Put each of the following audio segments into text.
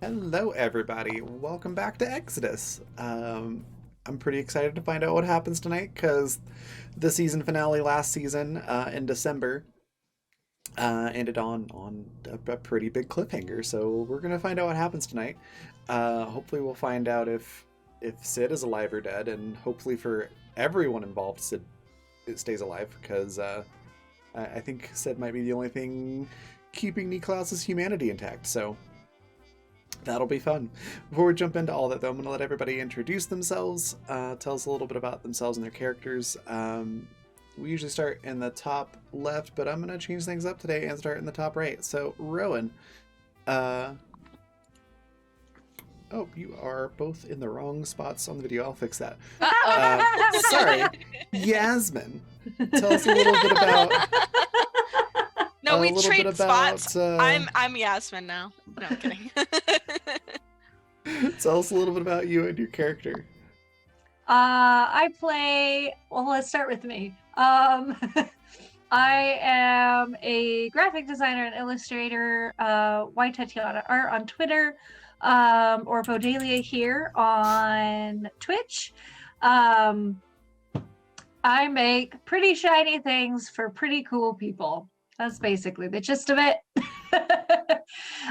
Hello, everybody. Welcome back to Exodus. I'm pretty excited to find out what happens tonight because the season finale last season in December ended on a pretty big cliffhanger. So we're gonna find out what happens tonight. Hopefully, we'll find out if Sid is alive or dead, and hopefully for everyone involved, Sid it stays alive because I think Sid might be the only thing keeping Niklaus's humanity intact. So. That'll be fun. Before we jump into all that, though, I'm going to let everybody introduce themselves, tell us a little bit about themselves and their characters. We usually start in the top left, but I'm going to change things up today and start in the top right. So, Rowan, oh, you are both in the wrong spots on the video. I'll fix that. Sorry, Yasmin, tell us a little bit about. No, we trade spots. I'm Yasmin now. No, I'm kidding. Tell us a little bit about you and your character. Let's start with me. I am a graphic designer and illustrator, White Tatiana Art on Twitter, or Bodalia here on Twitch. I make pretty shiny things for pretty cool people. That's basically the gist of it.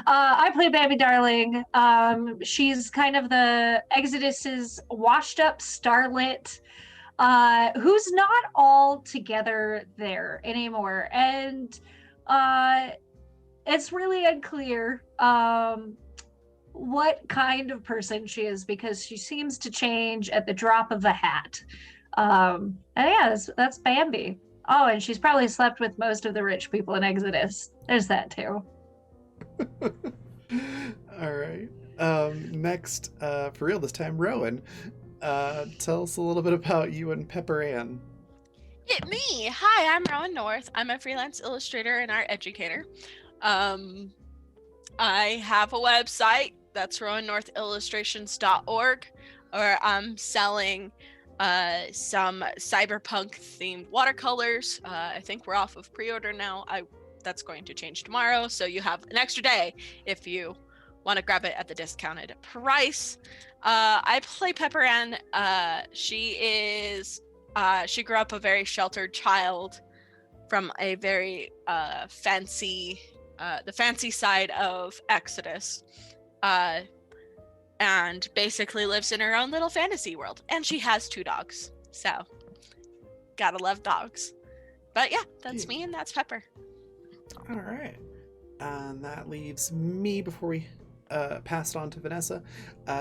I play Bambi Darling. She's kind of the Exodus's washed up starlet who's not all together there anymore. And it's really unclear what kind of person she is because she seems to change at the drop of a hat. And yeah, that's Bambi. Oh, and she's probably slept with most of the rich people in Exodus. There's that too. All right. Next, for real this time, Rowan. Tell us a little bit about you and Pepper Ann. Me. Hi, I'm Rowan North. I'm a freelance illustrator and art educator. I have a website that's rowannorthillustrations.org, where I'm selling some cyberpunk themed watercolors. I think we're off of pre-order now. That's going to change tomorrow, so you have an extra day if you want to grab it at the discounted price. I play Pepper Ann. She grew up a very sheltered child from a very the fancy side of Exodus. And basically lives in her own little fantasy world. And she has 2 dogs. So, gotta love dogs. But yeah, that's me and that's Pepper. All right. And that leaves me before we pass it on to Vanessa.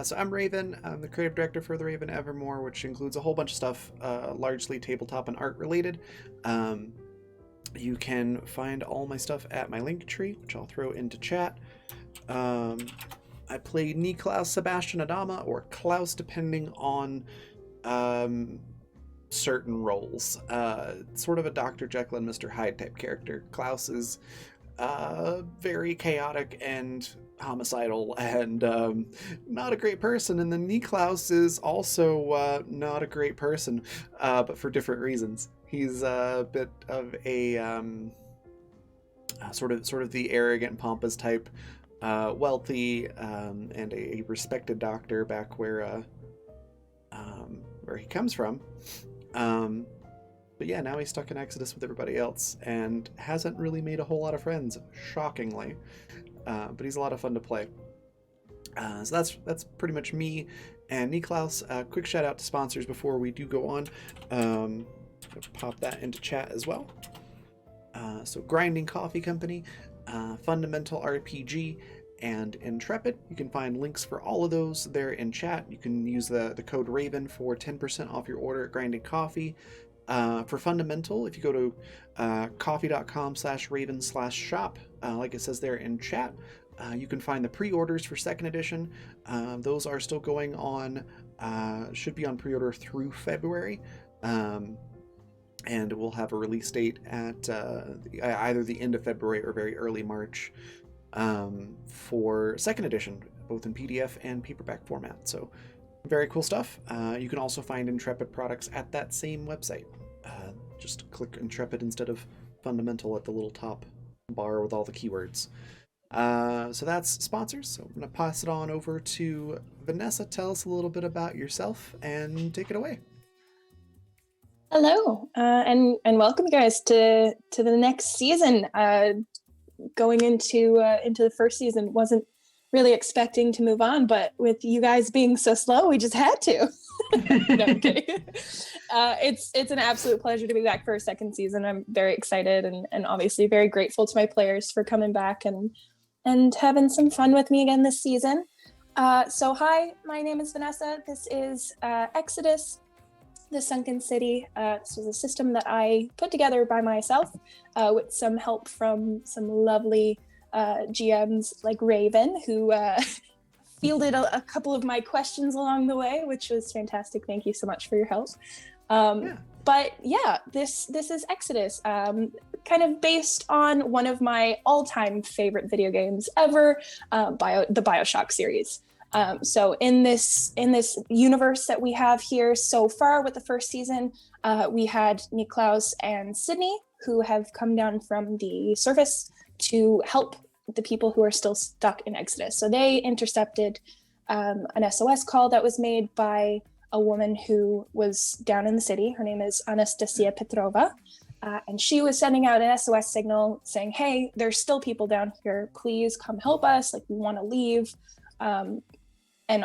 So I'm Raven. I'm the creative director for The Raven Evermore, which includes a whole bunch of stuff, largely tabletop and art related. You can find all my stuff at my link tree, which I'll throw into chat. I play Niklaus Sebastian Adama, or Klaus, depending on certain roles. Sort of a Dr. Jekyll and Mr. Hyde type character. Klaus is very chaotic and homicidal and not a great person. And then Niklaus is also not a great person, but for different reasons. He's a bit of a sort of the arrogant, pompous type. Wealthy and a respected doctor back where he comes from. But yeah, now he's stuck in Exodus with everybody else and hasn't really made a whole lot of friends, shockingly. But he's a lot of fun to play. So that's pretty much me and Niklaus. Quick shout out to sponsors before we do go on. Pop that into chat as well. So Grinding Coffee Company, Fundamental RPG, and Intrepid. You can find links for all of those there in chat. You can use the code RAVEN for 10% off your order at Grinding Coffee. For Fundamental, if you go to coffee.com/raven/shop, like it says there in chat, you can find the pre-orders for 2nd edition. Those are still going on, should be on pre-order through February. And we'll have a release date at either the end of February or very early March for 2nd edition, both in PDF and paperback format. So very cool stuff. You can also find Intrepid products at that same website. Just click Intrepid instead of Fundamental at the little top bar with all the keywords. So that's sponsors. So I'm going to pass it on over to Vanessa. Tell us a little bit about yourself and take it away. Hello, and welcome, guys, to the next season. Going into the first season, wasn't really expecting to move on, but with you guys being so slow, we just had to. No, I'm kidding. It's an absolute pleasure to be back for a second season. I'm very excited and obviously very grateful to my players for coming back and having some fun with me again this season. So hi, my name is Vanessa. This is Exodus, the Sunken City. This was a system that I put together by myself with some help from some lovely GMs like Raven, who fielded a couple of my questions along the way, which was fantastic. Thank you so much for your help. But yeah, this is Exodus, kind of based on one of my all-time favorite video games ever, the BioShock series. So in this universe that we have here so far with the first season, we had Niklaus and Sydney, who have come down from the surface to help the people who are still stuck in Exodus. So they intercepted an SOS call that was made by a woman who was down in the city. Her name is Anastasia Petrova. And she was sending out an SOS signal saying, hey, there's still people down here. Please come help us. Like, we want to leave. And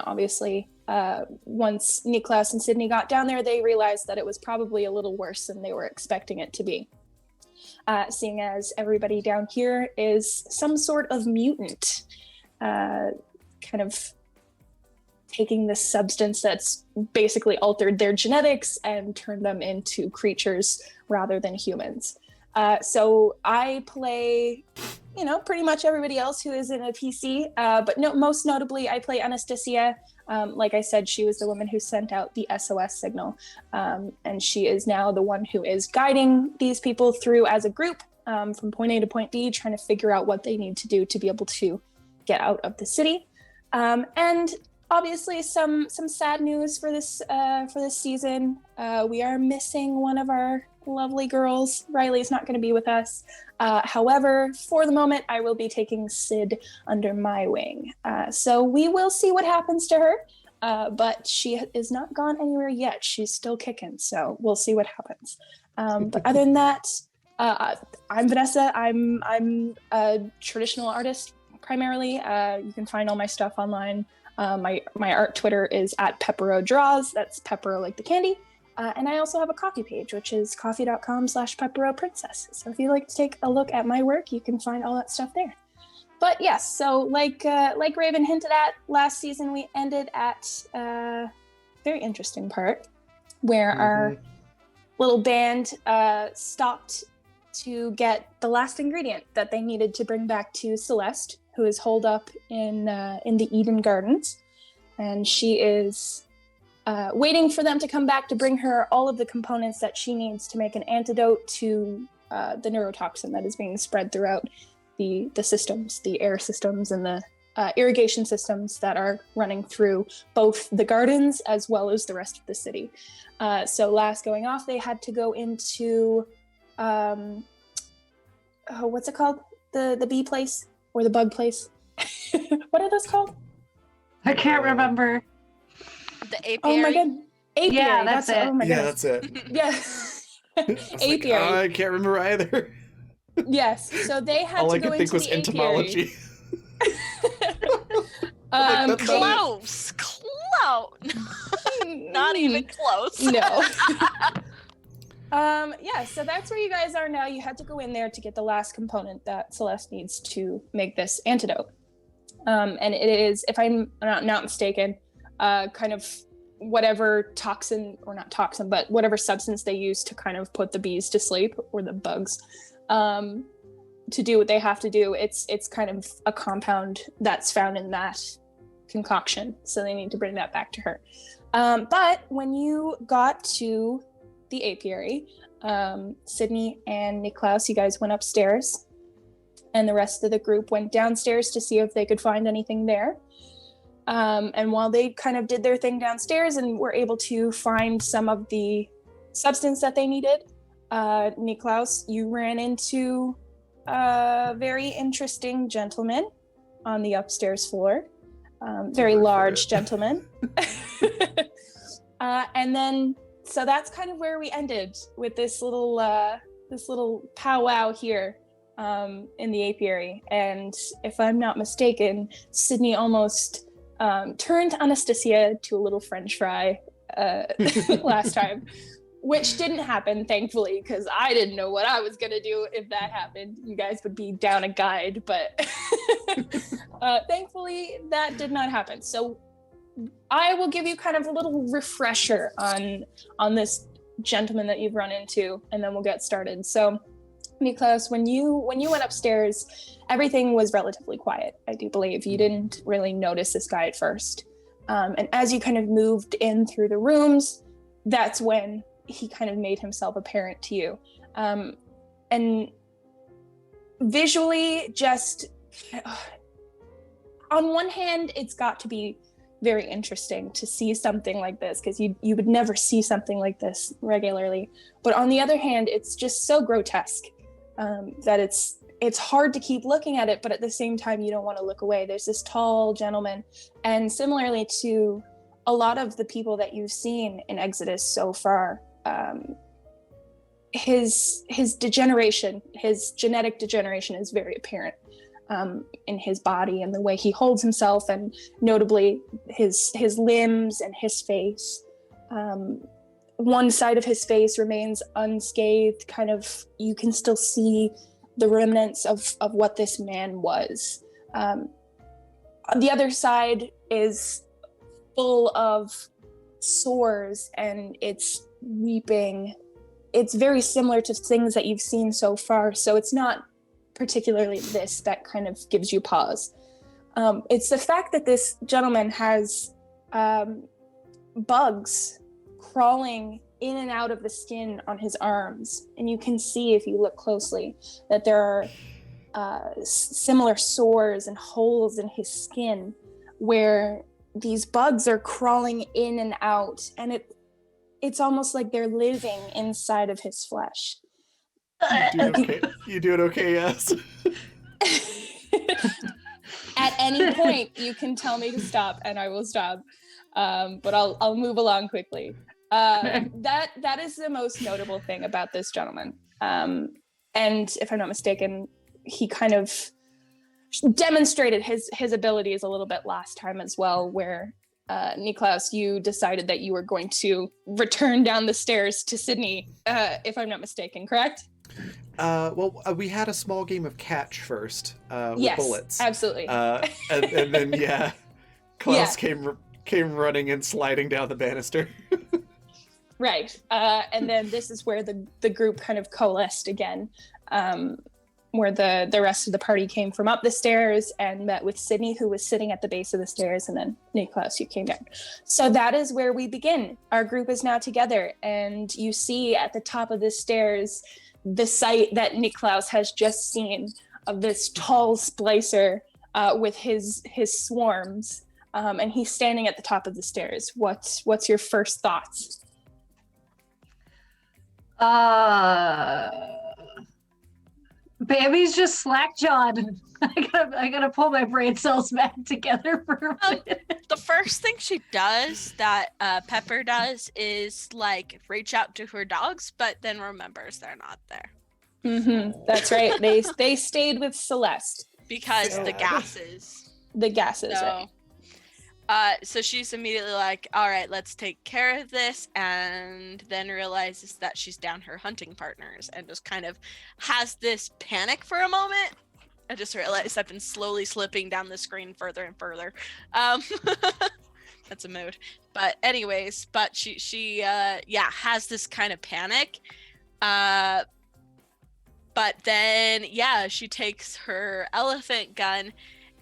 obviously, once Niklaus and Sydney got down there, they realized that it was probably a little worse than they were expecting it to be. Seeing as everybody down here is some sort of mutant, kind of taking this substance that's basically altered their genetics and turned them into creatures rather than humans. So I play, pretty much everybody else who is in a PC, but most notably I play Anastasia. Like I said, she was the woman who sent out the SOS signal, and she is now the one who is guiding these people through as a group from point A to point B, trying to figure out what they need to do to be able to get out of the city. And obviously some sad news for this season. We are missing one of our lovely girls. Riley's not going to be with us. However, for the moment, I will be taking Sid under my wing. So we will see what happens to her, but she is not gone anywhere yet. She's still kicking, so we'll see what happens. But other than that, I'm Vanessa. I'm a traditional artist primarily. You can find all my stuff online. My art Twitter is @Peppero Draws. That's Peppero like the candy. And I also have a coffee page, which is coffee.com/PepperoPrincess. So if you'd like to take a look at my work, you can find all that stuff there. But yes, so like Raven hinted at, last season we ended at a very interesting part where our little band stopped to get the last ingredient that they needed to bring back to Celeste, who is holed up in the Eden Gardens. And she is waiting for them to come back to bring her all of the components that she needs to make an antidote to the neurotoxin that is being spread throughout the systems, the air systems and the irrigation systems that are running through both the gardens as well as the rest of the city. So last going off, they had to go into, what's it called? The bee place or the bug place? What are those called? I can't remember. The apiary. Oh my god. Apiary. Yeah, that's it. Oh my Yeah, goodness. that's it. Yeah. I was like, Apiary. I can't remember either. Yes. So they had All to I go could think into was the entomology. apiary. Like, Close. Not even close. No. Yeah, so that's where you guys are now. You had to go in there to get the last component that Celeste needs to make this antidote. And it is, if I'm not mistaken, kind of whatever toxin, or not toxin, but whatever substance they use to kind of put the bees to sleep, or the bugs, to do what they have to do. It's kind of a compound that's found in that concoction, so they need to bring that back to her. But when you got to the apiary, Sydney and Niklaus, you guys went upstairs, and the rest of the group went downstairs to see if they could find anything there. And while they kind of did their thing downstairs and were able to find some of the substance that they needed, Niklaus, you ran into a very interesting gentleman on the upstairs floor. Very Word for large it. gentleman. And then, so that's kind of where we ended with this little powwow here in the apiary. And if I'm not mistaken, Sydney almost turned Anastasia to a little French fry last time, which didn't happen, thankfully, because I didn't know what I was gonna do if that happened. You guys would be down a guide, but thankfully that did not happen. So I will give you kind of a little refresher on this gentleman that you've run into, and then we'll get started. So Niklaus, when you went upstairs, everything was relatively quiet. I do believe you didn't really notice this guy at first. And as you kind of moved in through the rooms, that's when he kind of made himself apparent to you. And visually, just on one hand, it's got to be very interesting to see something like this, because you would never see something like this regularly. But on the other hand, it's just so grotesque that it's hard to keep looking at it, but at the same time, you don't want to look away. There's this tall gentleman, and similarly to a lot of the people that you've seen in Exodus so far, his degeneration, his genetic degeneration is very apparent in his body and the way he holds himself, and notably his limbs and his face. One side of his face remains unscathed, kind of, you can still see the remnants of what this man was. The other side is full of sores, and it's weeping. It's very similar to things that you've seen so far, so it's not particularly this that kind of gives you pause. It's the fact that this gentleman has bugs crawling in and out of the skin on his arms, and you can see, if you look closely, that there are similar sores and holes in his skin where these bugs are crawling in and out, and it's almost like they're living inside of his flesh. You doing okay, yes? At any point, you can tell me to stop, and I will stop. But I'll move along quickly. That is the most notable thing about this gentleman. And if I'm not mistaken, he kind of demonstrated his abilities a little bit last time as well, where Niklaus, you decided that you were going to return down the stairs to Sydney, if I'm not mistaken, correct? We had a small game of catch first with Yes, bullets. absolutely. And then, yeah, Klaus came running and sliding down the banister. Right. And then this is where the group kind of coalesced again, where the rest of the party came from up the stairs and met with Sydney, who was sitting at the base of the stairs, and then Niklaus, you came down. So that is where we begin. Our group is now together, and you see at the top of the stairs the sight that Niklaus has just seen of this tall splicer with his swarms, and he's standing at the top of the stairs. What's your first thoughts? Baby's just slack-jawed. I gotta pull my brain cells back together for a minute. The first thing she does that Pepper does is like reach out to her dogs, but then remembers they're not there Mm-hmm. That's right. They stayed with Celeste. because Yeah. the gases. The gases, So, right? so she's immediately like, all right, let's take care of this, and then realizes that she's down her hunting partners and just kind of has this panic for a moment. I just realized I've been slowly slipping down the screen further and further. That's a mood. But anyways, but she has this kind of panic. But then, she takes her elephant gun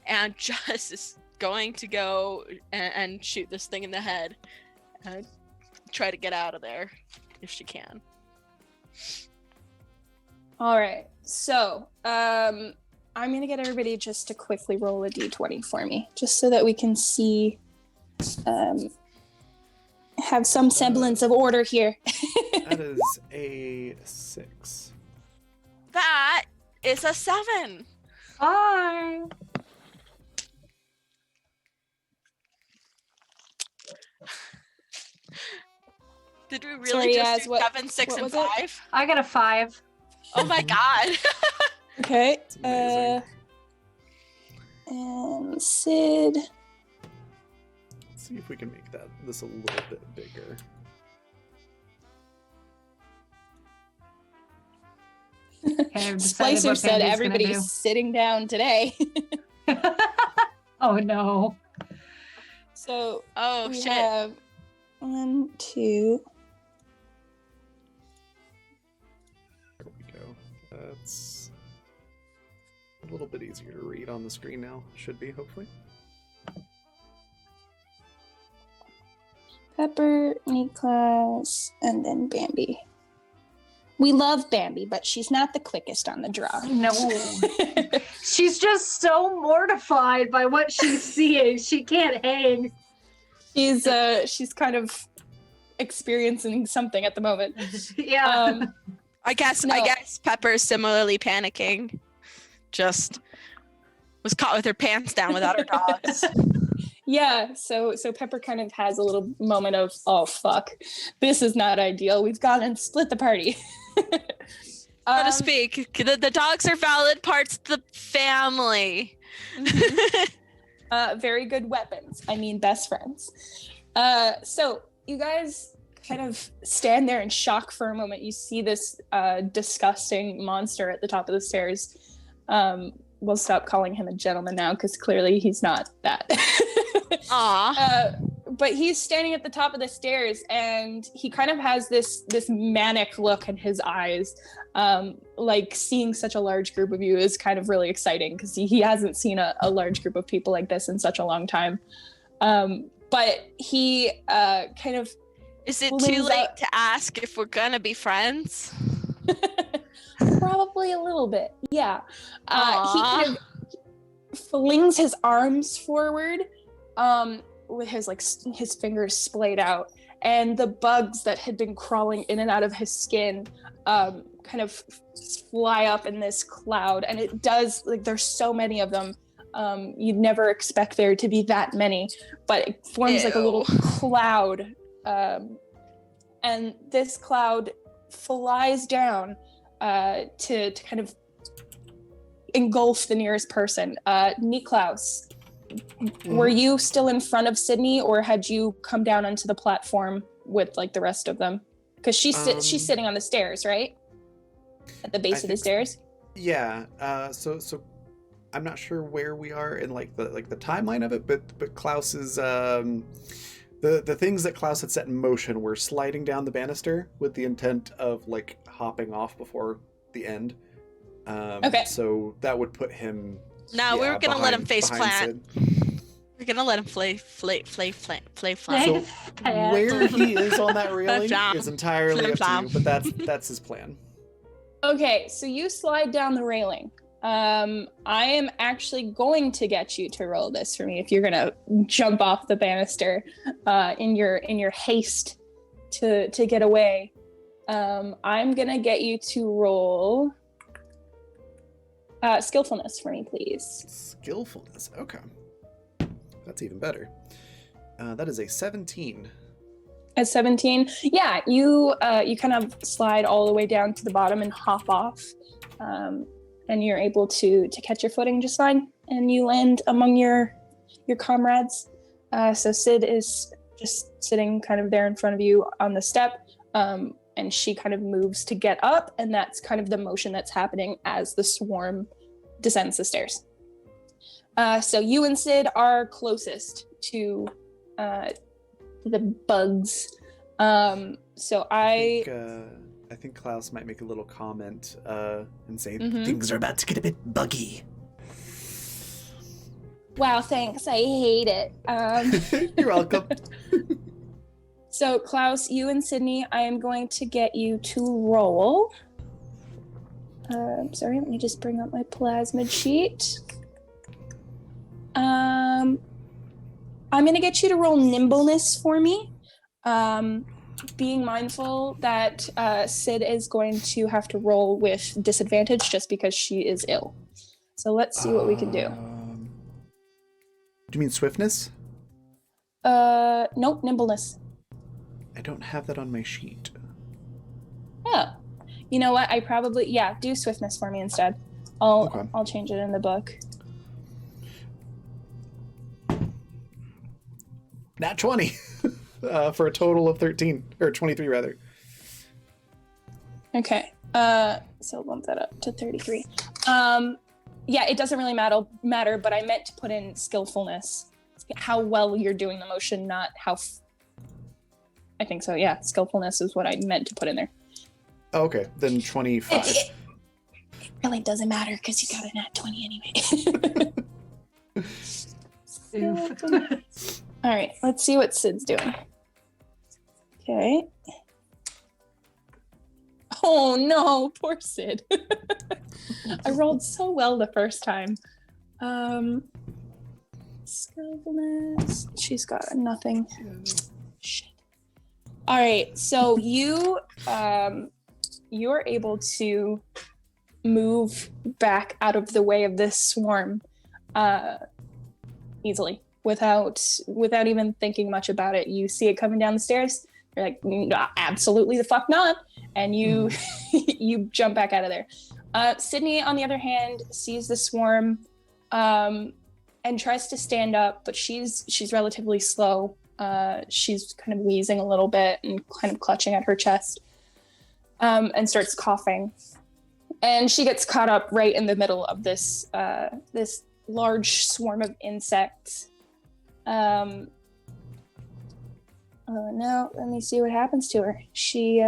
and just is going to go and shoot this thing in the head and try to get out of there if she can. All right. So, I'm going to get everybody just to quickly roll a d20 for me, just so that we can see, have some semblance of order here. That is a 6. That is a 7. Hi. Did we really Sorry, just Yaz, do what- 7, 6, what and was it? 5? I got a 5. Oh my god. Okay. It's amazing. And Sid. Let's see if we can make this a little bit bigger. Okay, I've decided Splicer what said Bambi's everybody's gonna sitting down today. do. Oh no. So Oh we shit. have 1, 2. There we go. That's a little bit easier to read on the screen now. Should be, hopefully. Pepper, Niklas, and then Bambi. We love Bambi, but she's not the quickest on the draw. No. She's just so mortified by what she's seeing. She can't hang. She's kind of experiencing something at the moment. Yeah. I guess No. Pepper's similarly panicking. Just was caught with her pants down without her dogs. Yeah, so Pepper kind of has a little moment of, oh fuck, this is not ideal. We've gone and split the party. So to speak. The dogs are valid parts of the family. Very good weapons. I mean, best friends. So you guys kind of stand there in shock for a moment. You see this disgusting monster at the top of the stairs. We'll stop calling him a gentleman now because clearly he's not that. Aw. But he's standing at the top of the stairs and he kind of has this manic look in his eyes. Like seeing such a large group of you is kind of really exciting because he hasn't seen a large group of people like this in such a long time. But he kind of Is it pulls too late out- to ask if we're gonna be friends? Probably a little bit, yeah. He Aw. kind of flings his arms forward, with his fingers splayed out, and the bugs that had been crawling in and out of his skin, kind of fly up in this cloud. And it does, like, there's so many of them. You'd never expect there to be that many, but it forms like a little Ew. cloud, and this cloud flies down to kind of engulf the nearest person. Niklaus, were you still in front of Sydney, or had you come down onto the platform with like the rest of them? Because she's sitting on the stairs, right? At the base of the think- stairs. Yeah. So I'm not sure where we are in the timeline of it, but Klaus's the things that Klaus had set in motion were sliding down the banister with the intent of like hopping off before the end. Okay. So that would put him. No, we yeah, were gonna let him behind- face behind plant. Sid. We're gonna let him play flat. So Pat. where he is on that railing Flam. is entirely up to Flam. you, but that's his plan. Okay, so you slide down the railing. I am actually going to get you to roll this for me if you're gonna jump off the banister in your haste to get away. I'm gonna get you to roll skillfulness for me, please. Skillfulness. Okay. That's even better. That is a 17. At 17, yeah, you kind of slide all the way down to the bottom and hop off, and you're able to catch your footing just fine, and you land among your comrades. So Sid is just sitting kind of there in front of you on the step, and she kind of moves to get up, and that's kind of the motion that's happening as the swarm descends the stairs. So you and Sid are closest to the bugs. So I think Klaus might make a little comment and say Mhm. things are about to get a bit buggy. wow, thanks. I hate it. You're welcome. So Klaus, you and Sydney, I am going to get you to roll. Sorry, let me just bring up my plasmid sheet. I'm going to get you to roll nimbleness for me. Being mindful that Sid is going to have to roll with disadvantage just because she is ill. So let's see what we can do. Do you mean swiftness? Nope, nimbleness. I don't have that on my sheet. Oh, you know what? I probably do swiftness for me instead. I'll Okay. I'll change it in the book. Nat 20 for a total of 13 or 23 rather. Okay. So bump that up to 33. Yeah, it doesn't really matter, but I meant to put in skillfulness. How well you're doing the motion, not how I think so. Yeah, skillfulness is what I meant to put in there. Okay, then 25. It really doesn't matter because you got a nat 20 anyway. Oof. All right, let's see what Sid's doing. Okay. Oh no, poor Sid. I rolled so well the first time. Skillfulness. She's got a nothing. Shit. All right, so you're able to move back out of the way of this swarm easily without even thinking much about it. You see it coming down the stairs. You're like, "Nah, absolutely the fuck not," and you you jump back out of there. Sydney, on the other hand, sees the swarm and tries to stand up, but she's relatively slow. She's kind of wheezing a little bit and kind of clutching at her chest, and starts coughing. And she gets caught up right in the middle of this this large swarm of insects. Now let me see what happens to her. She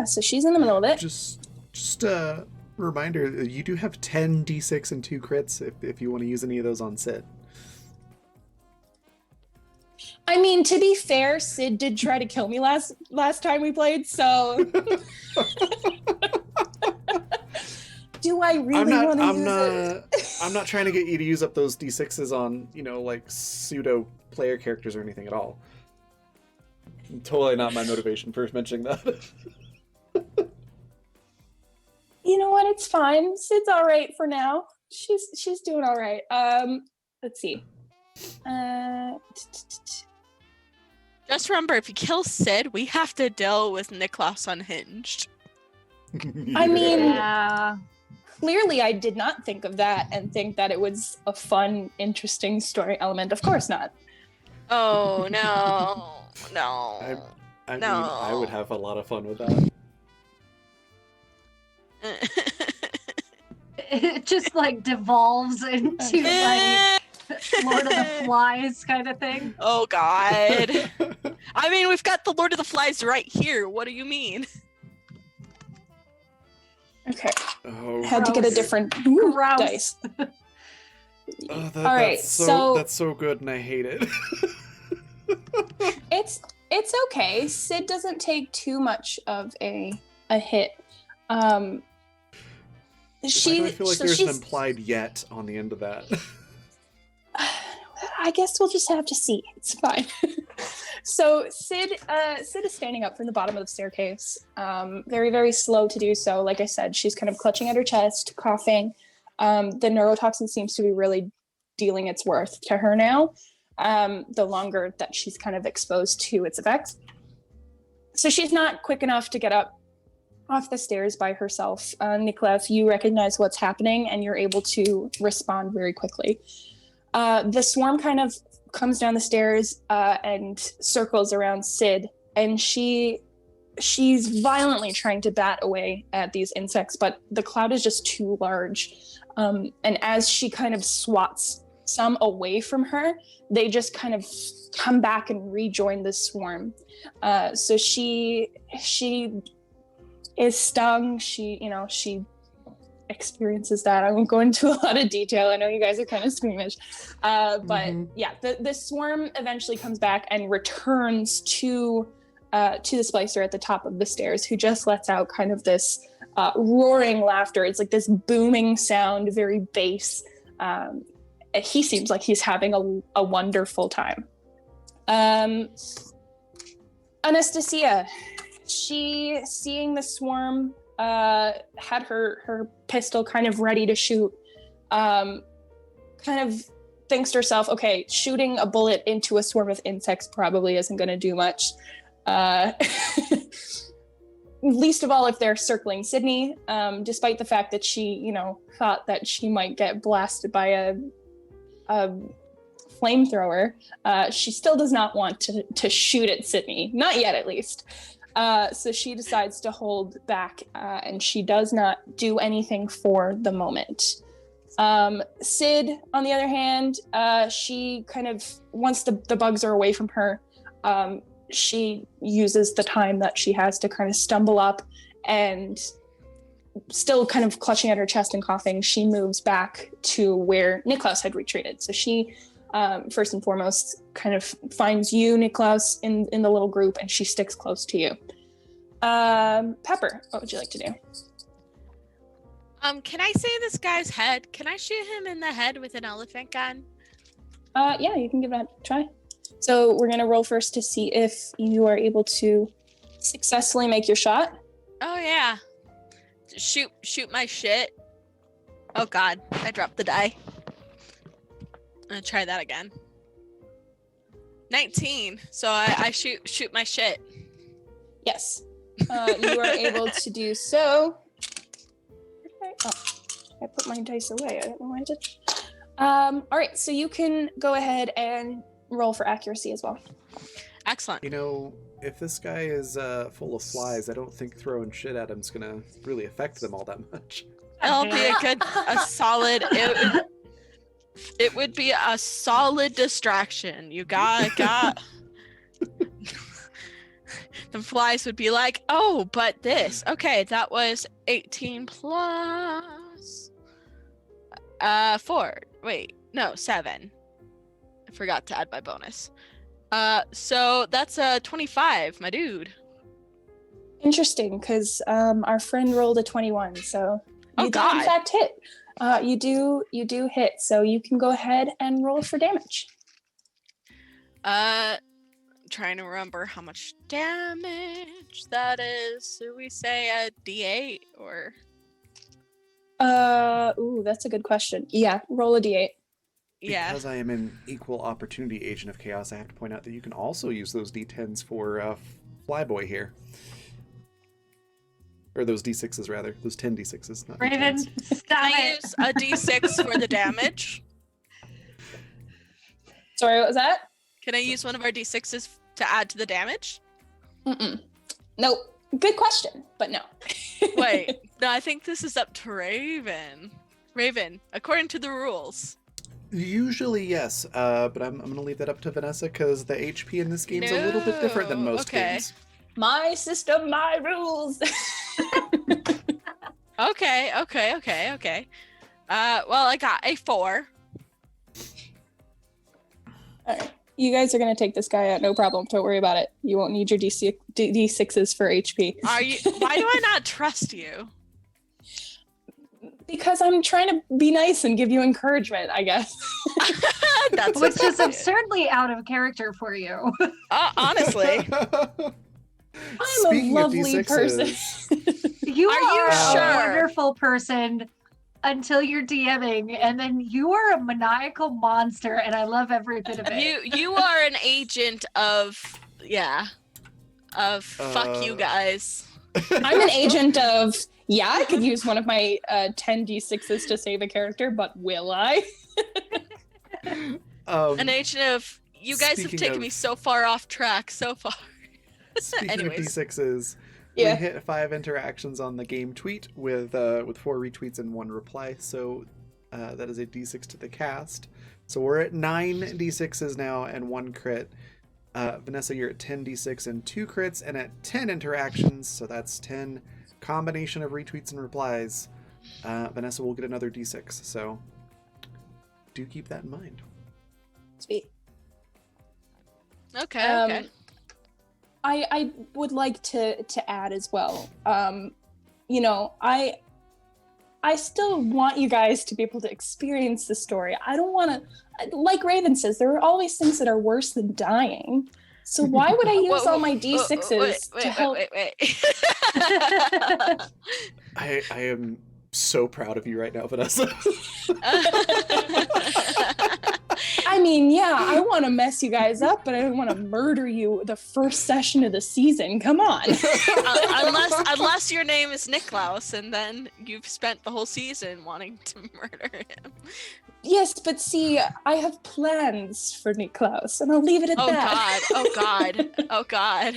so she's in the middle of it. Just a reminder, you do have 10 d6 and 2 crits if you want to use any of those on Sid. I mean, to be fair, Sid did try to kill me last time we played, so do I really want to use it? I'm not trying to get you to use up those d6s on, like pseudo player characters or anything at all. Totally not my motivation for mentioning that. You know what? It's fine. Sid's all right for now. She's doing all right. Let's see. Just remember, if you kill Sid, we have to deal with Niklas Unhinged. I mean, Yeah. clearly I did not think of that and think that it was a fun, interesting story element. Of course not. Oh no, no. I mean, No. I would have a lot of fun with that. It just like devolves into like Lord of the Flies kind of thing. Oh God. I mean, we've got the Lord of the Flies right here. What do you mean? Okay. Oh, Had to get a Gross. different Gross. dice. oh, All right, so- that's so good and I hate it. It's okay. Sid doesn't take too much of a hit. Why do I feel like so there's an she's- implied yet on the end of that? I guess we'll just have to see. It's fine. So Sid is standing up from the bottom of the staircase, very, very slow to do so. Like I said, she's kind of clutching at her chest, coughing. The neurotoxin seems to be really dealing its worth to her now, the longer that she's kind of exposed to its effects. So she's not quick enough to get up off the stairs by herself. Niklas, you recognize what's happening and you're able to respond very quickly. The swarm kind of comes down the stairs and circles around Sid, and she's violently trying to bat away at these insects, but the cloud is just too large. And as she kind of swats some away from her, they just kind of come back and rejoin the swarm. So she is stung. She experiences that. I won't go into a lot of detail. I know you guys are kind of squeamish. But yeah, the swarm eventually comes back and returns to the splicer at the top of the stairs, who just lets out kind of this roaring laughter. It's like this booming sound, very bass. He seems like he's having a wonderful time. Anastasia, she, seeing the swarm, had her pistol kind of ready to shoot, kind of thinks to herself, okay, shooting a bullet into a swarm of insects probably isn't going to do much. Least of all if they're circling Sydney, despite the fact that she, thought that she might get blasted by a flamethrower. She still does not want to shoot at Sydney, not yet at least. So she decides to hold back, and she does not do anything for the moment. Sid, on the other hand, she kind of, once the bugs are away from her, she uses the time that she has to kind of stumble up, and still kind of clutching at her chest and coughing, she moves back to where Niklaus had retreated. So she, first and foremost, kind of finds you, Niklaus, in the little group, and she sticks close to you. Pepper, what would you like to do? Can I see this guy's head? Can I shoot him in the head with an elephant gun? Yeah, you can give that a try. So we're gonna roll first to see if you are able to successfully make your shot. Oh yeah. Shoot my shit. Oh god, I dropped the die. I'm gonna try that again. 19. So I shoot my shit. Yes. You are able to do so. Oh, I put my dice away. I don't know why I did. All right, so you can go ahead and roll for accuracy as well. Excellent. If this guy is full of flies, I don't think throwing shit at him's gonna really affect them all that much. It'll be a solid. It would be a solid distraction. You got. The flies would be like, oh, but this. Okay, that was 18 plus 4. Wait, no, 7. I forgot to add my bonus. So that's a 25, my dude. Interesting, because our friend rolled a 21, so you do in fact hit. You do hit, so you can go ahead and roll for damage. Trying to remember how much damage that is. Do we say a D8 or? Ooh, that's a good question. Yeah, roll a D8. Yeah. Because I am an equal opportunity agent of chaos, I have to point out that you can also use those D10s for Flyboy here. Or those D6s, rather. Those 10 D6s, not Raven, D10s. stop I it. use a D6 for the damage. Sorry, what was that? Can I use one of our D6s to add to the damage? Nope. Good question, but no. Wait, no, I think this is up to Raven. Raven, according to the rules. Usually, yes, but I'm going to leave that up to Vanessa because the HP in this game is a little bit different than most games. My system, my rules. Okay. Well, I got a 4. All right. You guys are going to take this guy out, no problem. Don't worry about it. You won't need your D6s for HP. Why do I not trust you? Because I'm trying to be nice and give you encouragement, I guess. That's Which is appropriate. absurdly out of character for you. Honestly. I'm Speaking a of lovely D6s, person. You Are you are a sure? wonderful person until you're DMing, and then you are a maniacal monster, and I love every bit of it. You are an agent of fuck you guys. I'm an agent of, yeah, I could use one of my 10 D6s to save a character, but will I? An agent of you guys have Speaking taken of- me so far off track so far. Speaking Anyways. of D6s, Yeah. we hit 5 interactions on the game tweet with 4 retweets and 1 reply, so that is a D6 to the cast. So we're at 9 D6s now and 1 crit. Vanessa, you're at 10 D6 and 2 crits, and at 10 interactions, so that's 10 combination of retweets and replies, Vanessa will get another D6, so do keep that in mind. Sweet. Okay. I would like to add as well. I still want you guys to be able to experience the story. I don't want to, like Raven says, there are always things that are worse than dying. So why would I use all my D6s to help? Wait. I am so proud of you right now, Vanessa. I mean, yeah, I want to mess you guys up, but I don't want to murder you the first session of the season. Come on. Unless your name is Niklaus, and then you've spent the whole season wanting to murder him. Yes, but see, I have plans for Niklaus, and I'll leave it at that. Oh God! Oh God!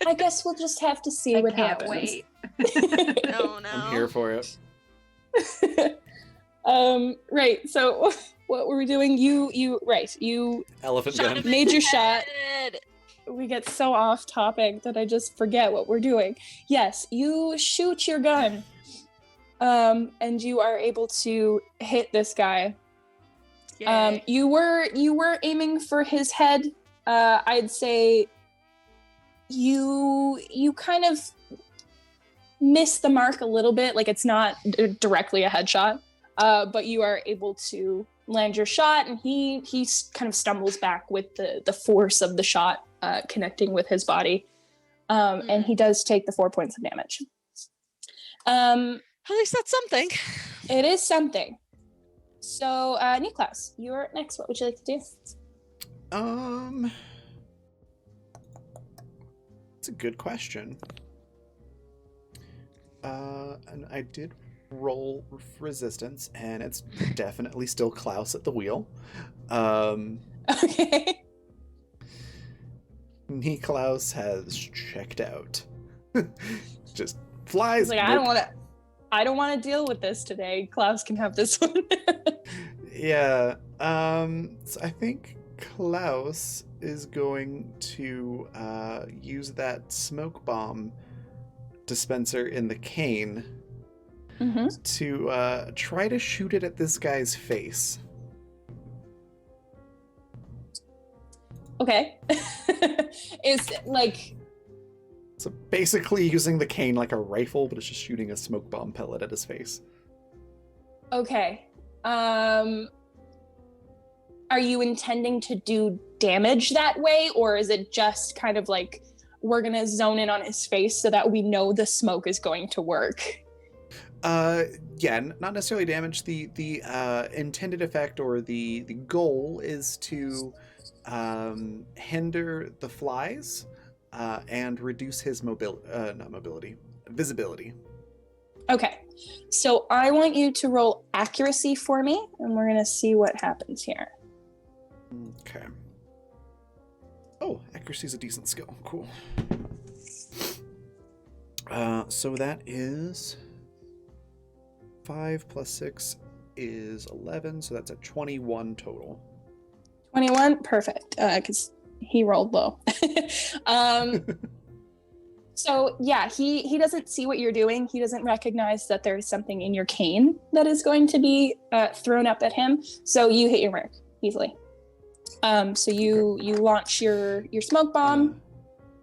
I guess we'll just have to see I what can't happens. wait. No, no. I'm here for it. Right. So, what were we doing? You Elephant Shot gun. him in Made the your shot. head. We get so off topic that I just forget what we're doing. Yes, you shoot your gun, and you are able to hit this guy. Yay. You were aiming for his head. I'd say you kind of miss the mark a little bit. Like it's not directly a headshot, but you are able to land your shot, and he kind of stumbles back with the force of the shot connecting with his body, and he does take the 4 points of damage. At least that's something. It is something. So, Niklaus, you're next. What would you like to do? It's a good question. And I did roll resistance, and it's definitely still Klaus at the wheel. Okay. Niklaus has checked out. Just flies. He's like, I don't want to deal with this today. Klaus can have this one. Yeah. So I think Klaus is going to use that smoke bomb dispenser in the cane Mm-hmm. to try to shoot it at this guy's face. Okay. Is like So basically using the cane like a rifle, but it's just shooting a smoke bomb pellet at his face. okay. Are you intending to do damage that way, or is it just kind of like we're gonna zone in on his face so that we know the smoke is going to work? Yeah, not necessarily damage. The intended effect or the goal is to hinder the flies and reduce his visibility. Okay. So I want you to roll accuracy for me, and we're gonna see what happens here. Okay. Oh, accuracy is a decent skill. Cool. So that is 5 plus 6 is 11, so that's a 21 total. 21, perfect. Because he rolled low. So yeah, he doesn't see what you're doing. He doesn't recognize that there's something in your cane that is going to be thrown up at him. So you hit your mark easily. So you launch your smoke bomb.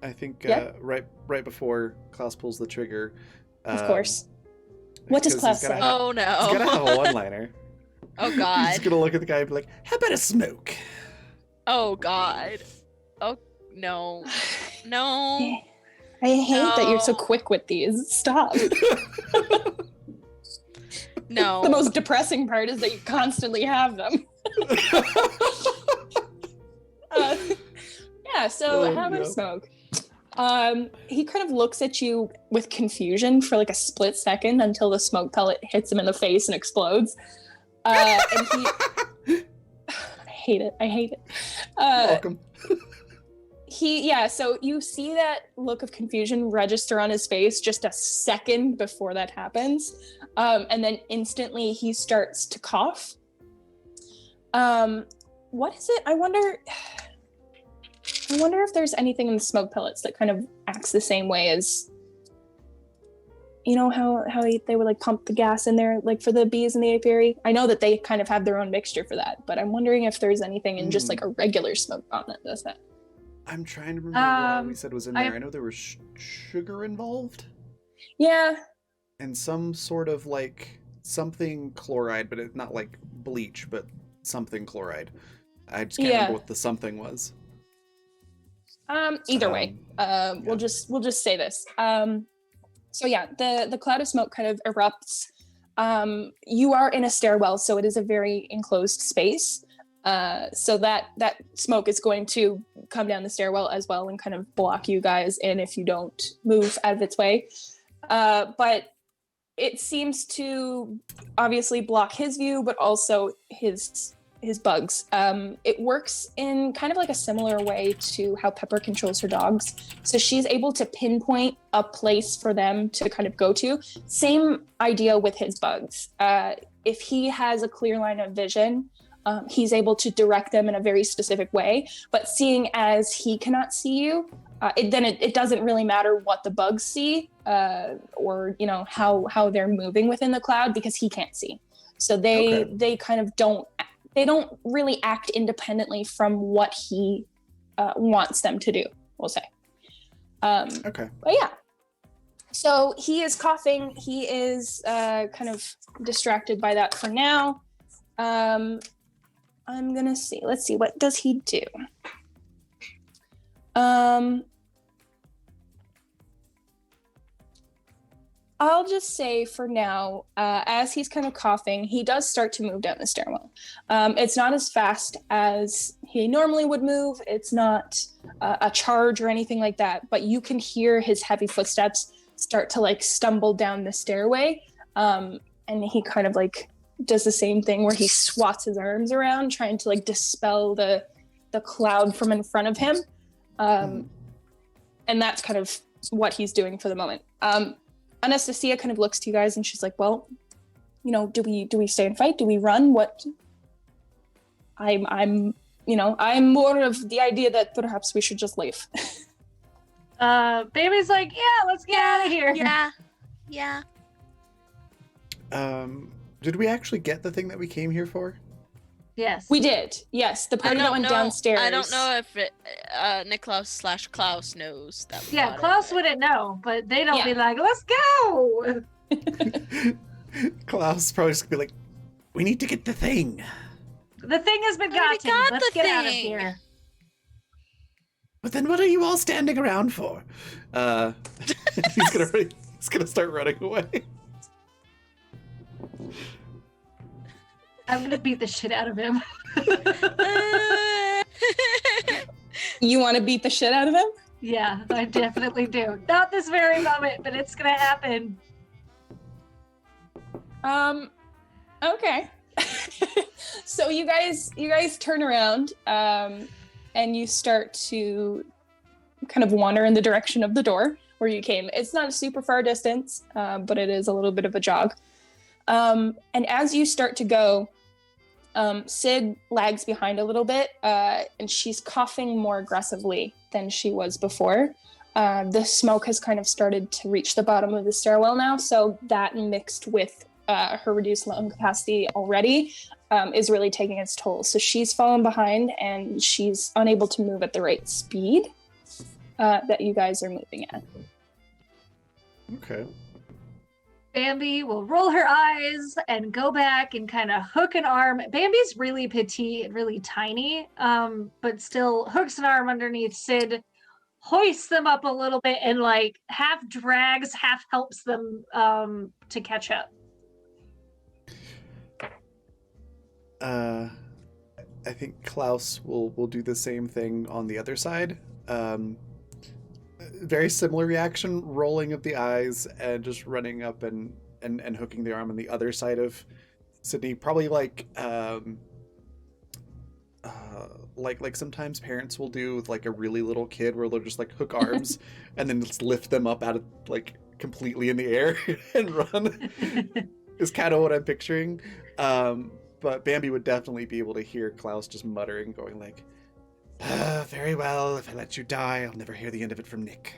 I think Yeah. right before Klaus pulls the trigger. Of course. What does 'cause Klaus he's gotta say? have- Oh no. He's gonna have a one-liner. Oh He's God. gonna look at the guy and be like, "How about a smoke?" Oh God. Oh no. No. I hate that you're so No. quick with these. Stop. No. The most depressing part is that you constantly have them. Yeah, so Oh, how about yeah. smoke? He kind of looks at you with confusion for like a split second until the smoke pellet hits him in the face and explodes. And he I hate it. Welcome. So you see that look of confusion register on his face just a second before that happens. And then instantly he starts to cough. What is it? I wonder if there's anything in the smoke pellets that kind of acts the same way as, you know, how they would like pump the gas in there, like for the bees in the apiary. I know that they kind of have their own mixture for that, but I'm wondering if there's anything in just like a regular smoke bomb that does that. I'm trying to remember what we said was in there. I- I know there was sugar involved Yeah. and some sort of like something chloride, but it's not like bleach, but something chloride. I just can't Yeah. remember what the something was. Either way, yeah. we'll just say this. So yeah, the cloud of smoke kind of erupts. You are in a stairwell, so it is a very enclosed space. So that smoke is going to come down the stairwell as well and kind of block you guys in if you don't move out of its way. But it seems to obviously block his view, but also his bugs. It works in kind of like a similar way to how Pepper controls her dogs. So she's able to pinpoint a place for them to kind of go to. Same idea with his bugs. If he has a clear line of vision, he's able to direct them in a very specific way. But seeing as he cannot see you, it doesn't really matter what the bugs see or how they're moving within the cloud because he can't see. So they kind of don't really act independently from what he wants them to do, we'll say. Okay. But yeah. So he is coughing. He is kind of distracted by that for now. I'm gonna see. Let's see. What does he do? I'll just say for now, as he's kind of coughing, he does start to move down the stairwell. It's not as fast as he normally would move. It's not a charge or anything like that, but you can hear his heavy footsteps start to like stumble down the stairway. And he kind of like does the same thing where he swats his arms around, trying to like dispel the cloud from in front of him. And that's kind of what he's doing for the moment. Anastasia kind of looks to you guys and she's like, well, do we stay and fight? Do we run? What? I'm more of the idea that perhaps we should just leave. Baby's like, yeah, let's get out of here. Yeah. Did we actually get the thing that we came here for? Yes. We did. Yes, the party that went downstairs. I don't know if Niklaus/Klaus knows that. Yeah, Klaus wouldn't know, but they don't be like, let's go. Klaus probably just be like, we need to get the thing. The thing has been gotten. Let's get out of here. But then what are you all standing around for? He's gonna start running away. I'm gonna beat the shit out of him. You want to beat the shit out of him? Yeah, I definitely do. Not this very moment, but it's gonna happen. Okay. So you guys turn around, and you start to kind of wander in the direction of the door where you came. It's not a super far distance, but it is a little bit of a jog. And as you start to go, Sid lags behind a little bit, and she's coughing more aggressively than she was before. The smoke has kind of started to reach the bottom of the stairwell now, so that mixed with her reduced lung capacity already is really taking its toll. So she's fallen behind, and she's unable to move at the right speed that you guys are moving at. Okay. Bambi will roll her eyes and go back and kind of hook an arm. Bambi's really petite and really tiny, but still hooks an arm underneath Sid, hoists them up a little bit, and like half drags, half helps them to catch up. I think Klaus will do the same thing on the other side. Very similar reaction, rolling of the eyes and just running up and hooking the arm on the other side of Sydney. Probably like sometimes parents will do with like a really little kid where they'll just like hook arms and then just lift them up out of like completely in the air and run is kind of what I'm picturing. But Bambi would definitely be able to hear Klaus just muttering, going like, very well, if I let you die, I'll never hear the end of it from Nick.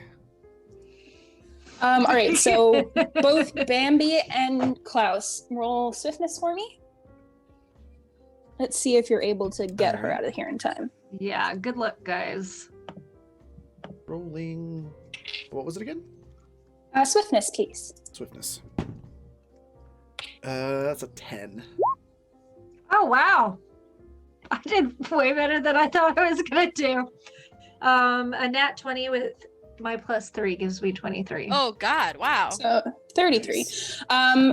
All right, so both Bambi and Klaus, roll swiftness for me. Let's see if you're able to get her out of here in time. Yeah, good luck, guys. Rolling. What was it again? Swiftness, please. Swiftness. That's a 10. Oh, wow. I did way better than I thought I was going to do. A nat 20 with my +3 gives me 23. Oh, God. Wow. So 33.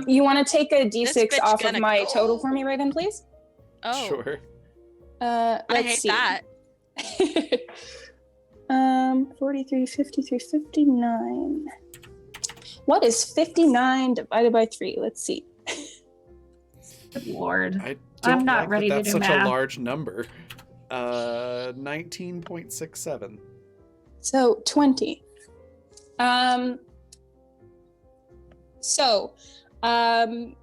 You want to take a d6 This bitch off of gonna my go. total for me, Raven, please? Oh. Sure. I Let's hate see. that. 43, 53, 59. What is 59 divided by 3? Let's see. Good Lord. I I'm don't not like ready to that that's do such math. a large number. 19.67. So 20. So, Bambi,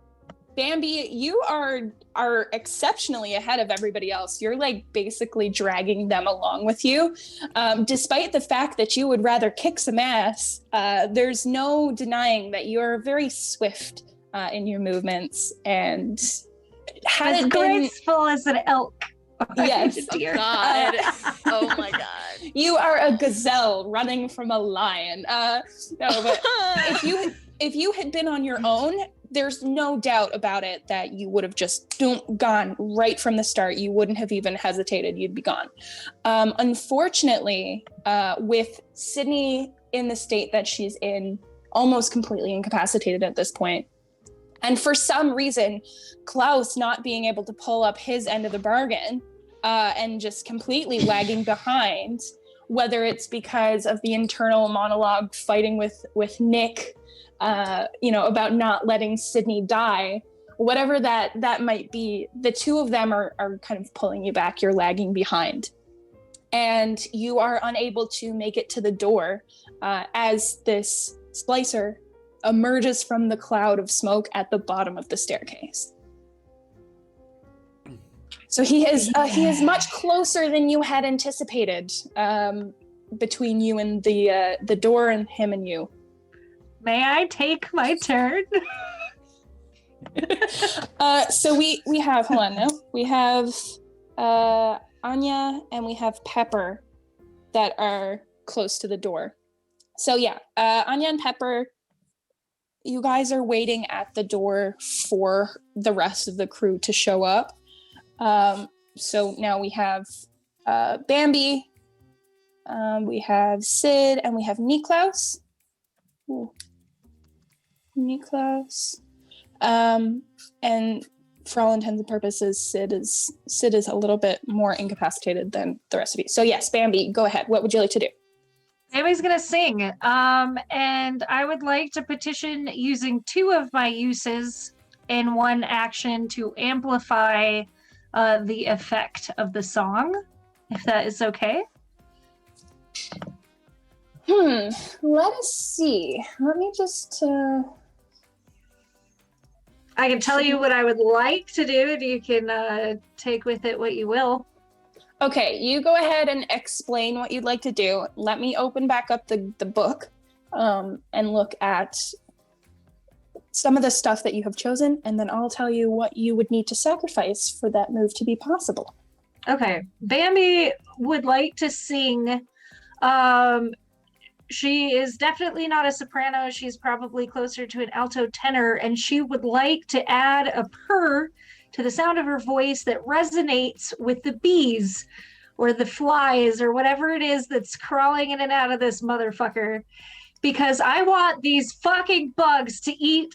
you are exceptionally ahead of everybody else. You're like basically dragging them along with you, despite the fact that you would rather kick some ass. There's no denying that you're very swift in your movements, and had As it been graceful as an elk. Yes. Oh, Dear. God. Oh my God. you are a gazelle running from a lion. No, but if you had been on your own, there's no doubt about it that you would have just gone right from the start. You wouldn't have even hesitated. You'd be gone. Unfortunately, with Sydney in the state that she's in, almost completely incapacitated at this point, and for some reason, Klaus not being able to pull up his end of the bargain and just completely lagging behind, whether it's because of the internal monologue fighting with Nick, about not letting Sydney die, whatever that might be, the two of them are kind of pulling you back. You're lagging behind. And you are unable to make it to the door as this splicer emerges from the cloud of smoke at the bottom of the staircase. So he is much closer than you had anticipated, between you and the door, and him and you. May I take my turn? So we have, hold on now, we have Anya and we have Pepper that are close to the door. So yeah, Anya and Pepper, you guys are waiting at the door for the rest of the crew to show up. So now we have Bambi, we have Sid, and we have Niklaus. Ooh. Niklaus. And for all intents and purposes, Sid is a little bit more incapacitated than the rest of you. So yes, Bambi, go ahead. What would you like to do? Amy's gonna sing. And I would like to petition using 2 of my uses in one action to amplify the effect of the song, if that is okay. Let us see. Let me just I can tell you what I would like to do, and you can take with it what you will. Okay, you go ahead and explain what you'd like to do. Let me open back up the book and look at some of the stuff that you have chosen, and then I'll tell you what you would need to sacrifice for that move to be possible. Okay. Bambi would like to sing. She is definitely not a soprano. She's probably closer to an alto tenor, and she would like to add a purr to the sound of her voice that resonates with the bees or the flies or whatever it is that's crawling in and out of this motherfucker, because I want these fucking bugs to eat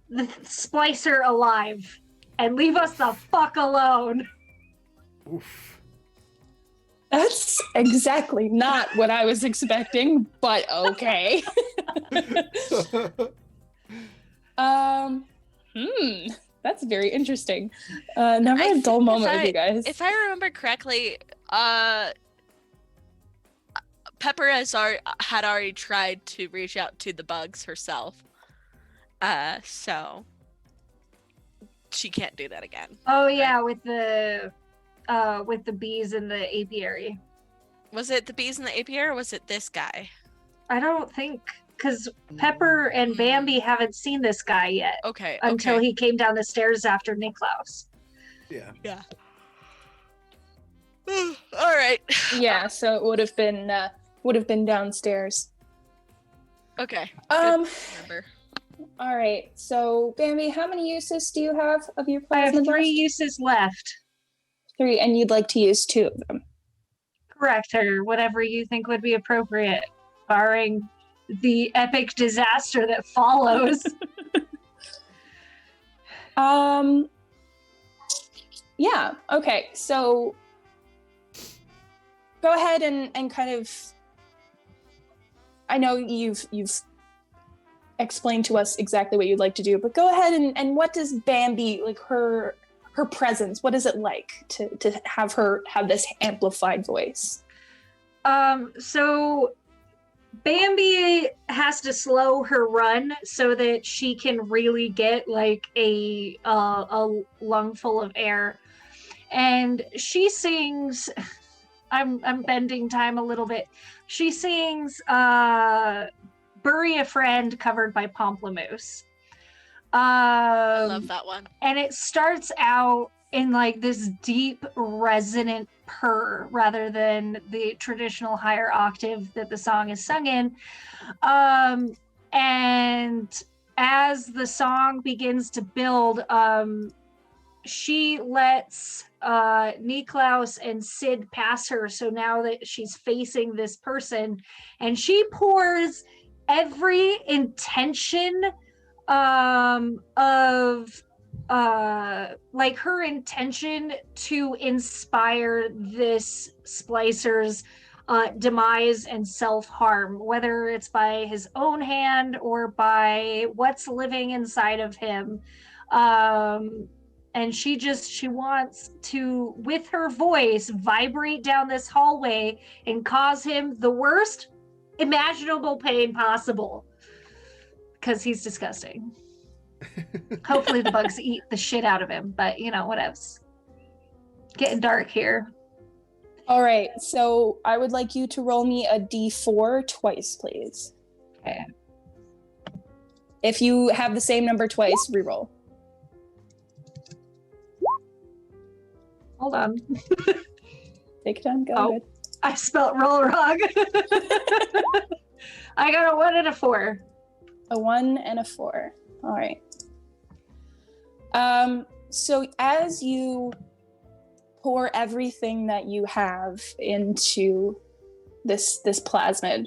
the splicer alive and leave us the fuck alone. Oof. That's exactly not what I was expecting, but okay. That's very interesting. Never I a dull think moment with you guys. If I remember correctly, Pepper had already tried to reach out to the bugs herself. So she can't do that again. Oh yeah, with the bees in the apiary. Was it the bees in the apiary, or was it this guy? I don't think, because Pepper and Bambi haven't seen this guy yet Okay. until he came down the stairs after Niklaus. Yeah. Yeah. All right. Yeah, so it would have been downstairs. Okay. Remember. All right. So Bambi, how many uses do you have of your I have plasma 3 dust? uses left. 3, and you'd like to use 2 of them. Correct her, whatever you think would be appropriate, barring the epic disaster that follows. Yeah. Okay. So go ahead and kind of, I know you've explained to us exactly what you'd like to do, but go ahead and what does Bambi, like her presence, what is it like to have her have this amplified voice? So Bambi has to slow her run so that she can really get like a lungful of air, and she sings. I'm bending time a little bit. She sings "Bury a Friend" covered by Pomplamoose. I love that one. And it starts out in like this deep resonant purr rather than the traditional higher octave that the song is sung in. And as the song begins to build, she lets Niklaus and Sid pass her. So now that she's facing this person, and she pours every intention of like her intention to inspire this splicer's demise and self-harm, whether it's by his own hand or by what's living inside of him. And she wants to, with her voice, vibrate down this hallway and cause him the worst imaginable pain possible, because he's disgusting. Hopefully the bugs eat the shit out of him, but you know, what else? Getting dark here. All right, so I would like you to roll me a d4 twice, please. Okay. If you have the same number twice, reroll. Hold on. Take your time, go Oh. ahead. I spelt roll wrong. I got a 1 and a 4. A 1 and a 4. All right. So as you pour everything that you have into this plasmid,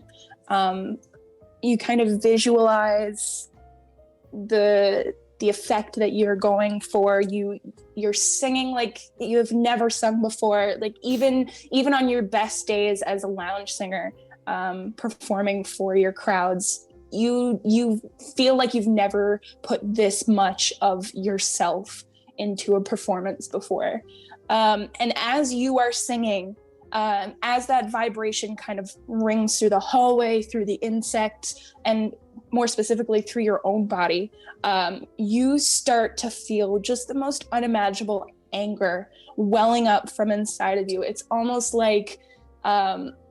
you kind of visualize the effect that you're going for. You're singing like you have never sung before, like even on your best days as a lounge singer, performing for your crowds, you feel like you've never put this much of yourself into a performance before. And as you are singing, as that vibration kind of rings through the hallway, through the insect, and more specifically through your own body, you start to feel just the most unimaginable anger welling up from inside of you. It's almost like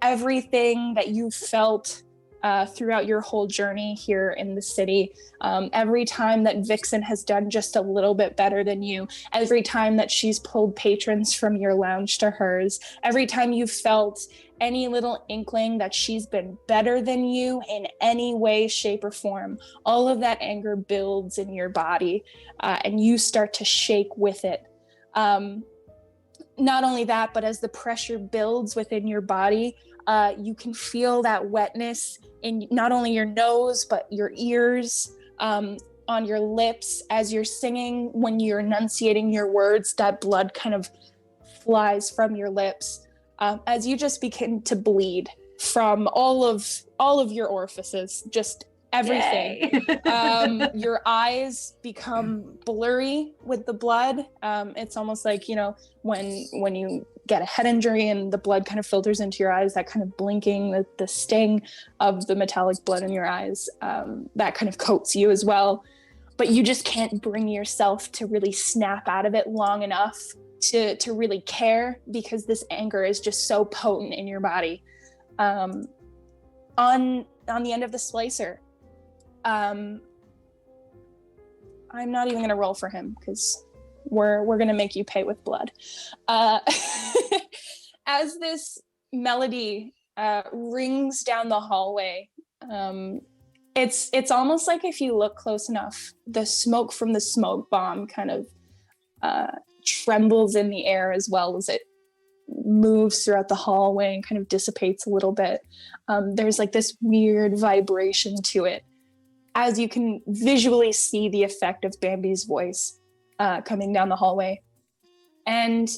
everything that you felt throughout your whole journey here in the city, every time that Vixen has done just a little bit better than you, every time that she's pulled patrons from your lounge to hers, every time you felt any little inkling that she's been better than you in any way, shape, or form, all of that anger builds in your body, and you start to shake with it. Not only that, but as the pressure builds within your body, you can feel that wetness in not only your nose, but your ears, on your lips. As you're singing, when you're enunciating your words, that blood kind of flies from your lips. As you just begin to bleed from all of your orifices, just everything. Your eyes become blurry with the blood. It's almost like, you know, when you get a head injury and the blood kind of filters into your eyes, that kind of blinking, the sting of the metallic blood in your eyes, that kind of coats you as well. But you just can't bring yourself to really snap out of it long enough to really care, because this anger is just so potent in your body. On the end of the splicer, I'm not even gonna roll for him because we're gonna make you pay with blood. As this melody rings down the hallway, it's almost like, if you look close enough, the smoke from the smoke bomb kind of trembles in the air as well as it moves throughout the hallway and kind of dissipates a little bit. There's like this weird vibration to it, as you can visually see the effect of Bambi's voice coming down the hallway. And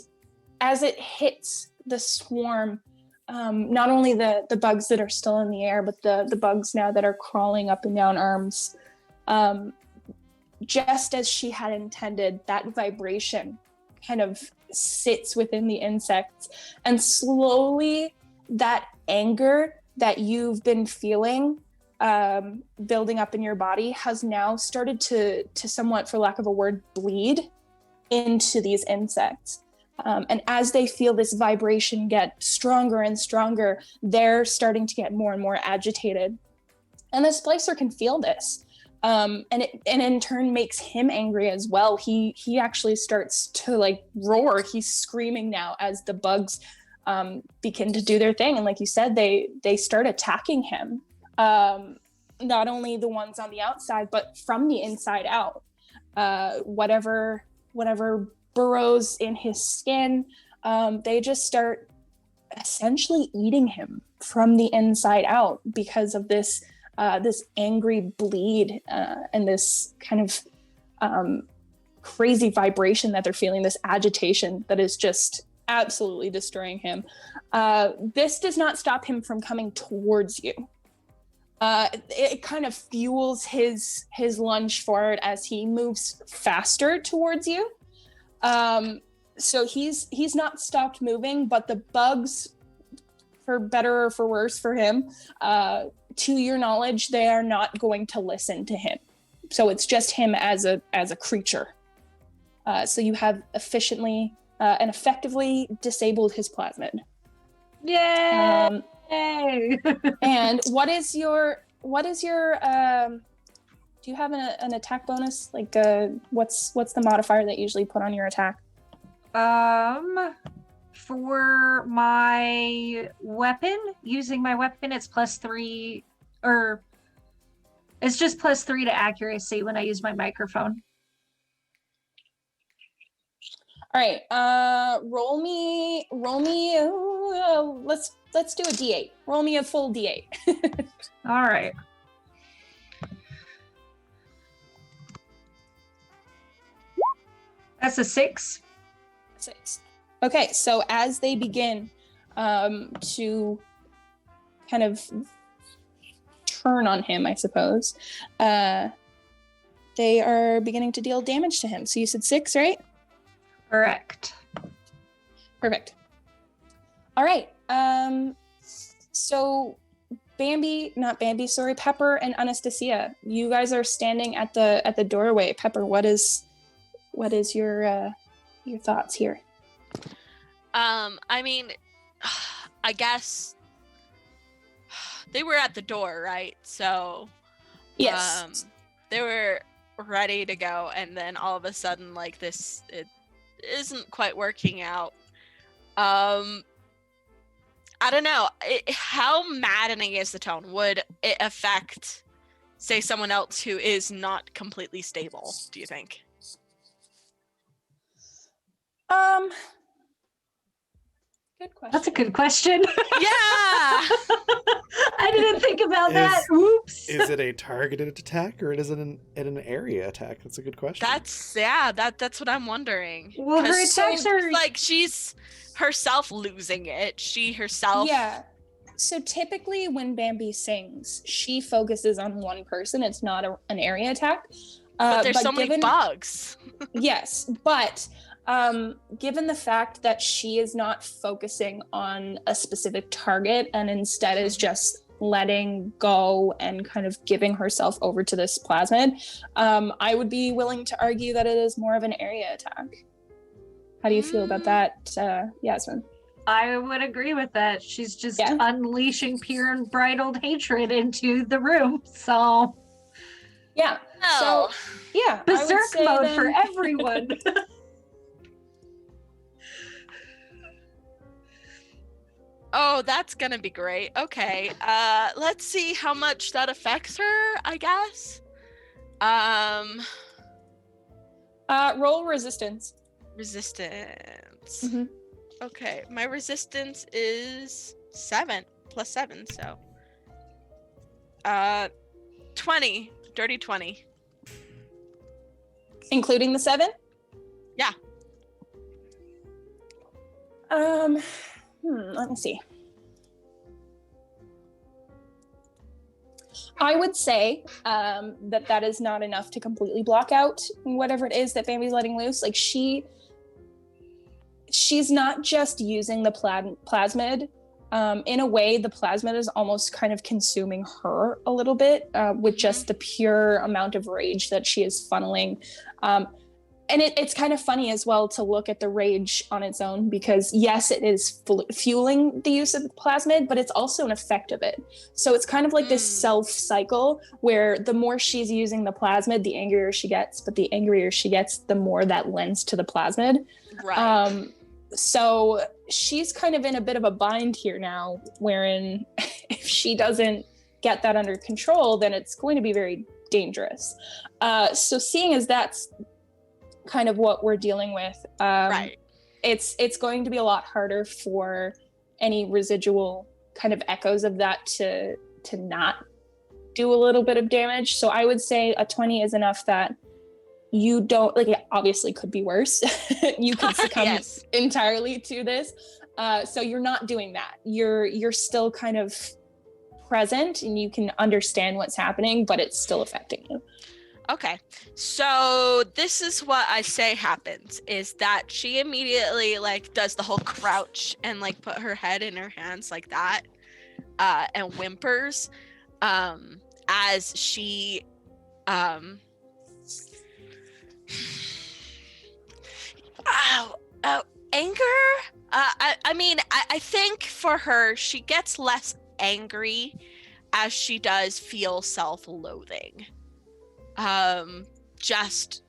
as it hits the swarm, not only the bugs that are still in the air, but the bugs now that are crawling up and down arms. Just as she had intended, that vibration kind of sits within the insects, and slowly that anger that you've been feeling building up in your body has now started to somewhat, for lack of a word, bleed into these insects. And as they feel this vibration get stronger and stronger, they're starting to get more and more agitated. And the splicer can feel this. And in turn makes him angry as well. He actually starts to like roar. He's screaming now as the bugs begin to do their thing. And like you said, they start attacking him. Not only the ones on the outside, but from the inside out. Whatever burrows in his skin, they just start essentially eating him from the inside out because of this angry bleed and this kind of crazy vibration that they're feeling, this agitation that is just absolutely destroying him. This does not stop him from coming towards you. It kind of fuels his lunge forward as he moves faster towards you. So he's not stopped moving, but the bugs, for better or for worse for him, to your knowledge, they are not going to listen to him. So it's just him as a creature. So you have efficiently and effectively disabled his plasmid. Yay! And what is your do you have an attack bonus? Like what's the modifier that you usually put on your attack? For my weapon, using my weapon, it's +3, or it's just +3 to accuracy when I use my microphone. All right, roll me. Let's do a D8. Roll me a full D8. All right. That's a 6. 6. Okay, so as they begin to kind of turn on him, I suppose, they are beginning to deal damage to him. So you said 6, right? Correct. Perfect. All right. So Pepper and Anastasia, you guys are standing at the doorway. Pepper, what is your thoughts here? I mean, I guess they were at the door, right? So Yes. they were ready to go, and then all of a sudden, like, this, it isn't quite working out. I don't know. How maddening is the tone? Would it affect, say, someone else who is not completely stable, do you think? Good question. That's a good question. Yeah! I didn't think about that. Oops. Is it a targeted attack or is it an area attack? That's a good question. That's what I'm wondering. Well, her 'Cause attacks are like, she's herself losing it. She herself. Yeah. So typically when Bambi sings, she focuses on one person. It's not an area attack. But there's so many bugs. Yes, but given the fact that she is not focusing on a specific target and instead is just letting go and kind of giving herself over to this plasmid, I would be willing to argue that it is more of an area attack. How do you feel about that, Yasmin? I would agree with that. She's just unleashing pure and bridled hatred into the room. So yeah. No. So yeah. berserk mode for everyone. Oh, that's gonna be great. Okay. Let's see how much that affects her, I guess. Roll resistance. Resistance. Mm-hmm. Okay, my resistance is 7 plus 7, so 20, dirty 20. Including the 7? Yeah. Let me see. I would say that is not enough to completely block out whatever it is that Bambi's letting loose. Like she's not just using the plasmid. In a way, the plasmid is almost kind of consuming her a little bit with just the pure amount of rage that she is funneling. And it's kind of funny as well to look at the rage on its own, because yes, it is fueling the use of the plasmid, but it's also an effect of it. So it's kind of like this self cycle where the more she's using the plasmid, the angrier she gets, but the angrier she gets, the more that lends to the plasmid. Right. So she's kind of in a bit of a bind here now, wherein if she doesn't get that under control, then it's going to be very dangerous. So seeing as that's kind of what we're dealing with, Right. It's going to be a lot harder for any residual kind of echoes of that to not do a little bit of damage. So I would say a 20 is enough that you don't, like, it obviously could be worse. You could succumb Yes. entirely to this. So you're not doing that. You're still kind of present and you can understand what's happening, but it's still affecting you. Okay, so this is what I say happens, is that she immediately like does the whole crouch and like put her head in her hands like that, and whimpers, as she, anger? I mean, I think for her, she gets less angry as she does feel self-loathing. Just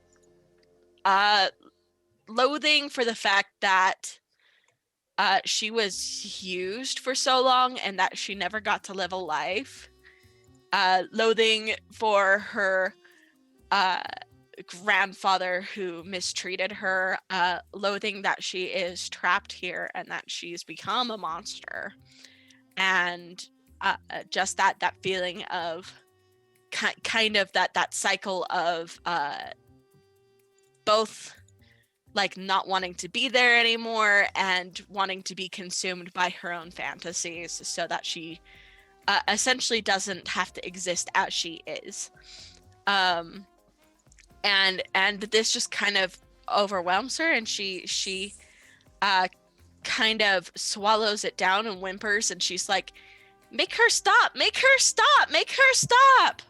loathing for the fact that she was used for so long and that she never got to live a life. Loathing for her grandfather who mistreated her. Loathing that she is trapped here and that she's become a monster. And just that feeling of kind of that cycle of both like not wanting to be there anymore and wanting to be consumed by her own fantasies so that she essentially doesn't have to exist as she is. And this just kind of overwhelms her, and she kind of swallows it down and whimpers, and she's like, make her stop, make her stop, make her stop.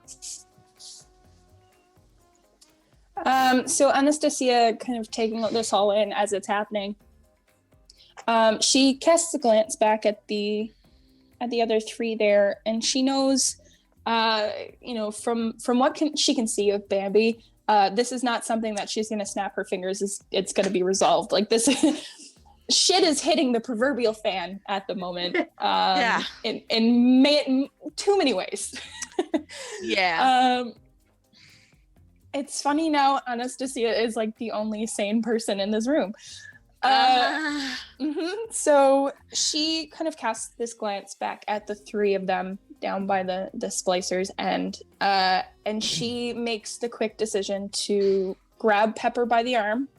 So Anastasia, kind of taking this all in as it's happening, she casts a glance back at the other three there, and she knows, from what she can see of Bambi, this is not something that she's going to snap her fingers. It's going to be resolved. Like this, shit is hitting the proverbial fan at the moment. Yeah. In too many ways. Yeah. It's funny now, Anastasia is like the only sane person in this room. So she kind of casts this glance back at the three of them down by the splicers, and she makes the quick decision to grab Pepper by the arm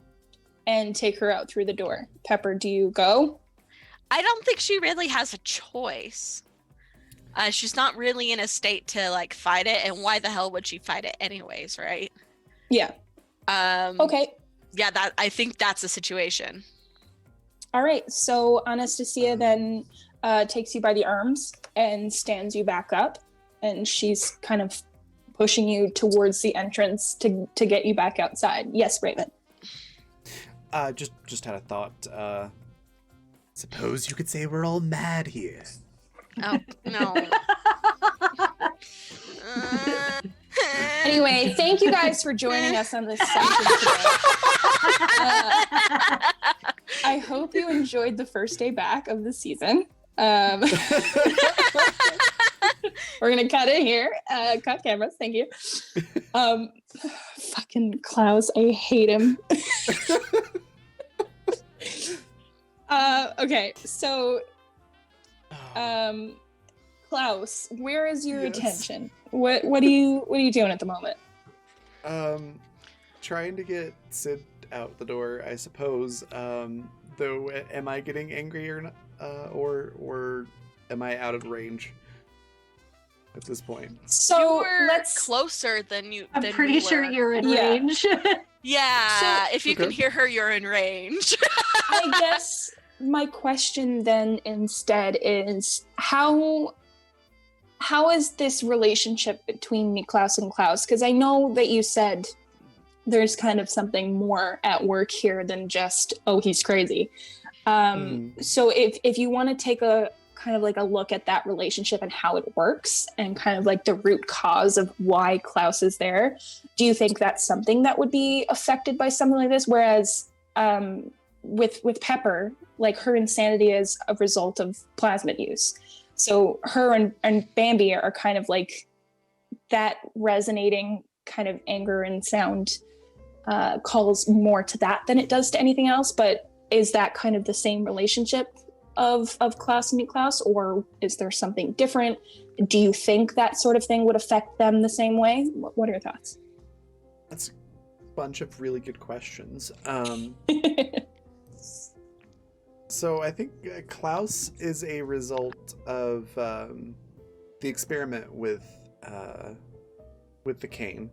and take her out through the door. Pepper, do you go? I don't think she really has a choice. She's not really in a state to like fight it, and why the hell would she fight it anyways, right? Yeah. Okay. Yeah, I think that's the situation. All right. So Anastasia then takes you by the arms and stands you back up, and she's kind of pushing you towards the entrance to get you back outside. Yes, Raven. Just had a thought. Suppose you could say we're all mad here. Oh no. Anyway, thank you guys for joining us on this session today. I hope you enjoyed the first day back of the season. We're gonna cut it here. Cut cameras, thank you. Fucking Klaus, I hate him. Okay, so Klaus, where is your attention? What are you doing at the moment? Trying to get Sid out the door, I suppose. Though, am I getting angry or not, or am I out of range? at this point. So you were let's closer than you. I'm than pretty we sure were. you're in Yeah. range. Yeah, if you can Okay. hear her, you're in range. I guess my question then instead is how is this relationship between Niklaus and Klaus? Because I know that you said there's kind of something more at work here than just, oh, he's crazy. So if you want to take a kind of like a look at that relationship and how it works and kind of like the root cause of why Klaus is there, do you think that's something that would be affected by something like this? Whereas with Pepper, like her insanity is a result of plasmid use. So her and Bambi are kind of like that resonating kind of anger and sound calls more to that than it does to anything else. But is that kind of the same relationship of Klaus and Niklaus, or is there something different? Do you think that sort of thing would affect them the same way? What are your thoughts? That's a bunch of really good questions. So I think Klaus is a result of the experiment with the cane,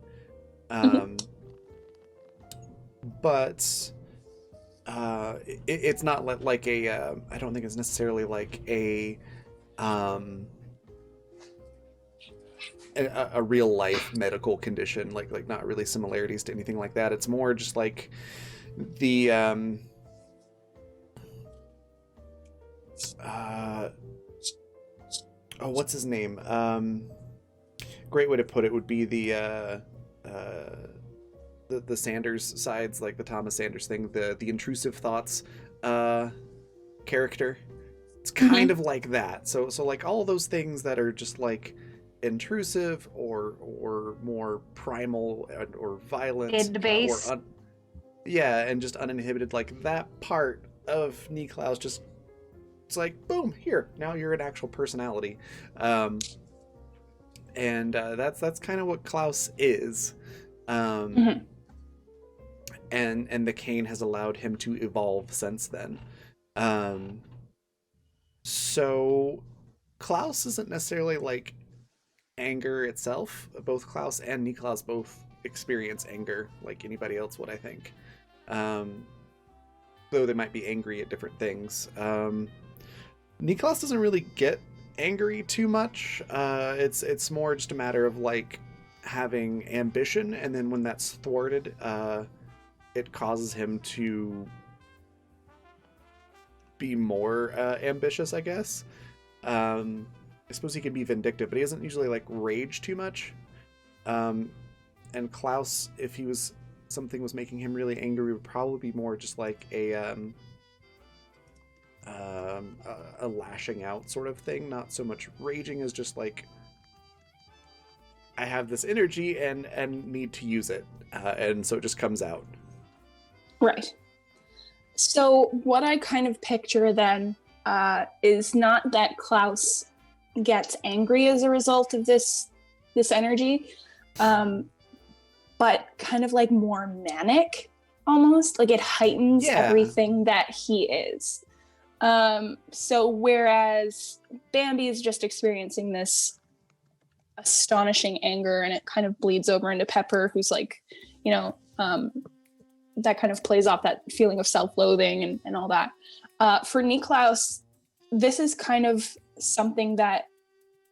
but it's not like a. I don't think it's necessarily like a real life medical condition. Like not really similarities to anything like that. It's more just like the what's his name? Great way to put it would be the Sanders sides, like the Thomas Sanders thing, the intrusive thoughts character. It's kind of like that. So like all those things that are just like intrusive or more primal or violent In base. and just uninhibited, like that part of Niklaus just, it's like, boom, here, now you're an actual personality. And that's kind of what Klaus is. And the cane has allowed him to evolve since then. So Klaus isn't necessarily like anger itself. Both Klaus and Niklaus both experience anger like anybody else would, I think. Though they might be angry at different things. Niklaus doesn't really get angry too much. It's more just a matter of like having ambition, and then when that's thwarted, it causes him to be more ambitious, I guess. I suppose he can be vindictive, but he doesn't usually like rage too much. And Klaus, if something was making him really angry, would probably be more just like a lashing out sort of thing, not so much raging as just like, I have this energy and need to use it, and so it just comes out. Right. So what I kind of picture then is not that Klaus gets angry as a result of this energy, but kind of like more manic, almost like it heightens everything that he is. So whereas Bambi is just experiencing this astonishing anger, and it kind of bleeds over into Pepper, who's like, that kind of plays off that feeling of self-loathing and all that. For Niklaus, this is kind of something that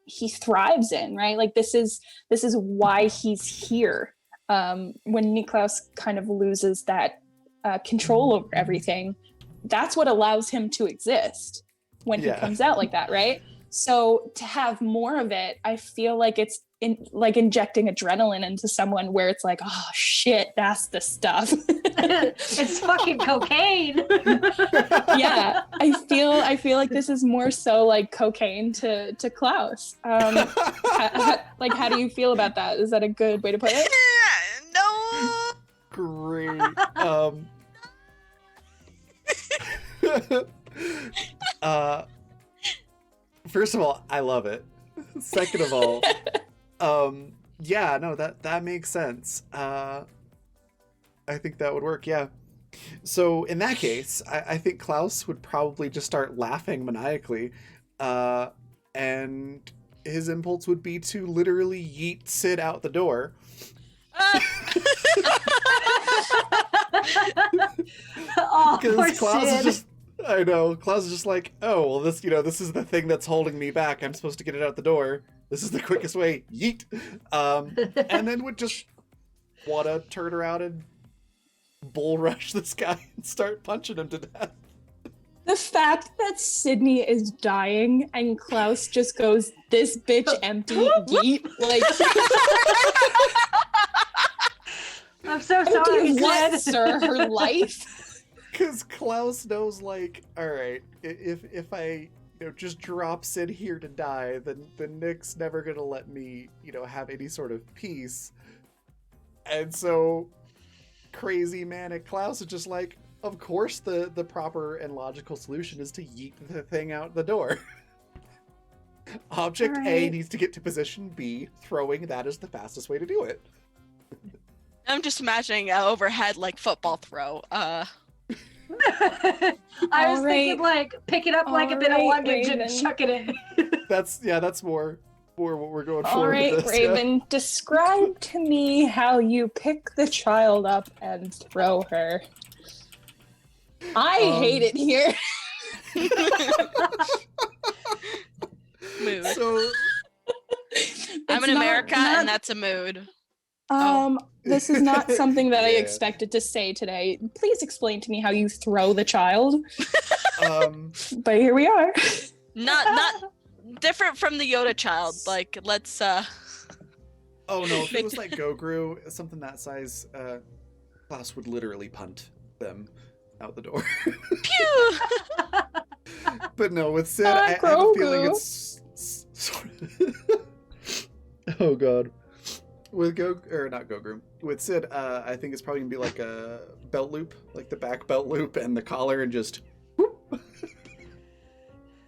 he thrives in, right? Like this is why he's here. When Niklaus kind of loses that control over everything, that's what allows him to exist when he comes out like that, right? So to have more of it, I feel like it's like injecting adrenaline into someone, where it's like, oh shit, that's the stuff. It's fucking cocaine. Yeah, I feel like this is more so like cocaine to Klaus. Like, how do you feel about that? Is that a good way to put it? No. Great. First of all, I love it. Second of all, yeah, no, that makes sense. I think that would work, yeah. So in that case, I think Klaus would probably just start laughing maniacally, and his impulse would be to literally yeet Sid out the door. Oh, poor Because Klaus is Sid. just, I know, Klaus is just like, oh, well, this is the thing that's holding me back. I'm supposed to get it out the door. This is the quickest way. Yeet. And then would just want to turn around and bull rush this guy and start punching him to death. The fact that Sydney is dying and Klaus just goes, "This bitch empty, yeet." Like, I'm so empty sorry, of what, Sid. sir? Her life? Because Klaus knows, like, all right, if I just drop Sid here to die, then Nick's never gonna let me have any sort of peace. And so crazy manic Klaus is just like, of course the proper and logical solution is to yeet the thing out the door. Object A Alright. needs to get to position B, throwing that is the fastest way to do it. I'm just imagining overhead like football throw. I was thinking like pick it up like a bit of Alright, luggage and Raven. chuck it in. That's more what we're going for. All right, with this, yeah. Raven, describe to me how you pick the child up and throw her. I hate it here. Mood. So I'm in It's America, not- and that's a mood. This is not something that I Yeah. expected to say today. Please explain to me how you throw the child. But here we are. Not different from the Yoda child. Like, let's oh no, if it was like Goguru, something that size, Klaus would literally punt them out the door. pew. But no, with Sid, I have a feeling Grogu. it's oh god. With not Goguru. With Sid, I think it's probably gonna be like a belt loop, like the back belt loop and the collar, and just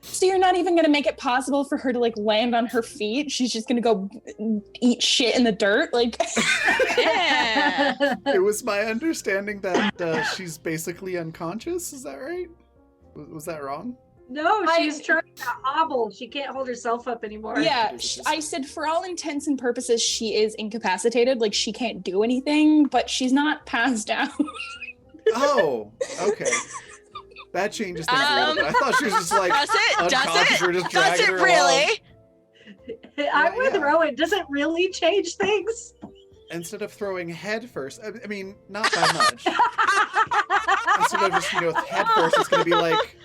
So you're not even gonna make it possible for her to like land on her feet? She's just gonna go eat shit in the dirt? Like, Yeah. It was my understanding that she's basically unconscious. Is that right? Was that wrong? No, I- she's trying to hobble. She can't hold herself up anymore. yeah, I said for all intents and purposes, she is incapacitated. Like, she can't do anything, but she's not passed out. Oh, okay. That changes things a little bit. I thought she was just like Does it? unconscious. Does We're it? just Does dragging it her along. really? I'm with Yeah. Rowan. Does it really change things? Instead of throwing head first, I mean, not that much. Instead of just head first, it's gonna be like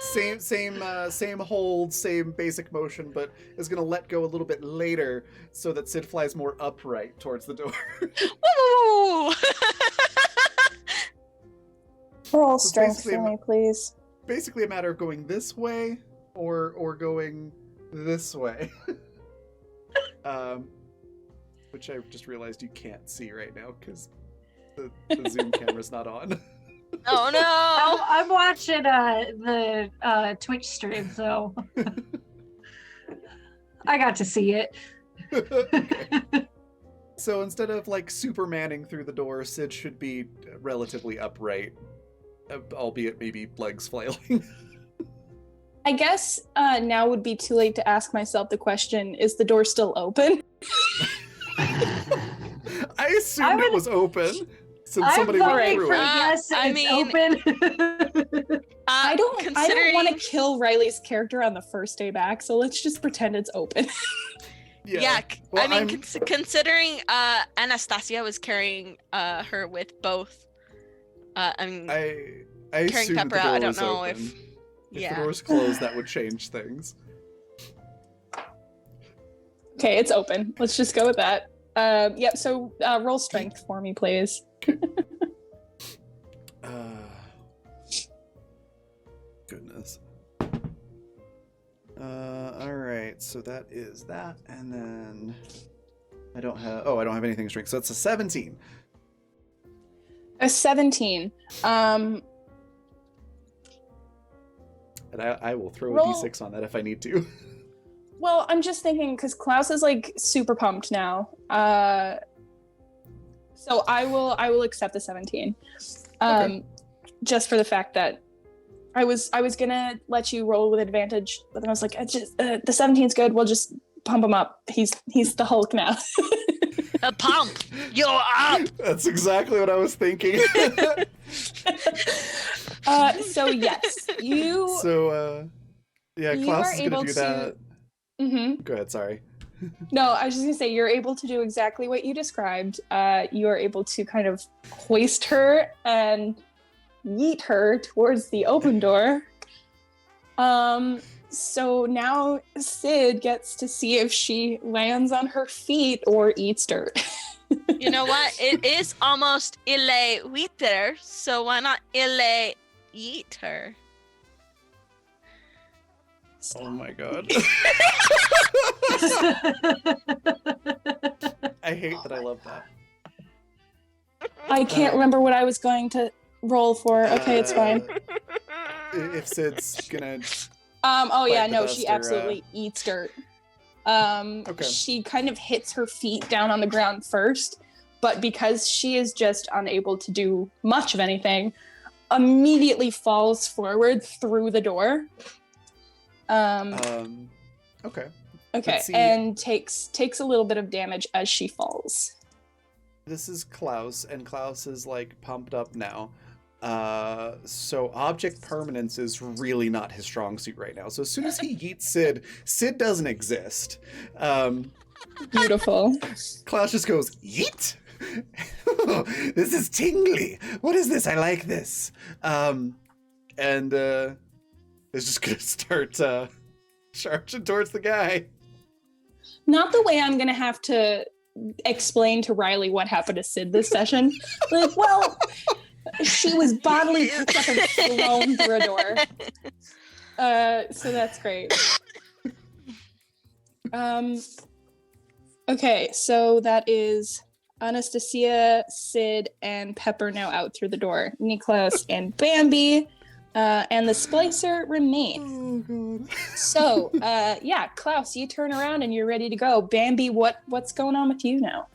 same hold, same basic motion, but is gonna let go a little bit later so that Sid flies more upright towards the door. Woo! Roll So strength basically, for me, please. Basically, a matter of going this way or going this way. Which I just realized you can't see right now because the Zoom camera's not on. Oh no! I'm watching the Twitch stream, so I got to see it. Okay. So instead of like Supermaning through the door, Sid should be relatively upright, albeit maybe legs flailing. I guess now would be too late to ask myself the question, is the door still open? I assumed I it would- was open since I'm somebody went voting through for it. yes. I It's mean- open. I don't want to Considering- kill Riley's character on the first day back, so let's just pretend it's open. Yeah, Well, I mean, I'm- considering Anastasia was carrying her with both. I mean, I carrying assumed Pepper the out. door I don't was know open. if. the Yeah. door was closed, that would change things. Okay, it's open. Let's just go with that. Yep, so roll strength for me, please. Goodness. Alright, so that is that, and then I don't have anything strength, so it's a 17. A 17. And I will throw Roll- a d6 on that if I need to. Well, I'm just thinking because Klaus is like super pumped now. So I will accept the 17. Just for the fact that I was gonna let you roll with advantage, but then I was like, the 17's good. We'll just pump him up. He's the Hulk now. A pump. You're up. That's exactly what I was thinking. So yes, you. So yeah, You Klaus are is gonna able do to- that. Mhm. Go ahead. Sorry. No, I was just gonna say you're able to do exactly what you described. You are able to kind of hoist her and yeet her towards the open door. So now Sid gets to see if she lands on her feet or eats dirt. You know what? It is almost ille wheater, so why not ille eat her? Oh my god. I hate that I love that. I can't remember what I was going to roll for. Okay, it's fine. If Sid's gonna. Oh yeah, bite the no, dust she or, absolutely eats dirt. Okay. She kind of hits her feet down on the ground first, but because she is just unable to do much of anything, immediately falls forward through the door. Okay. Okay, let's see. and takes a little bit of damage as she falls. This is Klaus, and Klaus is like pumped up now. So object permanence is really not his strong suit right now. So as soon as he yeets Sid, Sid doesn't exist. Beautiful. Klaus just goes, yeet! This is tingly. What is this? I like this. And is just gonna start charging towards the guy. Not the way I'm gonna have to explain to Riley what happened to Sid this session. Like, well, she was bodily picked up and thrown through a door. So that's great. Okay, so that is Anastasia, Sid, and Pepper now out through the door. Niklas and Bambi, and the Splicer remain. Oh god. So, yeah, Klaus, you turn around and you're ready to go. Bambi, what's going on with you now?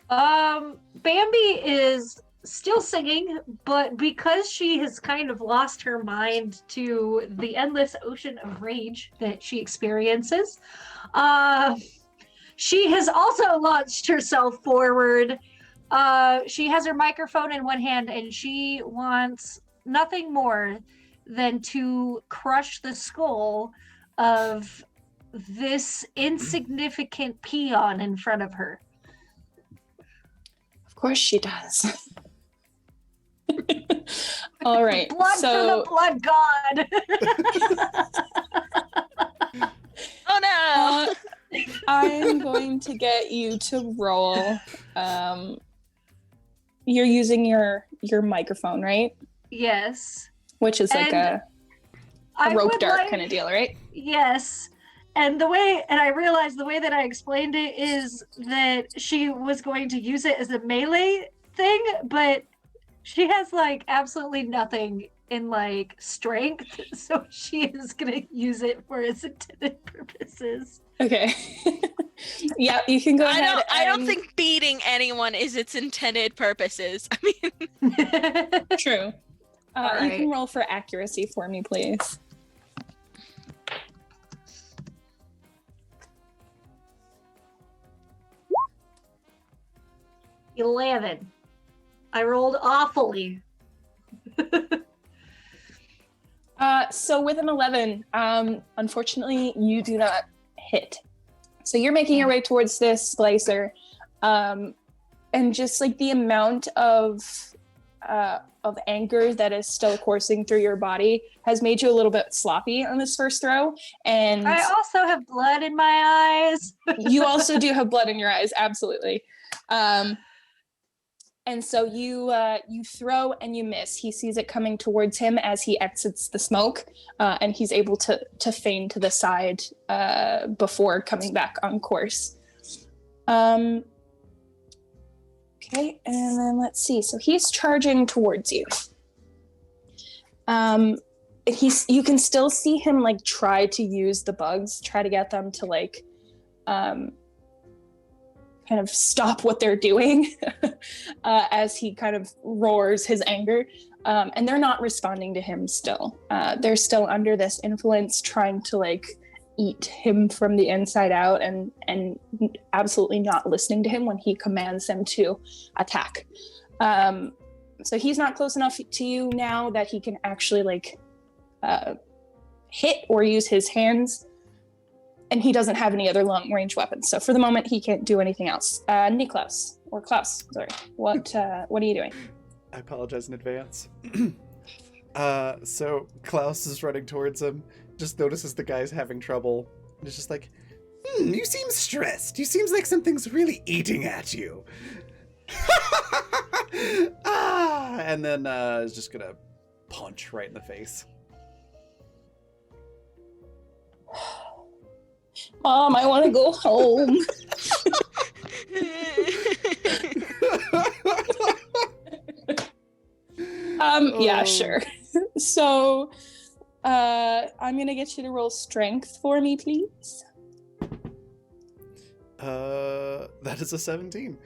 Bambi is still singing, but because she has kind of lost her mind to the endless ocean of rage that she experiences, she has also launched herself forward. She has her microphone in one hand and she wants nothing more than to crush the skull of this insignificant peon in front of her. Of course she does. All right. Blood so for the blood god. Oh no! I'm going to get you to roll. You're using your microphone, right? Yes. Which is like And a rope would dart like- kind of deal, right? Yes. And I realized the way that I explained it is that she was going to use it as a melee thing, but she has like absolutely nothing in like strength, so she is gonna use it for its intended purposes. Okay. Yeah, you can go ahead. I don't and- think beating anyone is its intended purposes. I mean, True. You Alright. can roll for accuracy for me, please. $11. I rolled awfully. So with an 11, unfortunately, you do not hit. So you're making your way towards this splicer, and just like the amount of anger that is still coursing through your body has made you a little bit sloppy on this first throw. And I also have blood in my eyes. you also do have blood in your eyes, absolutely. And so you throw and you miss. He sees it coming towards him as he exits the smoke, and he's able to feign to the side before coming back on course. Okay, and then let's see. So he's charging towards you. You can still see him like try to use the bugs, try to get them to like kind of stop what they're doing as he kind of roars his anger. And they're not responding to him still. They're still under this influence, trying to like eat him from the inside out, and absolutely not listening to him when he commands them to attack. So he's not close enough to you now that he can actually like hit or use his hands, and he doesn't have any other long range weapons. So for the moment, he can't do anything else. Niklaus, or Klaus, sorry. What are you doing? I apologize in advance. So Klaus is running towards him, just notices the guy's having trouble, and is just like, you seem stressed. You seems like something's really eating at you. And then is just gonna punch right in the face. Mom, I want to go home. Yeah, sure. So, I'm gonna get you to roll strength for me, please. That is a 17.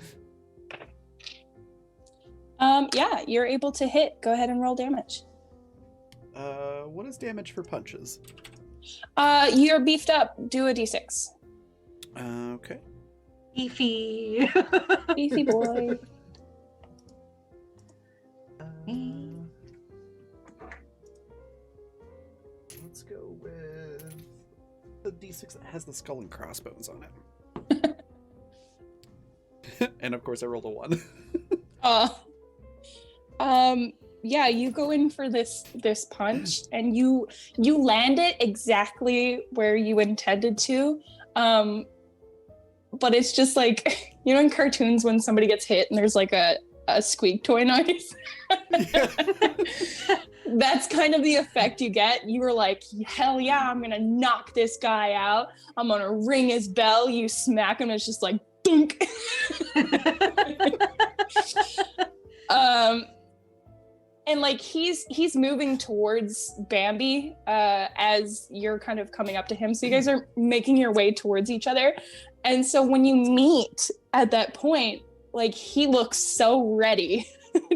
Yeah, you're able to hit. Go ahead and roll damage. What is damage for punches? You're beefed up. Do a d6. Okay. Beefy. Beefy boy. Let's go with the d6 that has the skull and crossbones on it. And of course I rolled a 1. Yeah, you go in for this punch, and you land it exactly where you intended to. But it's just like, you know, in cartoons when somebody gets hit and there's like a squeak toy noise. That's kind of the effect you get. You were like, hell yeah, I'm gonna knock this guy out. I'm gonna ring his bell. You smack him, it's just like dunk. And like he's moving towards Bambi as you're kind of coming up to him. So you guys are making your way towards each other. And so when you meet at that point, like he looks so ready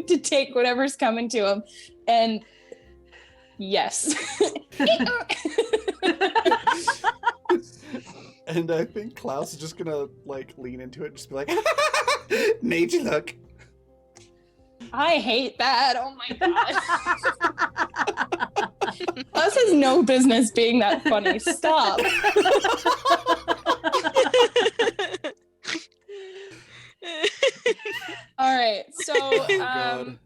to take whatever's coming to him. And yes. And I think Klaus is just gonna like lean into it and just be like, made you look. I hate that. Oh my god. Klaus has no business being that funny. Stop. All right. So, Oh god.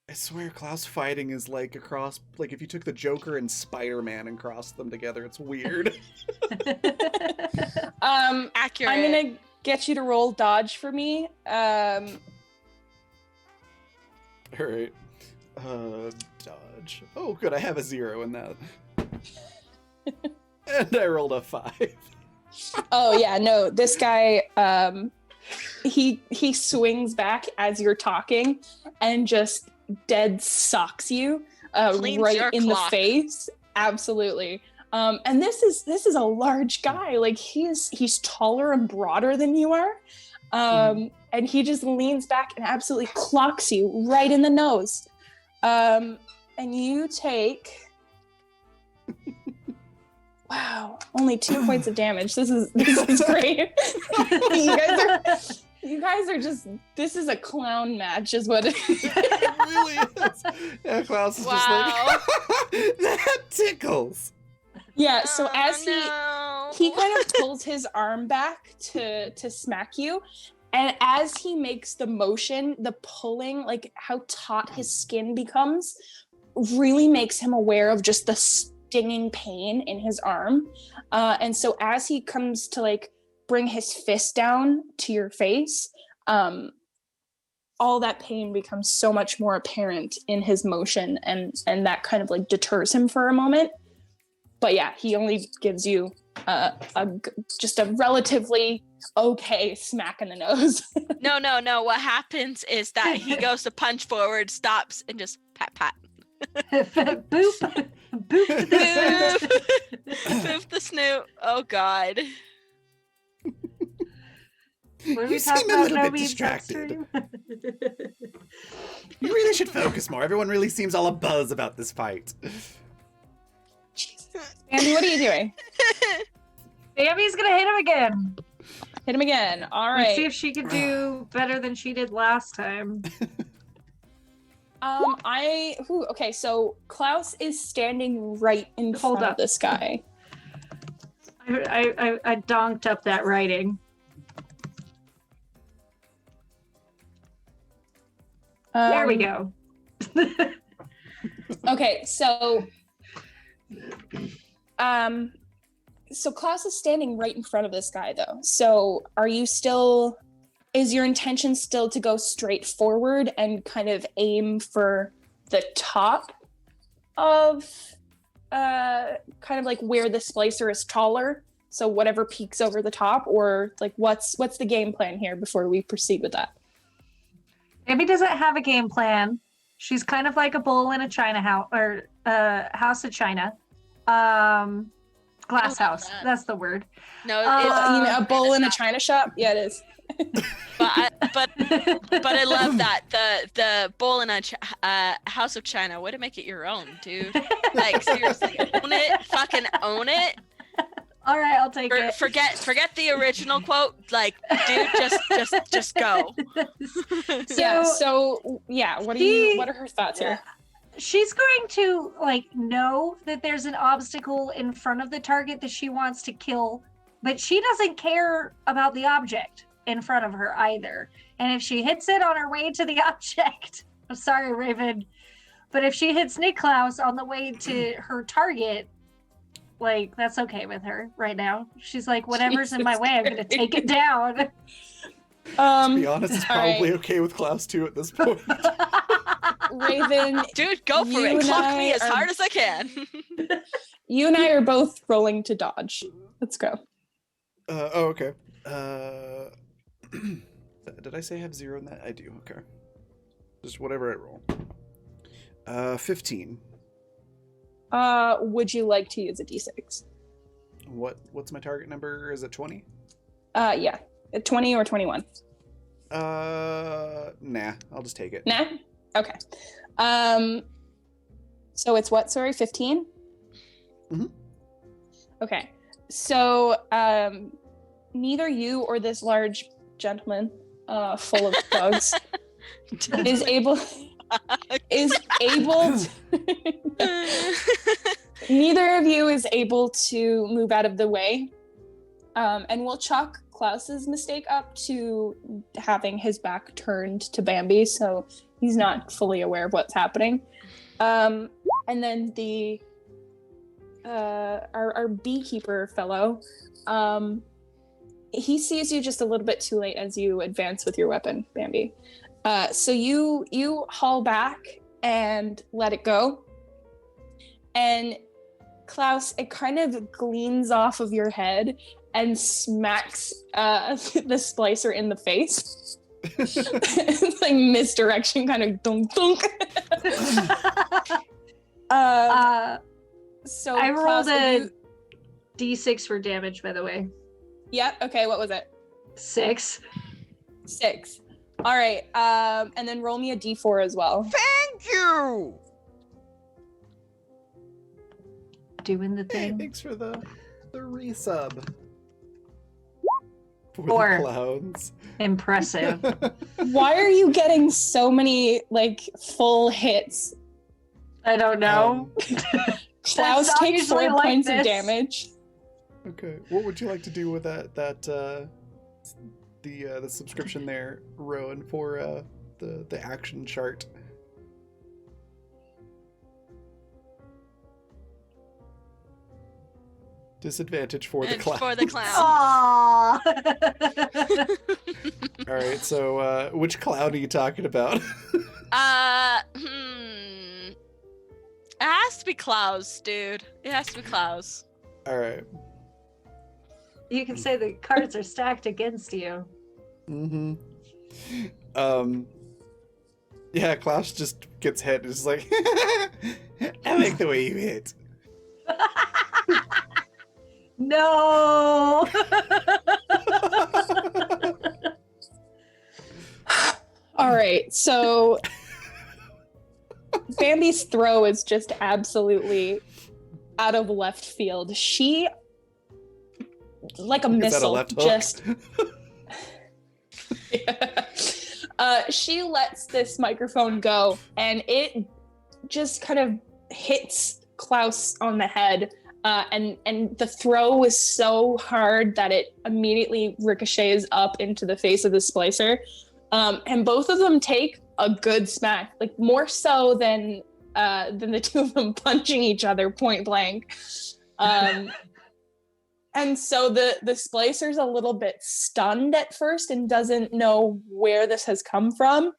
I swear Klaus fighting is like across, like if you took the Joker and Spider-Man and crossed them together, it's weird. Accurate. I'm gonna get you to roll dodge for me. Alright. Dodge. Oh good, I have a 0 in that. And I rolled a 5. Oh yeah, no, this guy, he swings back as you're talking and just dead socks you Cleans right your in clock. the face. Absolutely. And this is a large guy. Like he's taller and broader than you are. And he just leans back and absolutely clocks you right in the nose. And you take wow, only 2 points of damage. This is great. You guys are just, this is a clown match is what it is. It really is. Yeah, Klaus is just like, that tickles. Yeah, so as no. he kind of pulls his arm back to smack you, and as he makes the motion, the pulling, like how taut his skin becomes, really makes him aware of just the stinging pain in his arm. And so as he comes to like bring his fist down to your face, all that pain becomes so much more apparent in his motion, and that kind of like deters him for a moment. But yeah, he only gives you just a relatively okay smack in the nose. No. What happens is that he goes to punch forward, stops, and just pat. Boop. Boop. Boof. Boof the snoot. Oh god. What did we You talk seem a about little no bit being distracted. sex You really should focus more. Everyone really seems all abuzz about this fight. Andy, what are you doing? Bambi's gonna hit him again. Hit him again. All Let's see right. if she can do better than she did last time. Okay, so Klaus is standing right in Hold front up. of this guy. I donked up that writing. There we go. Okay, so Klaus is standing right in front of this guy though. So is your intention still to go straight forward and kind of aim for the top of kind of like where the splicer is taller? So whatever peaks over the top, or like what's the game plan here before we proceed with that? Bambi doesn't have a game plan. She's kind of like a bull in a china house, or house of china. Glass I love house. that. That's the word. No, You mean a bowl in a china shop? Yeah, it is. but I love that the bowl in a house of china. Way to make it your own, dude. Like seriously, own it, fucking own it. All right, I'll take it. Forget the original quote. Like, dude, just go. What are her thoughts here? She's going to know that there's an obstacle in front of the target that she wants to kill, but she doesn't care about the object in front of her either. And if she hits it on her way to the object, I'm sorry, Raven, but if she hits Niklaus on the way to her target, that's okay with her right now. She's like, whatever's in my way, I'm gonna take it down. To be honest, it's probably okay with Klaus too at this point. Raven, Dude, go for You it. and Clock I me as are- hard as I can. you and I are both rolling to dodge. Let's go. Okay. Did I say I have 0 in that? I do. Okay. Just whatever I roll. 15. Would you like to use a d6? What's my target number? Is it 20? Yeah. 20 or 21? Nah. I'll just take it. Nah? Okay. So it's what, sorry, 15? Mhm. Okay. So, neither you or this large gentleman, full of bugs, is able to neither of you is able to move out of the way. And we'll chalk Klaus's mistake up to having his back turned to Bambi, so he's not fully aware of what's happening. And then our beekeeper fellow, he sees you just a little bit too late as you advance with your weapon, Bambi. So you haul back and let it go. And Klaus, it kind of gleans off of your head and smacks the splicer in the face. It's like misdirection, kind of dunk dunk. So I rolled Klaus, a D6 for damage, by the way. Yeah, okay, what was it? 6. 6. All right, and then roll me a d4 as well. Thank you! Doing the Hey, thing. thanks for the resub. For 4. the clowns. Impressive. Why are you getting so many full hits? I don't know. Klaus not takes usually 4 like points of this. damage. Okay. What would you like to do with the subscription there, Rowan, for the action chart? Disadvantage for the And clown. for the clown. Aww. All right. So, which clown are you talking about? It has to be Klaus, dude. It has to be Klaus. All right. You can say the cards are stacked against you. Mm-hmm. Yeah, Klaus just gets hit. It's like, I like the way you hit. No. All right, so Bambi's throw is just absolutely out of left field. She, like a Is that a missile, left hook? just she lets this microphone go, and it just kind of hits Klaus on the head. And the throw was so hard that it immediately ricochets up into the face of the splicer. And both of them take a good smack, like more so than the two of them punching each other point blank. And so the splicer's a little bit stunned at first and doesn't know where this has come from.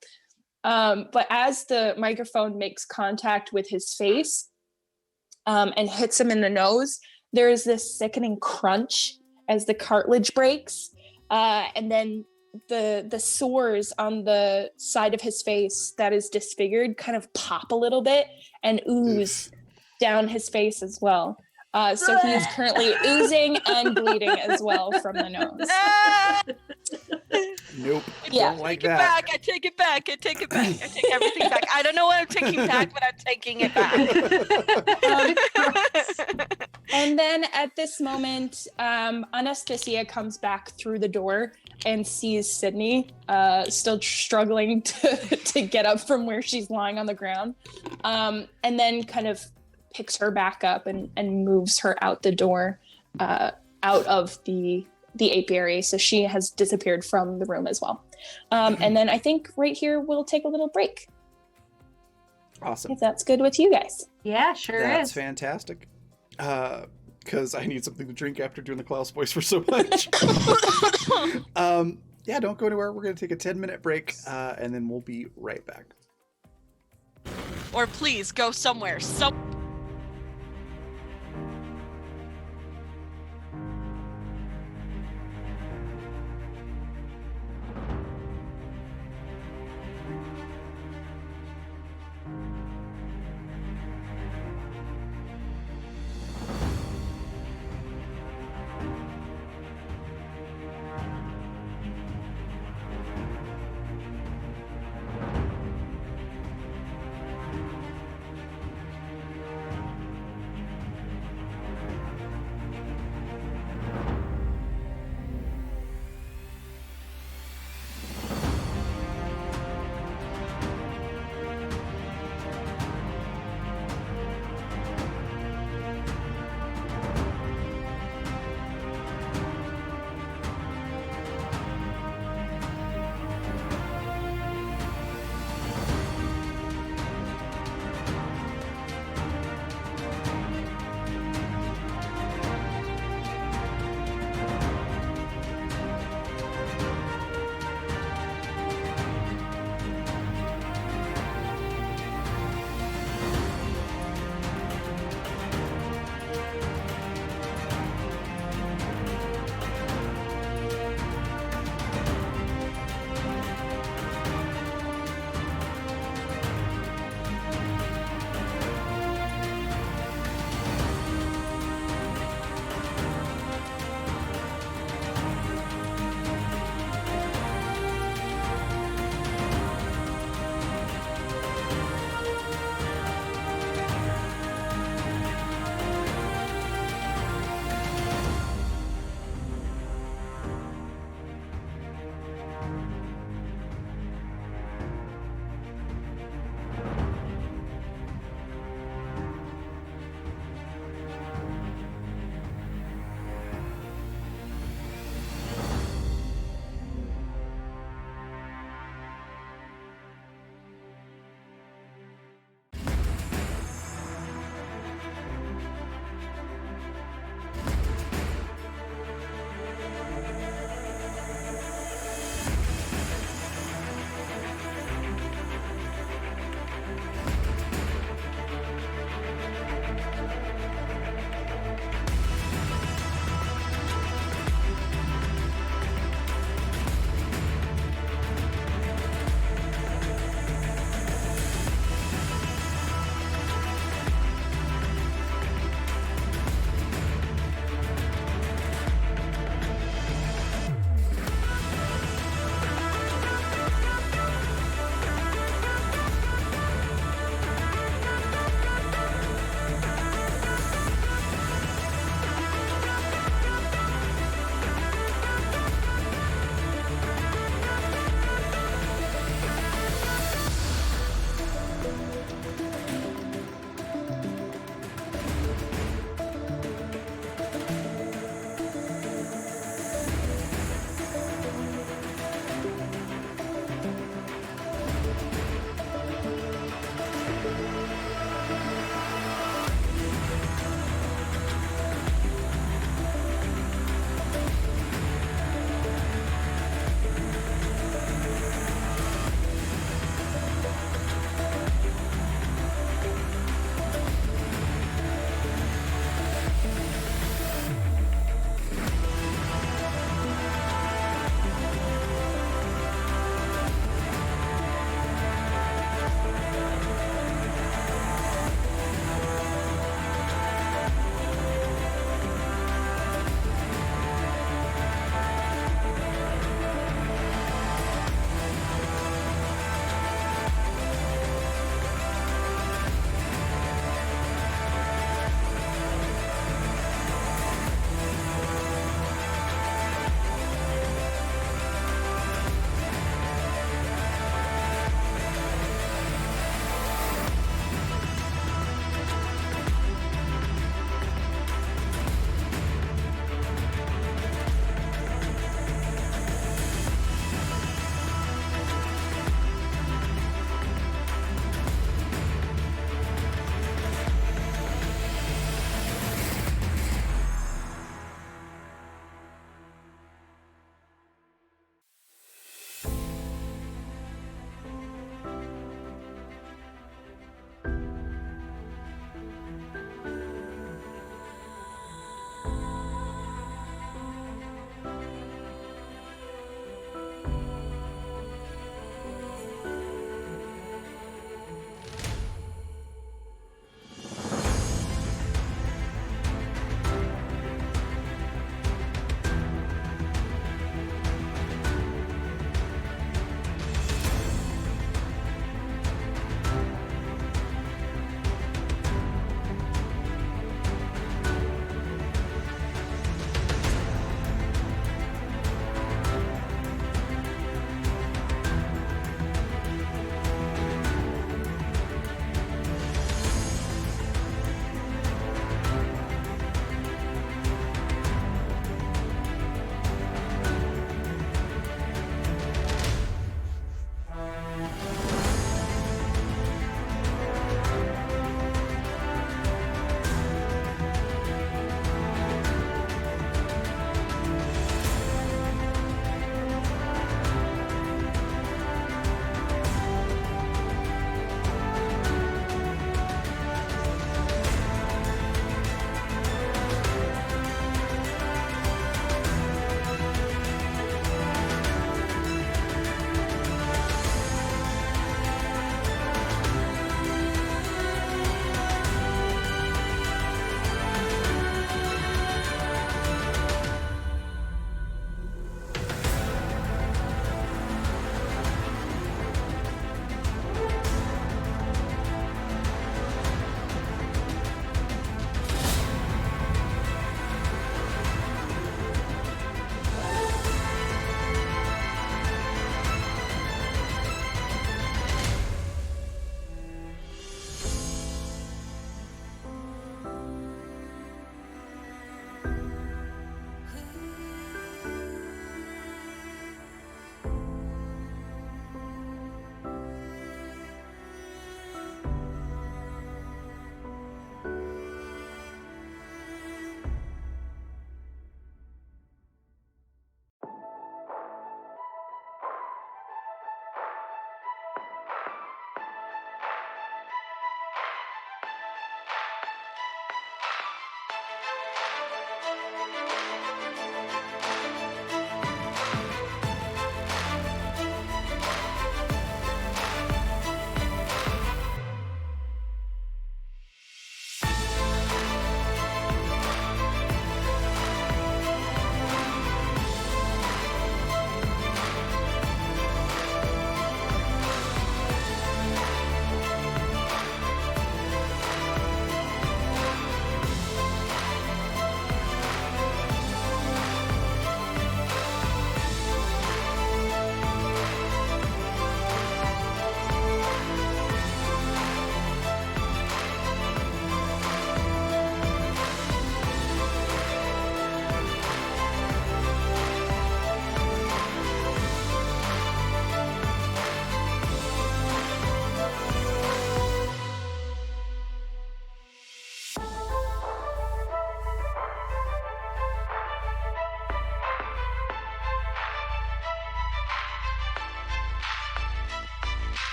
But as the microphone makes contact with his face and hits him in the nose, there is this sickening crunch as the cartilage breaks. And then the sores on the side of his face that is disfigured kind of pop a little bit and ooze down his face as well. So he is currently oozing and bleeding as well from the nose. Nope. Yeah. Don't like Take it that. back. I take it back. I take it back. I take everything back. I don't know what I'm taking back, but I'm taking it back. And then at this moment, Anastasia comes back through the door and sees Sydney still struggling to get up from where she's lying on the ground, and then kind of picks her back up and moves her out the door, out of the apiary. So she has disappeared from the room as well. And then I think right here we'll take a little break, Awesome. if that's good with you guys. Yeah, sure That's is. fantastic. Because I need something to drink after doing the Klaus voice for so much. Yeah, don't go anywhere. We're going to take a 10-minute break, and then we'll be right back. Or please go somewhere.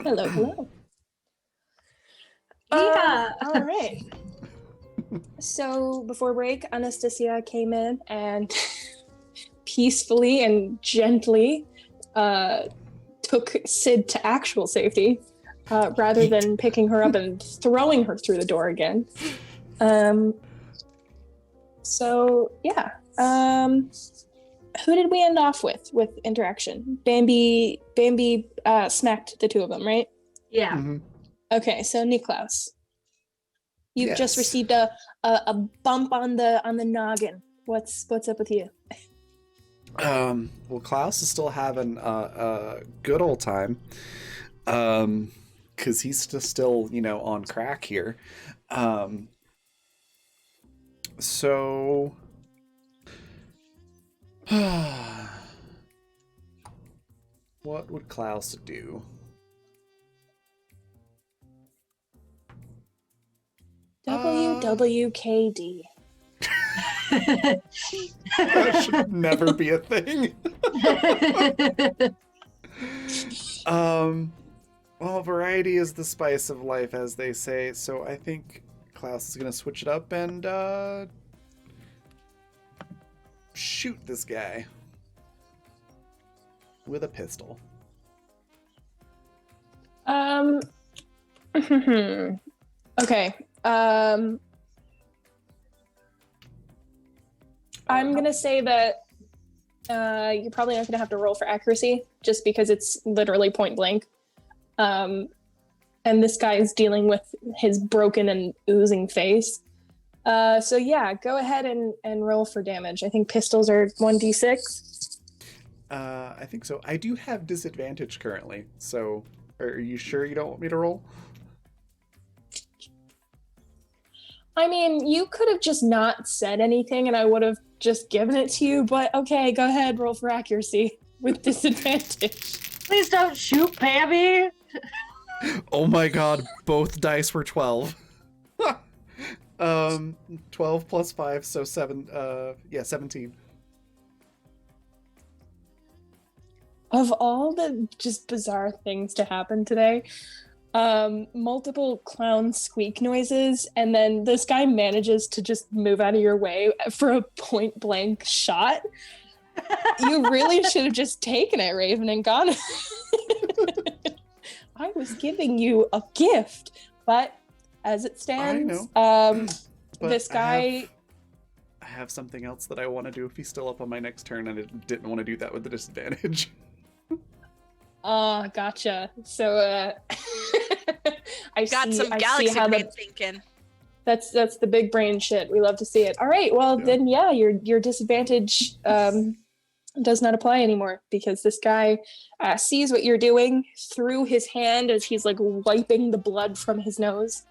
Hello, hello. Yeah. All right. So before break, Anastasia came in and peacefully and gently took Sid to actual safety rather than picking her up and throwing her through the door again. So yeah. Who did we end off with interaction? Bambi smacked the two of them, right? Yeah. Mm-hmm. Okay, so Niklaus, you've just Yes. received a bump on the noggin. What's up with you? Well, Klaus is still having a good old time, because he's still, on crack here. So, what would Klaus do? WWKD. That should never be a thing. Well, variety is the spice of life, as they say. So I think Klaus is gonna switch it up and shoot this guy with a pistol. Okay. I'm gonna say that you're probably not gonna have to roll for accuracy, just because it's literally point blank. And this guy is dealing with his broken and oozing face. So yeah, go ahead and roll for damage. I think pistols are 1d6. I think so. I do have disadvantage currently, so are you sure you don't want me to roll? I mean, you could have just not said anything and I would have just given it to you, but okay, go ahead, roll for accuracy with disadvantage. Please don't shoot Pammy. Oh my god, both dice were 12. 12 plus 5, so 17. Of all the just bizarre things to happen today, multiple clown squeak noises, and then this guy manages to just move out of your way for a point blank shot. You really should have just taken it, Raven, and gone. I was giving you a gift, but as it stands, But this guy. I have something else that I want to do if he's still up on my next turn, and I didn't want to do that with the disadvantage. Gotcha. So, I Got some I galaxy see how brain thinking. that's the big brain shit. We love to see it. All right, well Yeah. then, yeah, your disadvantage does not apply anymore because this guy sees what you're doing through his hand as he's like wiping the blood from his nose,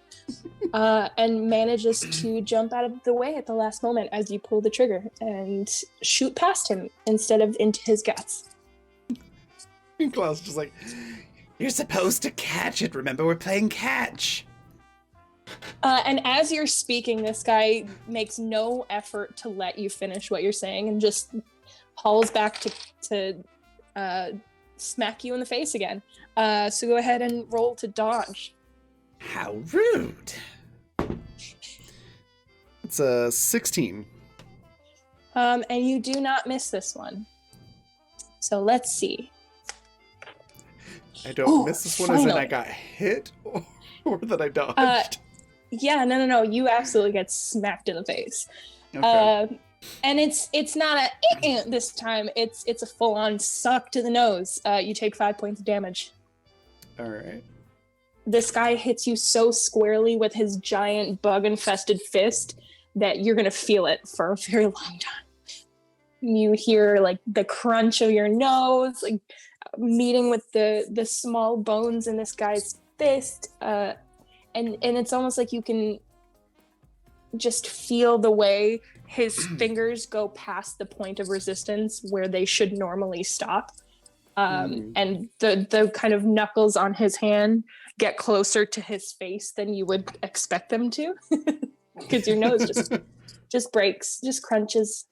and manages to jump out of the way at the last moment as you pull the trigger and shoot past him instead of into his guts. And Klaus just like, you're supposed to catch it. Remember, we're playing catch. And as you're speaking, this guy makes no effort to let you finish what you're saying and just hauls back to smack you in the face again. So go ahead and roll to dodge. How rude. It's a 16. And you do not miss this one. So let's see. I don't Ooh, miss this one as in I finally. got hit or that I dodged. Yeah, no. You absolutely get smacked in the face. Okay. And it's not a this time. It's a full-on suck to the nose. You take 5 points of damage. All right. This guy hits you so squarely with his giant bug-infested fist that you're gonna feel it for a very long time. You hear like the crunch of your nose, like meeting with the small bones in this guy's fist, and it's almost like you can just feel the way his fingers go past the point of resistance where they should normally stop, and the kind of knuckles on his hand get closer to his face than you would expect them to, because your nose just breaks, just crunches.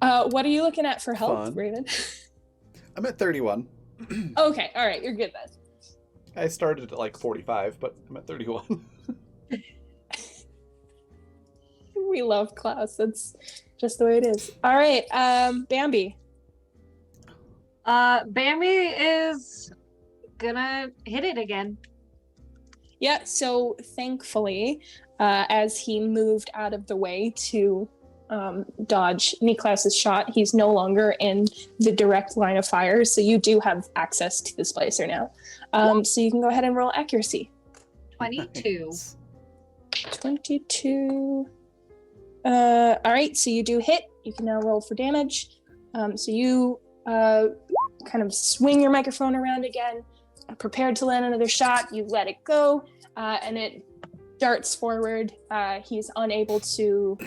What are you looking at for health, Fun. Raven? I'm at 31. Okay, all right, you're good then. I started at like 45, but I'm at 31. We love Klaus. That's just the way it is. All right, Bambi. Bambi is gonna hit it again. Yeah, so thankfully, as he moved out of the way to dodge Niklaus's shot, he's no longer in the direct line of fire, so you do have access to the splicer now. So you can go ahead and roll accuracy. 22. Nice. 22. All right, so you do hit. You can now roll for damage. So you kind of swing your microphone around again, prepared to land another shot. You let it go, and it darts forward. He's unable to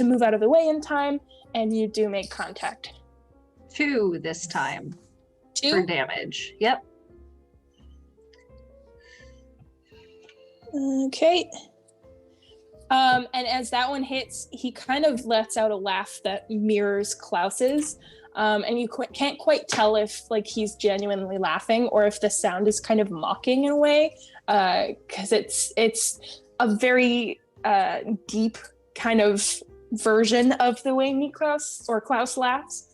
move out of the way in time, and you do make contact. 2 this time 2. for damage. Yep. Okay. And as that one hits, he kind of lets out a laugh that mirrors Klaus's. And you can't quite tell if like he's genuinely laughing or if the sound is kind of mocking in a way, because it's a very deep kind of version of the way Niklaus or Klaus laughs.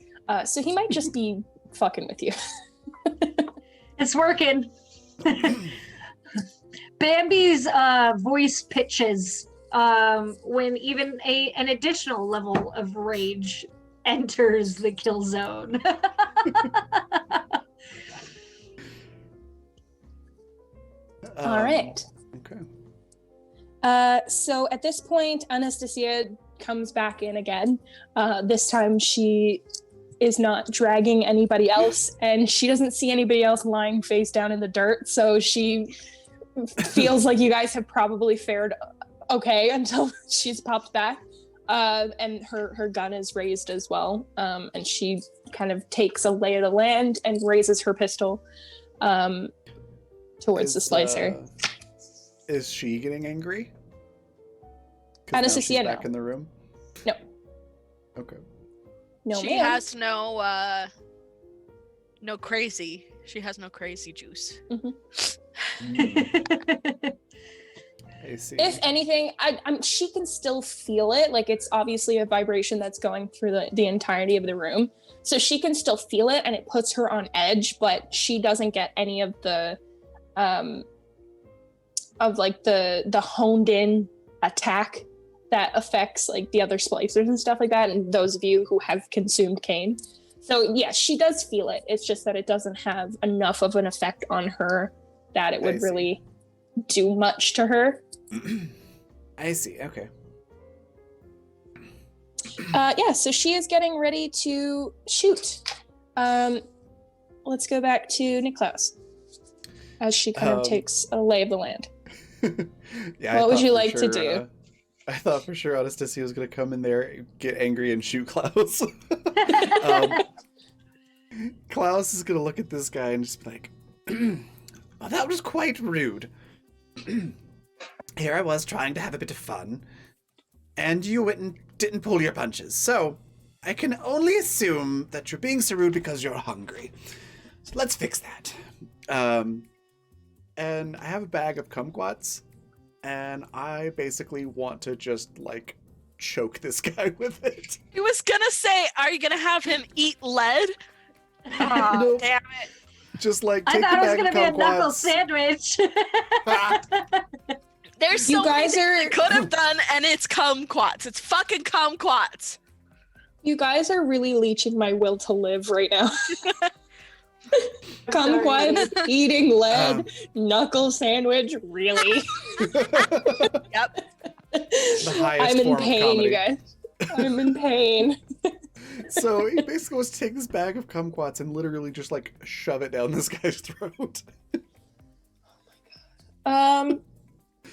So he might just be fucking with you. It's working. Bambi's voice pitches when even an additional level of rage enters the kill zone. All right. Okay. So at this point, Anastasia comes back in again. This time she is not dragging anybody else, and she doesn't see anybody else lying face down in the dirt. So she feels like you guys have probably fared okay until she's popped back. And her gun is raised as well. And she kind of takes a lay of the land and raises her pistol towards the splicer. Is she getting angry? 'Cause now Anastasia, she's back no. in the room? No. Okay. No, She ma'am. has no crazy. She has no crazy juice. I see. If anything, she can still feel it. Like it's obviously a vibration that's going through the entirety of the room. So she can still feel it and it puts her on edge, but she doesn't get any of the the honed in attack that affects like the other splicers and stuff like that, and those of you who have consumed Kane. So yes, she does feel it. It's just that it doesn't have enough of an effect on her that it I would see. really do much to her. I see. Okay. Yeah, so she is getting ready to shoot. Let's go back to Niklaus as she kind of takes a lay of the land. Yeah. What I would thought you for like to do? I thought for sure Anastasia was going to come in there, get angry, and shoot Klaus. Klaus is going to look at this guy and just be like, well, that was quite rude. Here I was trying to have a bit of fun, and you went and didn't pull your punches. So I can only assume that you're being so rude because you're hungry. So let's fix that. And I have a bag of kumquats, and I basically want to just, like, choke this guy with it. He was gonna say, are you gonna have him eat lead? Aw, Nope. damn it. Just, like, I take thought it was the gonna bag be of a knuckle kumquats. sandwich. There's You so many guys things are- they could have done, and it's kumquats. It's fucking kumquats. You guys are really leeching my will to live right now. sorry. Kumquats, eating lead, Um, knuckle sandwich, really? Yep. The highest I'm in form of pain, you comedy. guys. I'm in pain. So he basically wants to take this bag of kumquats and literally just, like, shove it down this guy's throat.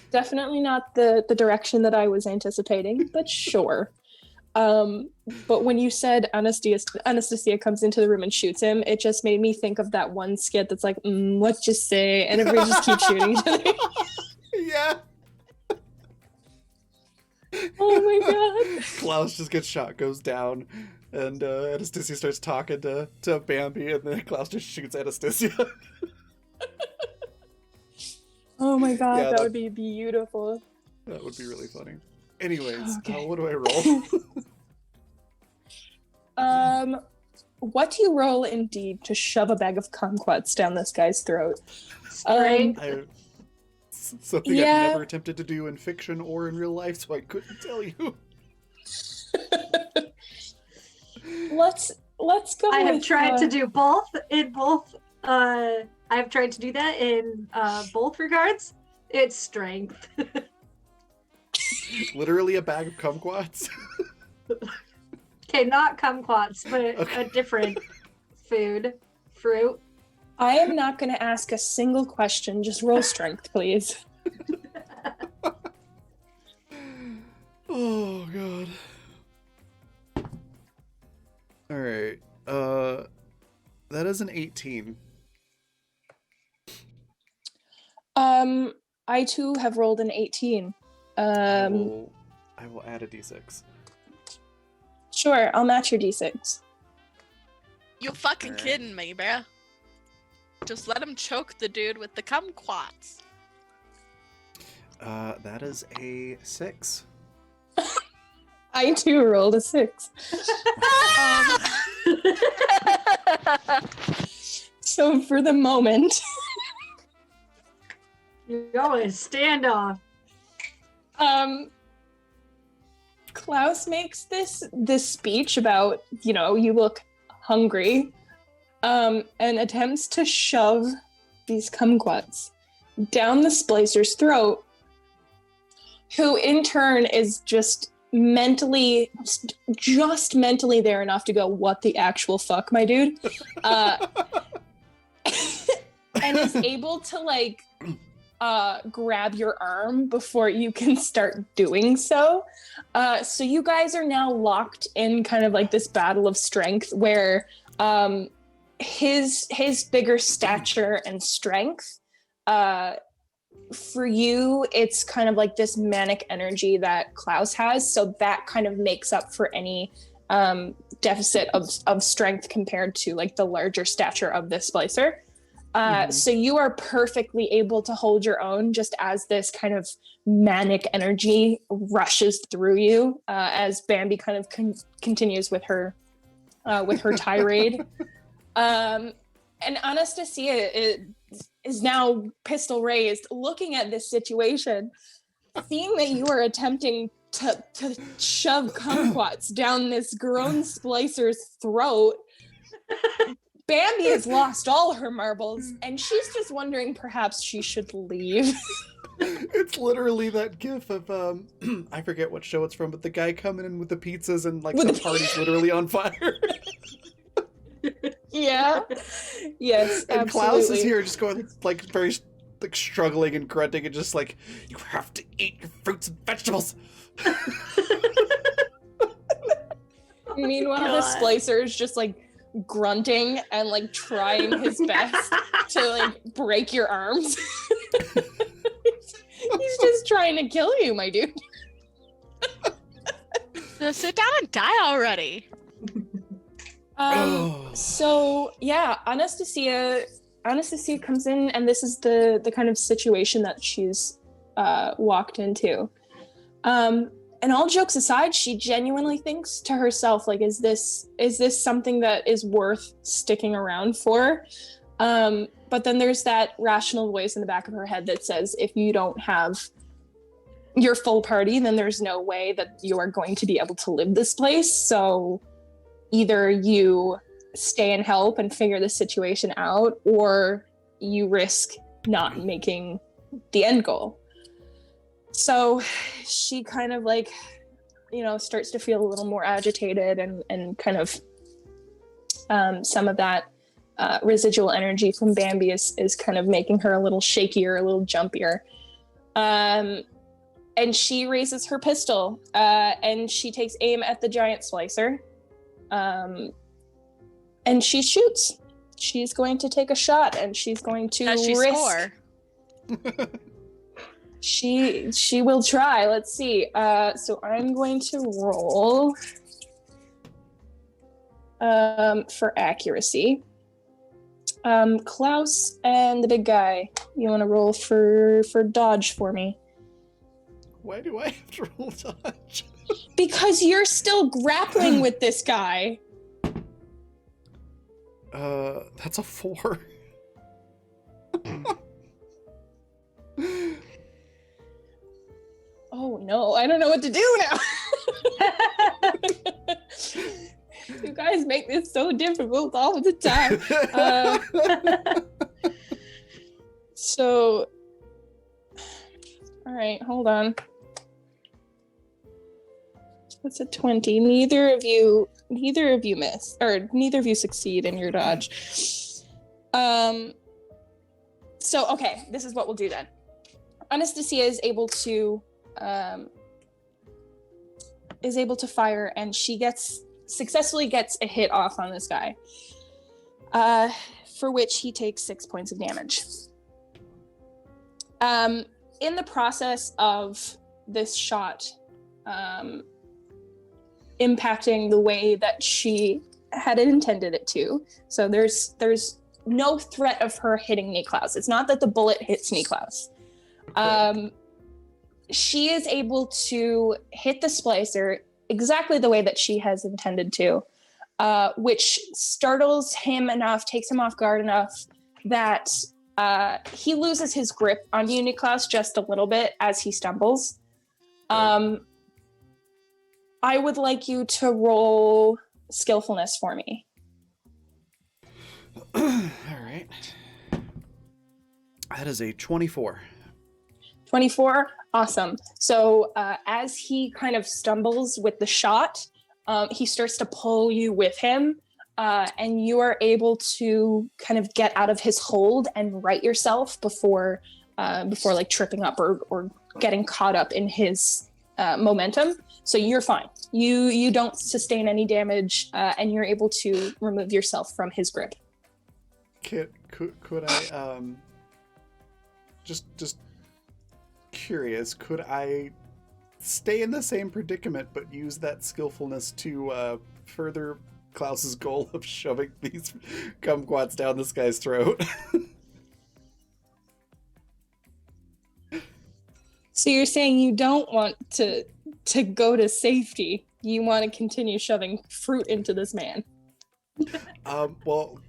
Definitely not the direction that I was anticipating, but sure. But when you said Anastasia comes into the room and shoots him, it just made me think of that one skit that's like, what you say? And everybody just keeps shooting each other. Yeah. Oh my god. Klaus just gets shot, goes down, and Anastasia starts talking to Bambi, and then Klaus just shoots Anastasia. Oh my god, Yeah, that that- would be beautiful. That would be really funny. Anyways, Okay. what do I roll? What do you roll indeed to shove a bag of kumquats down this guy's throat? Strength. Something Yeah. I've never attempted to do in fiction or in real life, so I couldn't tell you. Let's go. I have with, tried to do both in both. I've tried to do that in both regards. It's strength. Literally a bag of kumquats. Okay, not kumquats, but Okay. a different fruit. I am not going to ask a single question. Just roll strength, please. Oh god. All right. That is an 18. I too have rolled an 18. I will add a d6. Sure, I'll match your d6. You fucking Alright. kidding me, bruh? Just let him choke the dude with the kumquats. That is a 6. I too rolled a 6. So for the moment, You're going standoff. Klaus makes this speech about, you look hungry, and attempts to shove these kumquats down the splicer's throat, who in turn is just mentally there enough to go, what the actual fuck, my dude? And is able to grab your arm before you can start doing so. So you guys are now locked in kind of like this battle of strength where his bigger stature and strength, for you, it's kind of like this manic energy that Klaus has. So that kind of makes up for any deficit of strength compared to like the larger stature of this splicer. So you are perfectly able to hold your own just as this kind of manic energy rushes through you as Bambi kind of continues with her tirade. And Anastasia is now pistol raised, looking at this situation, seeing that you are attempting to shove kumquats down this grown splicer's throat. Bambi has lost all her marbles, and she's just wondering perhaps she should leave. It's literally that gif of I forget what show it's from, but the guy coming in with the pizzas and like With the the- party's literally on fire. Yeah. Yes, And absolutely. Klaus is here just going like very like struggling and grunting and just like, you have to eat your fruits and vegetables. Meanwhile, the God. splicer is just like grunting and like trying his best to like break your arms. He's just trying to kill you, my dude. Just sit down and die already. Oh. So yeah, Anastasia comes in, and this is the kind of situation that she's walked into. And all jokes aside, she genuinely thinks to herself, like, is this something that is worth sticking around for? But then there's that rational voice in the back of her head that says, if you don't have your full party, then there's no way that you are going to be able to live this place. So either you stay and help and figure the situation out, or you risk not making the end goal. So she kind of like, starts to feel a little more agitated, and kind of some of that residual energy from Bambi is kind of making her a little shakier, a little jumpier. And she raises her pistol and she takes aim at the giant splicer. And she shoots. She's going to take a shot, and she's going to Does she risk. score? She will try. Let's see. So I'm going to roll for accuracy. Klaus and the big guy. You want to roll for dodge for me? Why do I have to roll dodge? Because you're still grappling with this guy. That's a 4. Oh no, I don't know what to do now. You guys make this so difficult all the time. So, all right, hold on. That's a 20. Neither of you miss, or neither of you succeed in your dodge. So okay, this is what we'll do then. Anastasia is able to fire, and she successfully gets a hit off on this guy, for which he takes 6 points of damage. In the process of this shot impacting the way that she had intended it to, so there's no threat of her hitting Niklaus. It's not that the bullet hits Niklaus. She is able to hit the splicer exactly the way that she has intended to, which startles him enough, takes him off guard enough that he loses his grip on you, Niklaus, just a little bit as he stumbles. I would like you to roll skillfulness for me. All right. That is a 24. 24? Awesome. So as he kind of stumbles with the shot, he starts to pull you with him, and you are able to kind of get out of his hold and right yourself before like tripping up or getting caught up in his momentum. So you're fine. You don't sustain any damage, and you're able to remove yourself from his grip. Could I just curious, could I stay in the same predicament but use that skillfulness to further Klaus's goal of shoving these kumquats down this guy's throat? So you're saying you don't want to go to safety. You want to continue shoving fruit into this man. Well,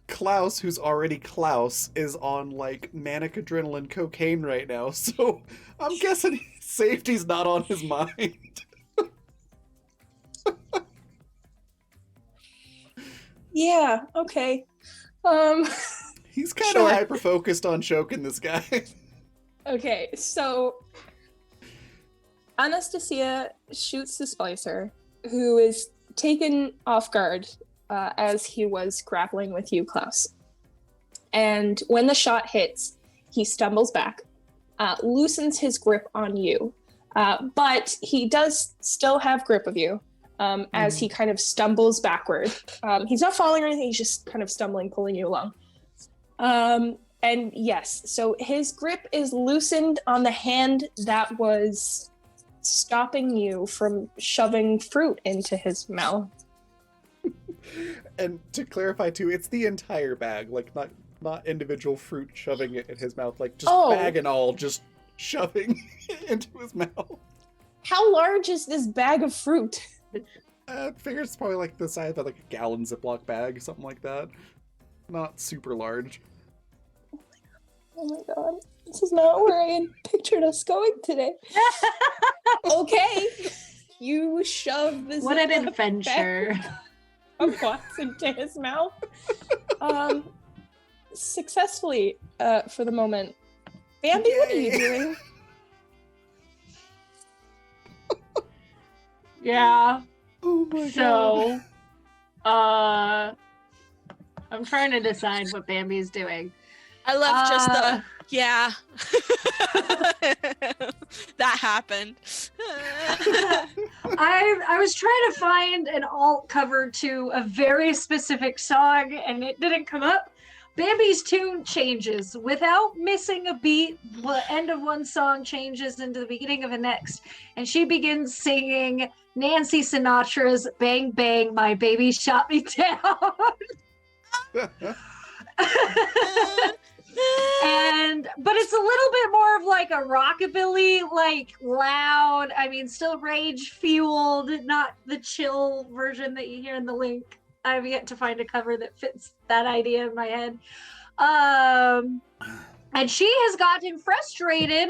Klaus, who's already Klaus, is on like manic adrenaline cocaine right now, so I'm guessing safety's not on his mind. Yeah, okay. He's kind of Sure. hyper-focused on choking this guy. Okay, so Anastasia shoots the splicer, who is taken off guard as he was grappling with you, Klaus. And when the shot hits, he stumbles back, loosens his grip on you, but he does still have grip of you as he kind of stumbles backward. He's not falling or anything, he's just kind of stumbling, pulling you along. And yes, so his grip is loosened on the hand that was stopping you from shoving fruit into his mouth. And to clarify too, it's the entire bag, like not individual fruit shoving it in his mouth, like just bag and all, just shoving into his mouth. How large is this bag of fruit? I figure it's probably like the size of like a gallon Ziploc bag, something like that. Not super large. Oh my god, this is not where I had pictured us going today. Okay, you shove this. What an adventure. Kumquats into his mouth. Successfully, for the moment. Bambi, what are you doing? Yeah. Oh my god. So, I'm trying to decide what Bambi's doing. I love just the yeah. That happened. I was trying to find an alt cover to a very specific song and it didn't come up. Bambi's tune changes without missing a beat. The end of one song changes into the beginning of the next, and she begins singing Nancy Sinatra's "Bang Bang, My Baby Shot Me Down." But it's a little bit more of like a rockabilly, like loud, I mean, still rage fueled, not the chill version that you hear in the link. I've yet to find a cover that fits that idea in my head. And she has gotten frustrated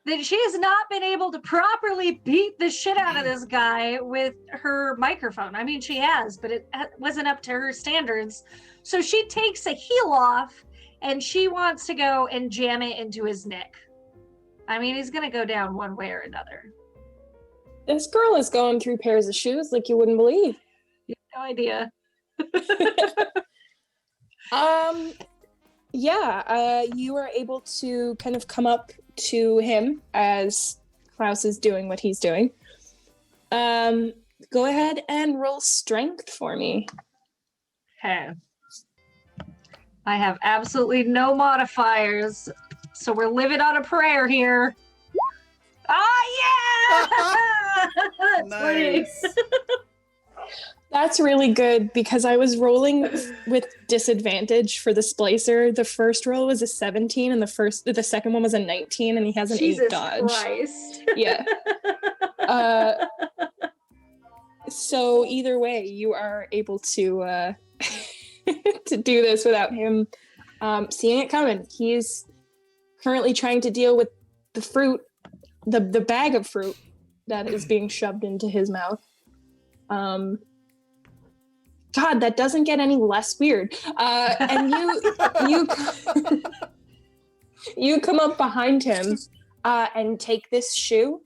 that she has not been able to properly beat the shit out of this guy with her microphone. I mean, she has, but it wasn't up to her standards. So she takes a heel off and she wants to go and jam it into his neck. I mean, he's going to go down one way or another. This girl is going through pairs of shoes like you wouldn't believe. You have no idea. You are able to kind of come up to him as Klaus is doing what he's doing. Go ahead and roll strength for me. Okay. I have absolutely no modifiers, so we're living on a prayer here. Oh, yeah! That's funny. Nice. That's really good because I was rolling with disadvantage for the splicer. The first roll was a 17 and the second one was a 19 and he has an 8 dodge. Christ. Yeah. So either way, you are able to to do this without him seeing it coming. He's currently trying to deal with the fruit, the bag of fruit that is being shoved into his mouth. God, that doesn't get any less weird. And you you come up behind him and take this shoe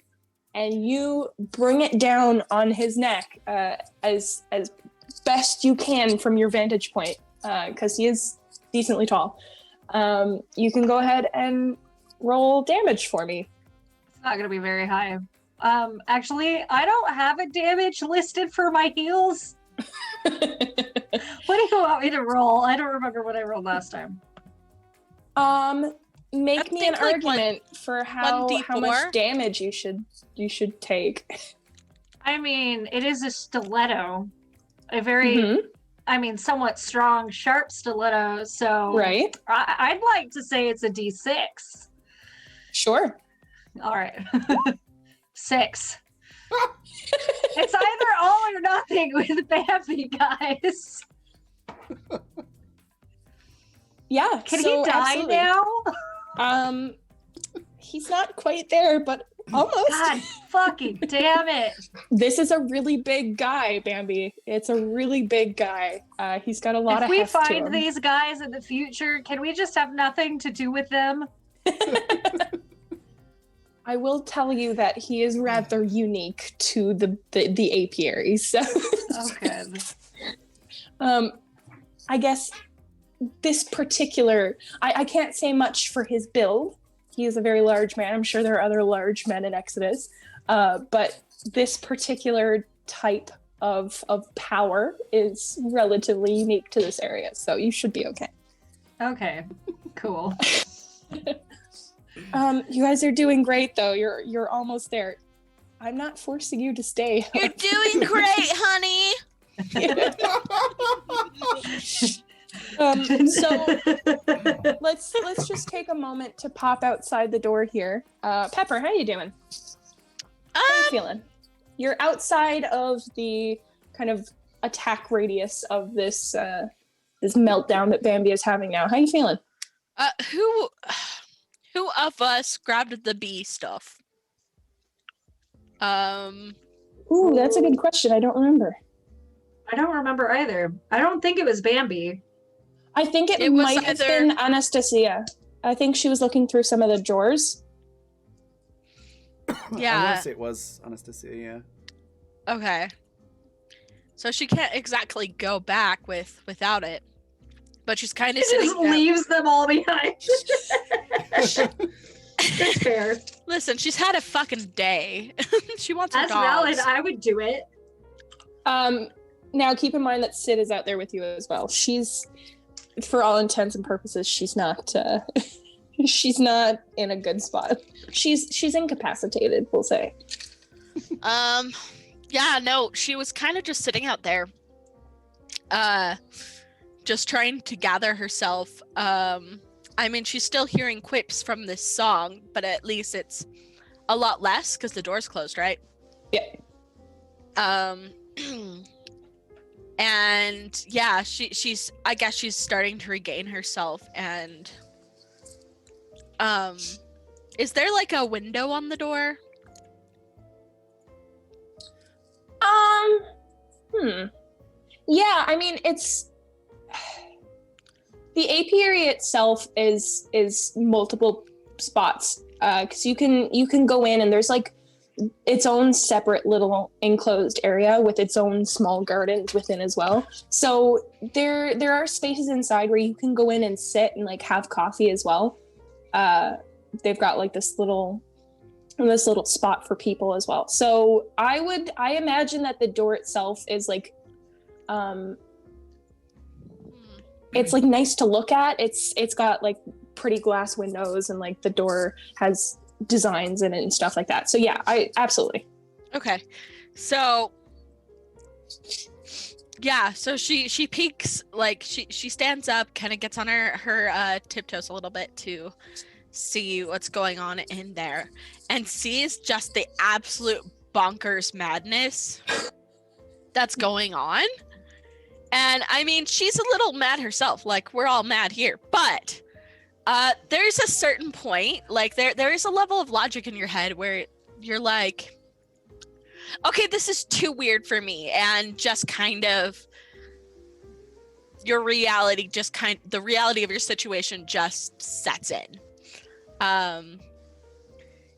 and you bring it down on his neck as best you can from your vantage point, because he is decently tall. You can go ahead and roll damage for me. It's not going to be very high. Actually, I don't have a damage listed for my heels. What do you want me to roll? I don't remember what I rolled last time. Make me an think, like, argument for how 1d4? much damage you should take. I mean, it is a stiletto. A very, Mhm. I mean, somewhat strong, sharp stiletto. So Right? I'd like to say it's a D6. Sure. All right. 6. It's either all or nothing with Bambi, guys. Yeah. Can so he die absolutely. now? He's not quite there, but almost. God fucking damn it. This is a really big guy, Bambi. It's a really big guy. He's got a lot If of we heft to find him. these guys in the future, can we just have nothing to do with them? I will tell you that he is rather unique to the apiary. So, Okay. I guess this particular, I can't say much for his build. He is a very large man. I'm sure there are other large men in Exodus, but this particular type of power is relatively unique to this area. So you should be okay. Okay. Cool. You guys are doing great, though. You're almost there. I'm not forcing you to stay. You're doing great, honey. So let's just take a moment to pop outside the door here. Pepper, how you doing? How you feeling? You're outside of the kind of attack radius of this this meltdown that Bambi is having now. How you feeling? Who of us grabbed the bee stuff? Ooh, that's a good question. I don't remember. I don't remember either. I don't think it was Bambi. I think it was might have either- been Anastasia. I think she was looking through some of the drawers. I Yeah. want to say it was Anastasia, yeah. Okay. So she can't exactly go back without it, but she's kind of He sitting just down. leaves them all behind. That's fair. Listen, she's had a fucking day. She wants her That's dogs. valid. I would do it. Now keep in mind that Sid is out there with you as well. She's, for all intents and purposes, she's not she's not in a good spot. She's incapacitated, we'll say. Yeah, no, she was kind of just sitting out there. just trying to gather herself. I mean, she's still hearing quips from this song, but at least it's a lot less because the door's closed, right? Yeah. And yeah, she's I guess she's starting to regain herself. And is there like a window on the door? Yeah, I mean, it's the apiary itself is multiple spots, because you can go in and there's like its own separate little enclosed area with its own small gardens within as well. So there are spaces inside where you can go in and sit and like have coffee as well. They've got like this little spot for people as well. So I imagine that the door itself is like it's like nice to look at. It's got like pretty glass windows and like the door has designs in it and stuff like that. So yeah, I absolutely. Okay. So yeah, so she peeks, like she stands up, kind of gets on her tiptoes a little bit to see what's going on in there, and sees just the absolute bonkers madness that's going on. And I mean, she's a little mad herself, like we're all mad here, but there's a certain point, like there is a level of logic in your head where you're like, okay, this is too weird for me, and just kind of your reality the reality of your situation just sets in.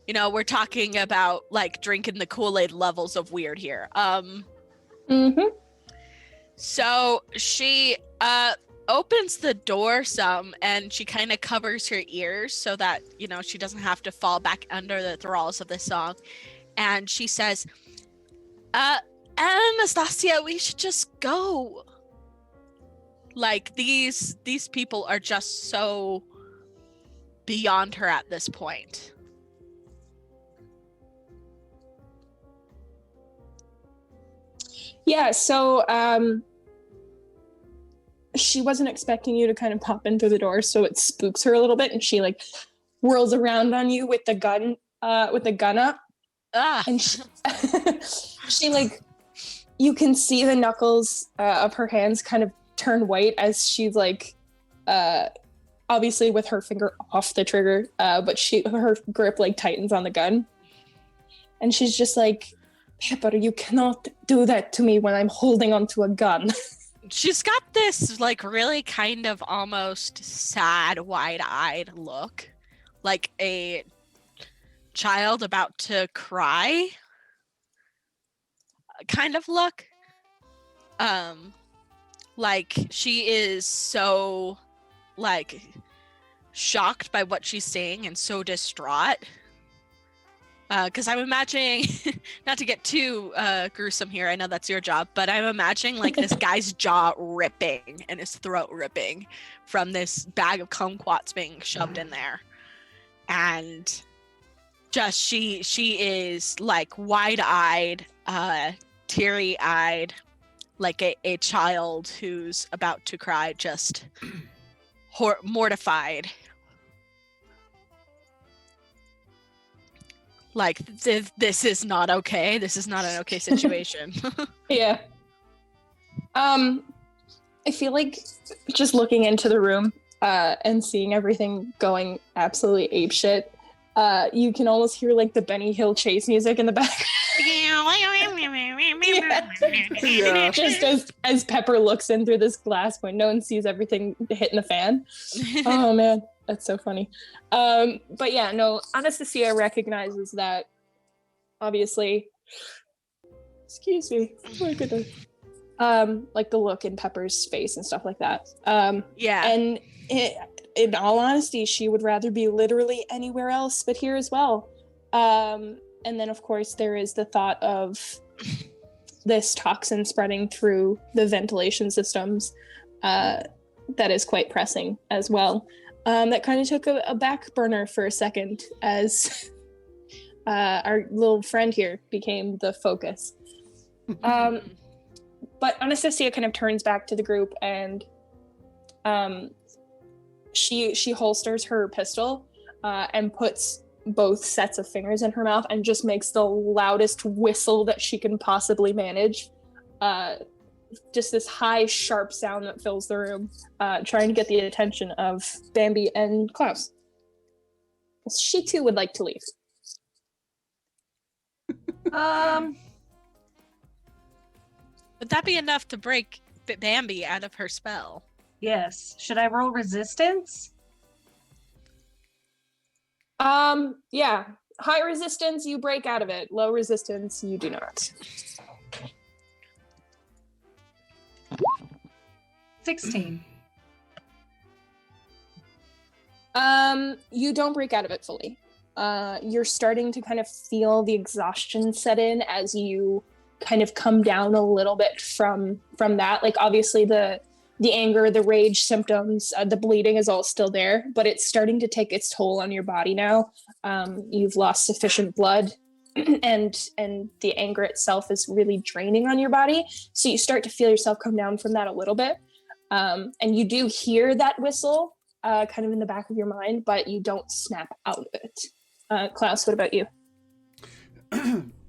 You know, we're talking about like drinking the Kool-Aid levels of weird here. So she opens the door some, and she kind of covers her ears so that, you know, she doesn't have to fall back under the thralls of this song. And she says, Anastasia, we should just go. Like these people are just so beyond her at this point. Yeah, so she wasn't expecting you to kind of pop in through the door, so it spooks her a little bit, and she like whirls around on you with the gun up. And she like, you can see the knuckles of her hands kind of turn white as she's like obviously with her finger off the trigger, but her grip like tightens on the gun, and she's just like, Pepper, you cannot do that to me when I'm holding onto a gun. She's got this like really kind of almost sad, wide-eyed look, like a child about to cry kind of look. Like she is so like shocked by what she's seeing and so distraught. Because I'm imagining, not to get too gruesome here, I know that's your job, but I'm imagining like this guy's jaw ripping and his throat ripping from this bag of kumquats being shoved in there. And just she is like wide-eyed, teary-eyed, like a child who's about to cry, just mortified. Like, this is not okay. This is not an okay situation. Yeah. I feel like just looking into the room and seeing everything going absolutely apeshit, you can almost hear like the Benny Hill chase music in the back. Yeah. Just as Pepper looks in through this glass window and sees everything hitting the fan. Oh man, that's so funny. But yeah, no, Anastasia recognizes that, obviously. Excuse me. Oh my goodness. Like the look in Pepper's face and stuff like that. Yeah. And in all honesty, she would rather be literally anywhere else but here as well. And then, of course, there is the thought of this toxin spreading through the ventilation systems that is quite pressing as well. That kind of took a back burner for a second as our little friend here became the focus. But Anastasia kind of turns back to the group and She holsters her pistol and puts both sets of fingers in her mouth and just makes the loudest whistle that she can possibly manage. Just this high, sharp sound that fills the room, trying to get the attention of Bambi and Klaus. She too would like to leave. Would that be enough to break Bambi out of her spell? Yes. Should I roll resistance? Yeah. High resistance, you break out of it. Low resistance, you do not. 16. You don't break out of it fully. You're starting to kind of feel the exhaustion set in as you kind of come down a little bit from that. Like obviously the anger, the rage symptoms, the bleeding is all still there, but it's starting to take its toll on your body now. You've lost sufficient blood and the anger itself is really draining on your body. So you start to feel yourself come down from that a little bit. And you do hear that whistle kind of in the back of your mind, but you don't snap out of it. Klaus, what about you?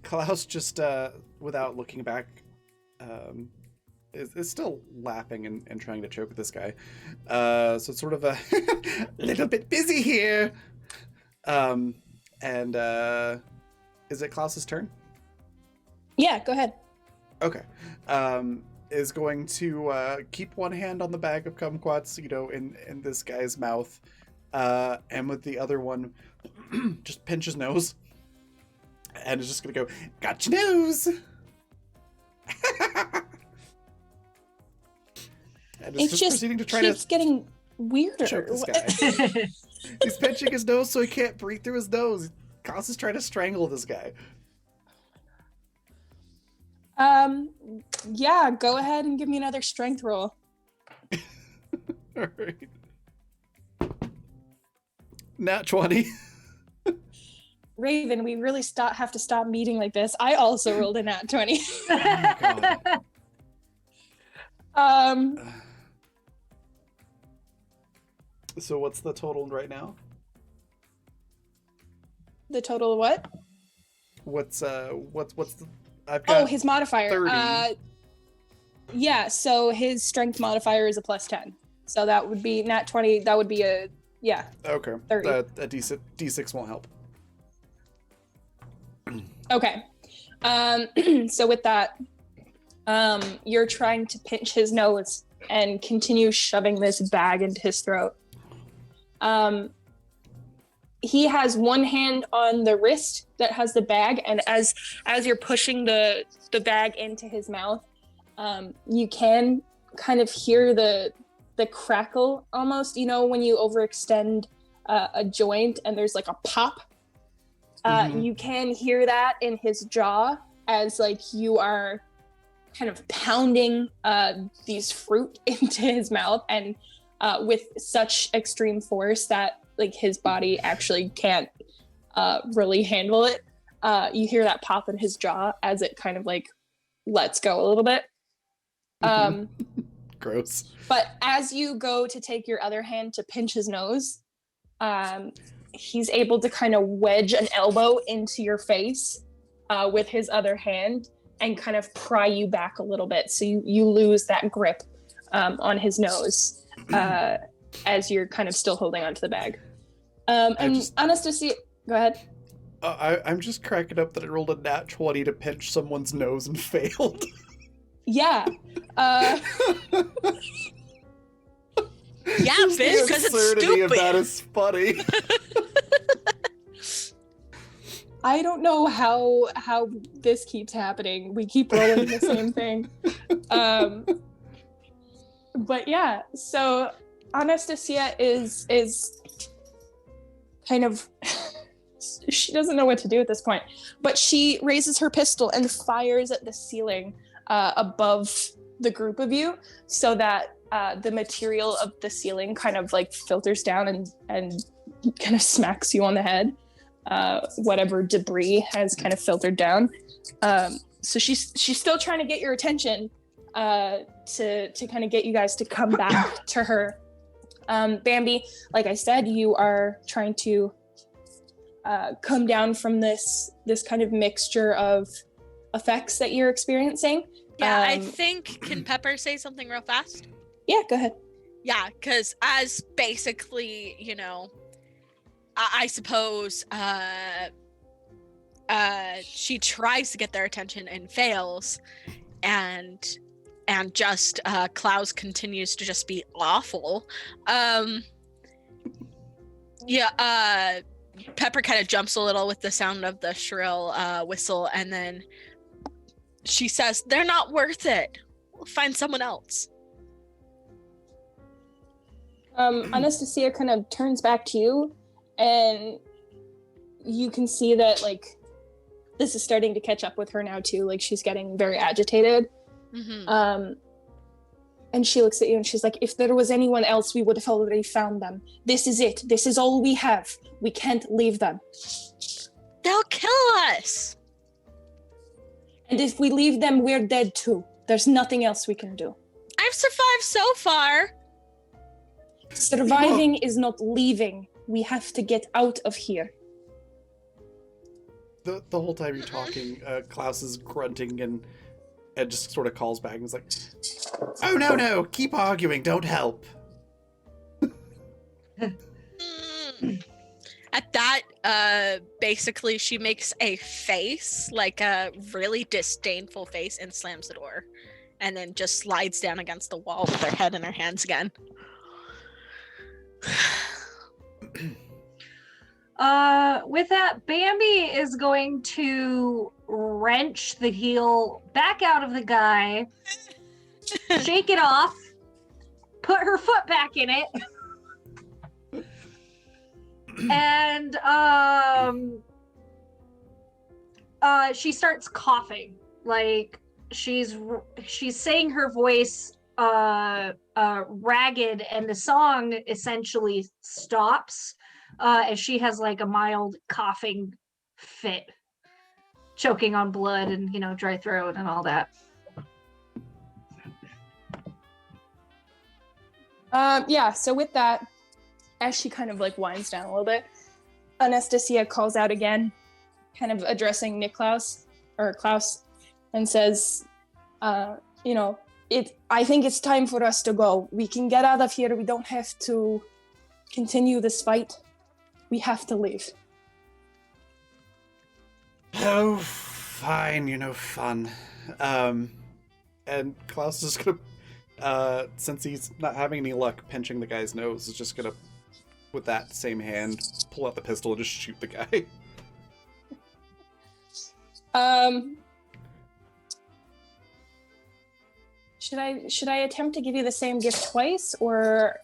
Klaus just, without looking back, is still laughing and trying to choke this guy. So it's sort of a little bit busy here. And is it Klaus's turn? Yeah, go ahead. Okay. Is going to keep one hand on the bag of kumquats, in this guy's mouth, and with the other one, just pinch his nose, and is just gonna go, "Got your nose." And It's just proceeding to try keeps to getting weirder. choke this guy. He's pinching his nose so he can't breathe through his nose. Klaus is trying to strangle this guy. Yeah, go ahead and give me another strength roll. All right. Nat 20. Raven, we really have to stop meeting like this. I also rolled a nat 20. Oh God. So what's the total right now? The total of what? What's the? I've got. His modifier. 30. Yeah, so his strength modifier is a +10. So that would be nat 20. That would be a Okay. 30. A D6 won't help. Okay. So with that, you're trying to pinch his nose and continue shoving this bag into his throat. He has one hand on the wrist that has the bag, and as you're pushing the bag into his mouth, you can kind of hear the crackle almost, when you overextend a joint and there's like a pop. You can hear that in his jaw as like you are kind of pounding these fruit into his mouth, and with such extreme force that like his body actually can't really handle it. You hear that pop in his jaw as it kind of like lets go a little bit. Gross. But as you go to take your other hand to pinch his nose, he's able to kind of wedge an elbow into your face with his other hand and kind of pry you back a little bit. So you lose that grip on his nose as you're kind of still holding onto the bag. Anastasia, go ahead. I'm just cracking up that I rolled a nat 20 to pinch someone's nose and failed. Yeah. Yeah, Just bitch, the because it's absurdity of that stupid. is funny. I don't know how this keeps happening. We keep rolling the same thing. But yeah, so Anastasia is kind of she doesn't know what to do at this point, but she raises her pistol and fires at the ceiling above the group of you, so that the material of the ceiling kind of like filters down and kind of smacks you on the head. Whatever debris has kind of filtered down. So she's still trying to get your attention to kind of get you guys to come back to her Bambi, like I said, you are trying to come down from this kind of mixture of effects that you're experiencing. Yeah, I think, can Pepper say something real fast? Yeah, go ahead. Yeah, because as basically, I suppose she tries to get their attention and fails, and just Klaus continues to just be awful. Pepper kind of jumps a little with the sound of the shrill whistle, and then she says, "They're not worth it. We'll find someone else." Anastasia kind of turns back to you, and you can see that like this is starting to catch up with her now too. Like she's getting very agitated. Mm-hmm. And she looks at you and she's like, if there was anyone else, we would have already found them. This is it. This is all we have. We can't leave them. They'll kill us. And if we leave them, we're dead too. There's nothing else we can do. I've survived so far. Surviving is not leaving. We have to get out of here. The whole time you're talking, Klaus is grunting and just sort of calls back and is like, "Oh no, keep arguing, don't help." At that, basically she makes a face, like a really disdainful face, and slams the door, and then just slides down against the wall with her head in her hands again. With that, Bambi is going to wrench the heel back out of the guy, shake it off, put her foot back in it, and she starts coughing. Like she's saying her voice ragged, and the song essentially stops as she has like a mild coughing fit, choking on blood and dry throat and all that. So with that, as she kind of like winds down a little bit, Anastasia calls out again, kind of addressing Klaus, and says, I think it's time for us to go. We can get out of here. We don't have to continue this fight. We have to leave. Oh, fine, fun. And Klaus is just gonna, since he's not having any luck pinching the guy's nose, is just gonna, with that same hand, pull out the pistol and just shoot the guy. Should I attempt to give you the same gift twice, or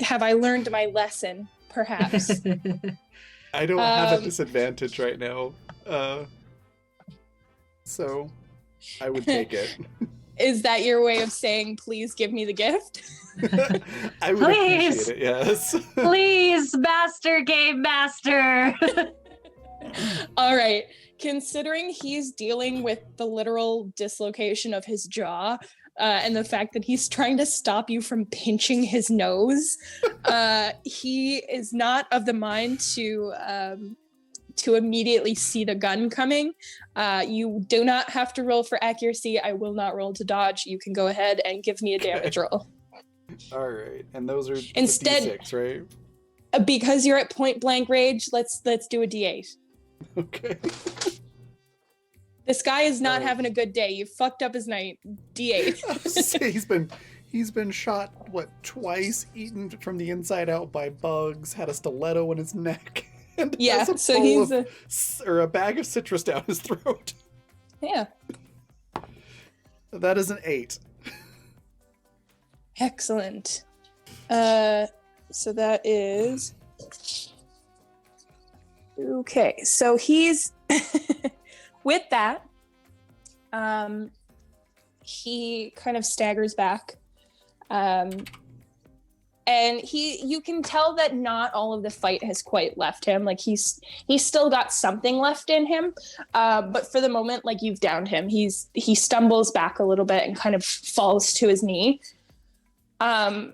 have I learned my lesson, perhaps? I don't have a disadvantage right now, so I would take it. Is that your way of saying, please give me the gift? I would appreciate it, yes. Please, Master Game Master. All right. Considering he's dealing with the literal dislocation of his jaw, and the fact that he's trying to stop you from pinching his nose, he is not of the mind to immediately see the gun coming. You do not have to roll for accuracy. I will not roll to dodge. You can go ahead and give me a damage roll. All right, and those are Instead, D6, right? Because you're at point blank range, let's do a D8. Okay. This guy is not having a good day. You fucked up his night. D8. I was say, he's been shot twice, eaten from the inside out by bugs, had a stiletto in his neck, and yeah. has So he's a bag of citrus down his throat. Yeah. That is an 8. Excellent. So that is okay. So he's with that. He kind of staggers back, and you can tell that not all of the fight has quite left him. Like he's still got something left in him, but for the moment, like you've downed him. He stumbles back a little bit and kind of falls to his knee. And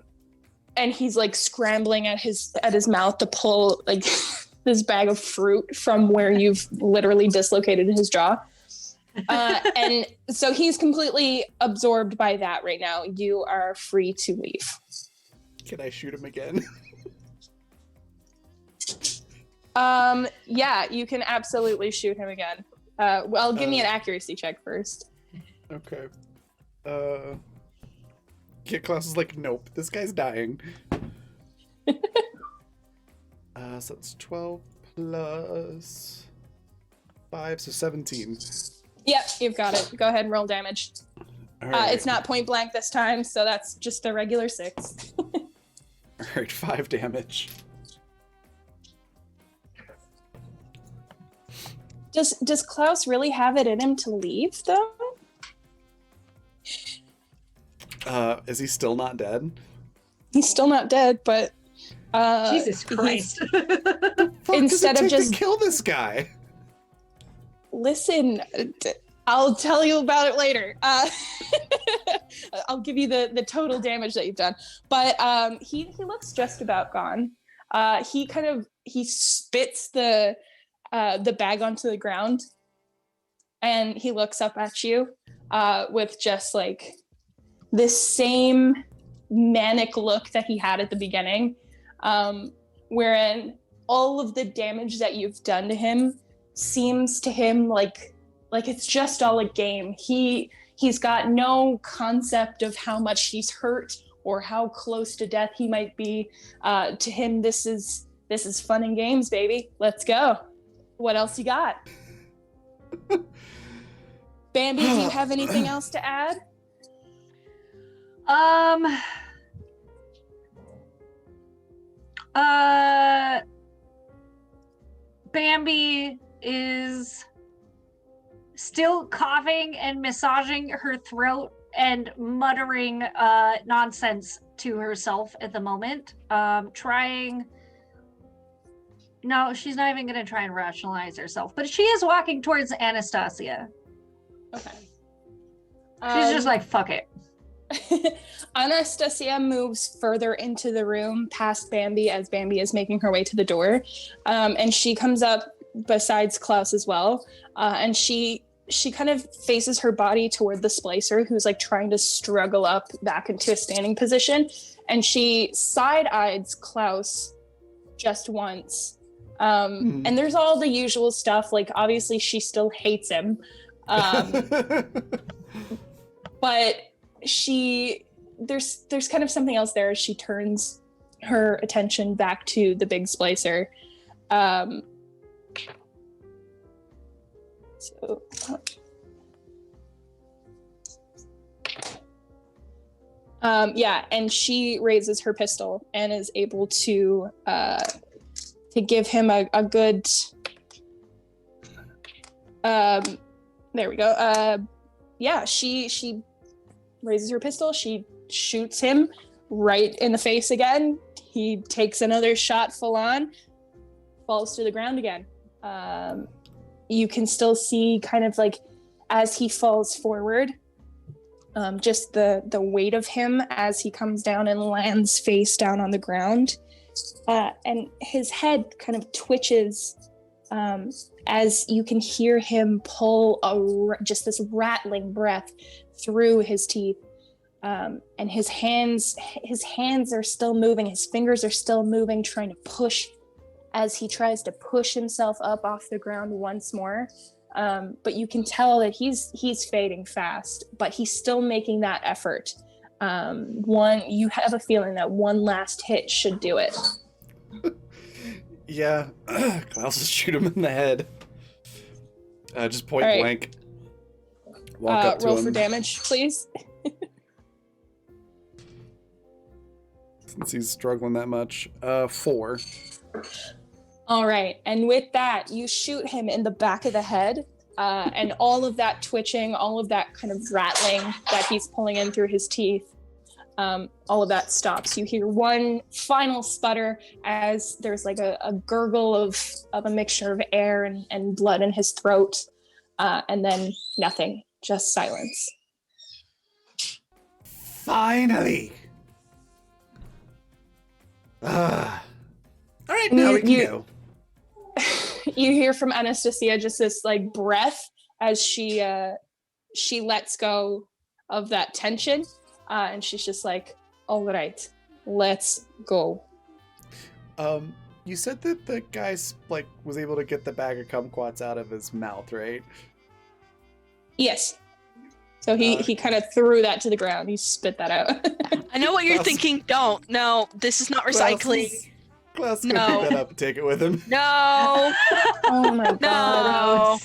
and he's like scrambling at his mouth to pull like this bag of fruit from where you've literally dislocated his jaw. And so he's completely absorbed by that right now. You are free to leave. Can I shoot him again? Yeah, you can absolutely shoot him again. Well, give me an accuracy check first. Okay. Kid Klaus is like, nope, this guy's dying. So it's 12 plus 5, so 17. Yep, you've got it. Go ahead and roll damage. All right. It's not point blank this time, so that's just a regular 6. All right, 5 damage. Does Klaus really have it in him to leave, though? Is he still not dead? He's still not dead, but Jesus Christ. Fuck Instead does it of take just- to kill this guy. listen, I'll tell you about it later. I'll give you the total damage that you've done. But he looks just about gone. He spits the bag onto the ground, and he looks up at you with just like this same manic look that he had at the beginning, wherein all of the damage that you've done to him seems to him like it's just all a game. He's got no concept of how much he's hurt or how close to death he might be. To him, this is fun and games, baby. Let's go. What else you got? Bambi, do you have anything else to add? Bambi is still coughing and massaging her throat and muttering nonsense to herself at the moment. No, she's not even going to try and rationalize herself, but she is walking towards Anastasia. Okay. She's just like, fuck it. Anastasia moves further into the room past Bambi as Bambi is making her way to the door. And she comes up besides Klaus as well. And she kind of faces her body toward the splicer, who's like trying to struggle up back into a standing position. And she side-eyes Klaus just once. And there's all the usual stuff. Like, obviously she still hates him. But there's kind of something else there. She turns her attention back to the big splicer. And she raises her pistol and is able to give him a good. There we go. She raises her pistol. She shoots him right in the face again. He takes another shot full on, falls to the ground again. You can still see kind of like as he falls forward, just the weight of him as he comes down and lands face down on the ground. And his head kind of twitches as you can hear him pull just this rattling breath through his teeth. And his hands are still moving. His fingers are still moving, trying to push as he tries to push himself up off the ground once more. But you can tell that he's fading fast, but he's still making that effort. You have a feeling that one last hit should do it. Yeah, Klaus will shoot him in the head. Just point All right. blank. Walk up to roll him. for damage, please. Since he's struggling that much. 4. All right, and with that, you shoot him in the back of the head, and all of that twitching, all of that kind of rattling that he's pulling in through his teeth, all of that stops. You hear one final sputter as there's like a gurgle of a mixture of air and blood in his throat, and then nothing, just silence. Finally! Ah. All right, And now you- we can you- go. You hear from Anastasia just this like breath as she lets go of that tension, and she's just like, "All right, let's go." You said that the guy like was able to get the bag of kumquats out of his mouth, right? Yes. So he kind of threw that to the ground. He spit that out. I know what you're Klaus- thinking. Don't. No, this is not recycling. Klaus can No. pick that up and take it with him. No. Oh my god. No.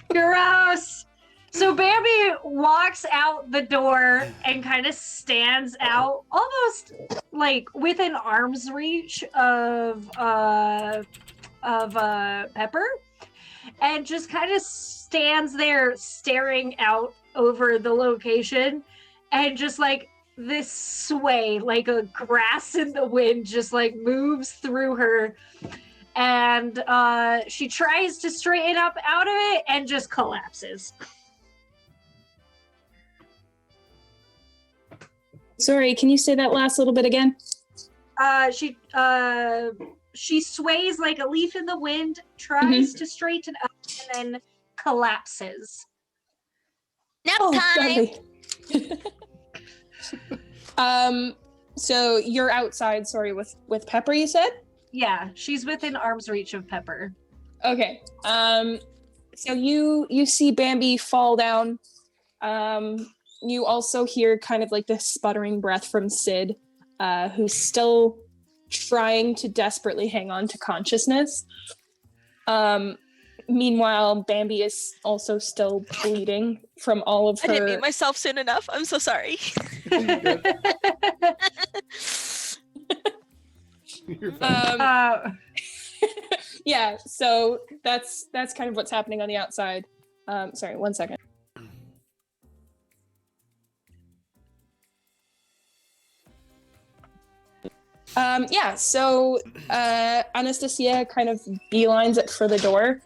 Gross. So Bambi walks out the door and kind of stands out almost like within arm's reach of Pepper, and just kind of stands there staring out over the location, and just like this sway like a grass in the wind just like moves through her, and she tries to straighten up out of it and just collapses. Sorry, can you say that last little bit again? She sways like a leaf in the wind, tries to straighten up, and then collapses. Nap Oh, time. lovely. So you're outside, sorry, with Pepper, you said? Yeah, she's within arm's reach of Pepper. Okay. So you see Bambi fall down. You also hear kind of like this sputtering breath from Sid, who's still trying to desperately hang on to consciousness. Meanwhile, Bambi is also still bleeding from all of I didn't her. make myself soon enough. I'm so sorry. You're fine. Yeah, so that's kind of what's happening on the outside. Sorry, 1 second. So Anastasia kind of beelines it for the door.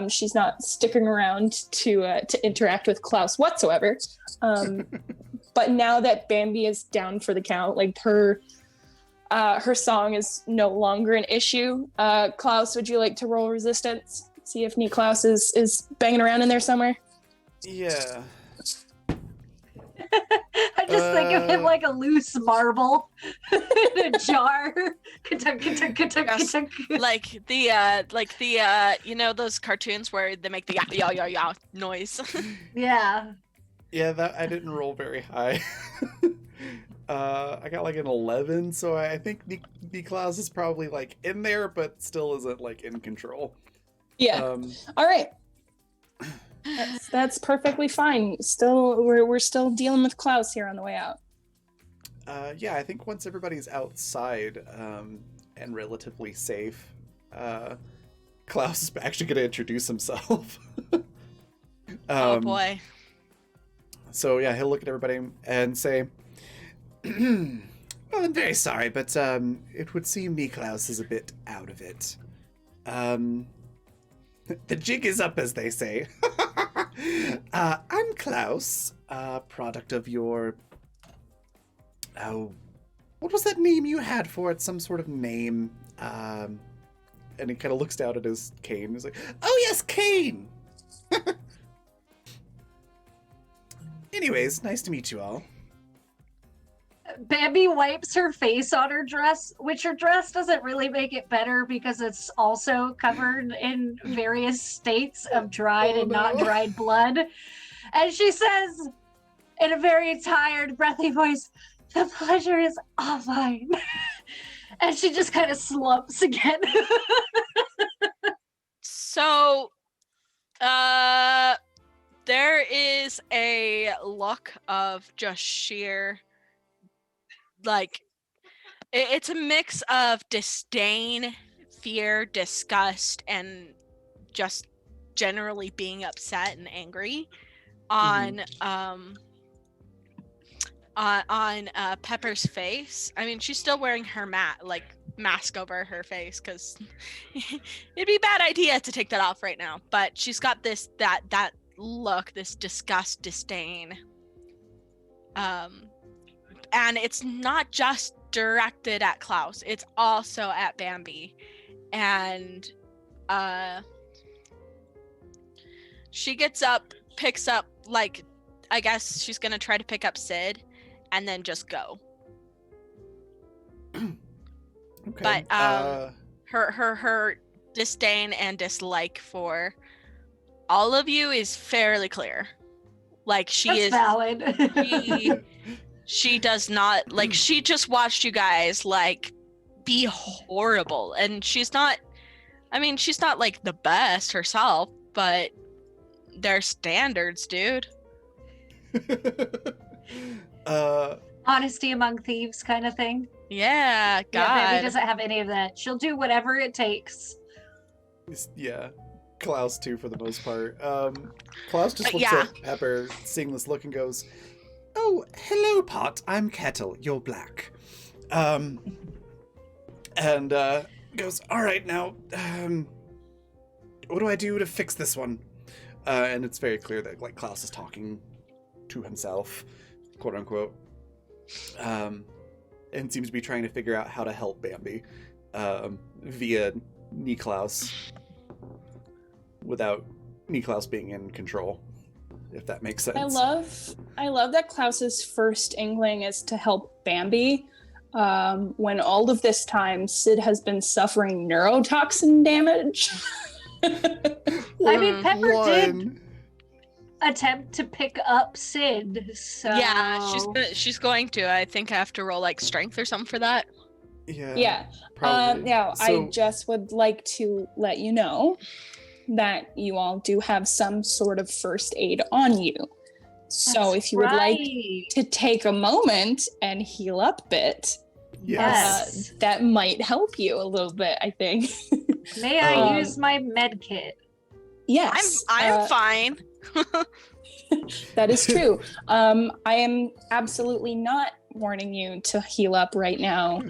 She's not sticking around to interact with Klaus whatsoever. But now that Bambi is down for the count, like her song is no longer an issue. Klaus, would you like to roll resistance? See if Niklaus is banging around in there somewhere? Yeah. I just think of him like a loose marble in a jar. Ka-tunk, ka-tunk, ka-tunk, Yes. ka-tunk. like the you know those cartoons where they make the yaw yaw yaw noise. Yeah. Yeah, that I didn't roll very high. I got like an 11, so I think Niklaus is probably like in there, but still isn't like in control. Yeah. All right. That's perfectly fine. Still, we're still dealing with Klaus here on the way out. Yeah, I think once everybody's outside and relatively safe, Klaus is actually going to introduce himself. Oh boy. So yeah, he'll look at everybody and say, "Well, I'm very sorry, but it would seem Niklaus is a bit out of it. The jig is up, as they say. I'm Klaus, product of your... Oh, what was that name you had for it? Some sort of name. And he kind of looks down at his cane. He's like, oh yes, Cane! Anyways, nice to meet you all. Bambi wipes her face on her dress, which her dress doesn't really make it better because it's also covered in various states of dried and not no. dried blood. And she says in a very tired, breathy voice, "The pleasure is all mine." And she just kind of slumps again. So, there is a look of just sheer, like, it's a mix of disdain, fear, disgust, and just generally being upset and angry on Pepper's face. I mean, she's still wearing her mask over her face because it'd be a bad idea to take that off right now. But she's got that look, this disgust, disdain. And it's not just directed at Klaus. It's also at Bambi. And she gets up, picks up, like, I guess she's gonna try to pick up Sid and then just go. Okay. But her disdain and dislike for all of you is fairly clear. Like, she That's is valid. she does not, like, she just watched you guys, like, be horrible. And she's not, I mean, she's not, like, the best herself, but their standards, dude. Honesty among thieves kind of thing. Yeah, God. Yeah, Bambi doesn't have any of that. She'll do whatever it takes. Yeah. Klaus too, for the most part. Klaus just looks Yeah. at Pepper, seeing this look, and goes, "Oh, hello, Pot. I'm Kettle. You're black." And goes, "All right, now, what do I do to fix this one?" And it's very clear that, like, Klaus is talking to himself, quote unquote, and seems to be trying to figure out how to help Bambi via Niklaus, without Niklaus being in control, if that makes sense. I love that Klaus's first inkling is to help Bambi, when all of this time Sid has been suffering neurotoxin damage. I mean, Pepper did attempt to pick up Sid, so Yeah, she's going to. I think I have to roll, like, strength or something for that. Yeah. Probably. Now, So- I just would like to let you know that you all do have some sort of first aid on you. So That's if you would like right. to take a moment and heal up a bit, Yes. that might help you a little bit, I think. May I Um, use my med kit? Yes. I'm fine. That is true. I am absolutely not warning you to heal up right now,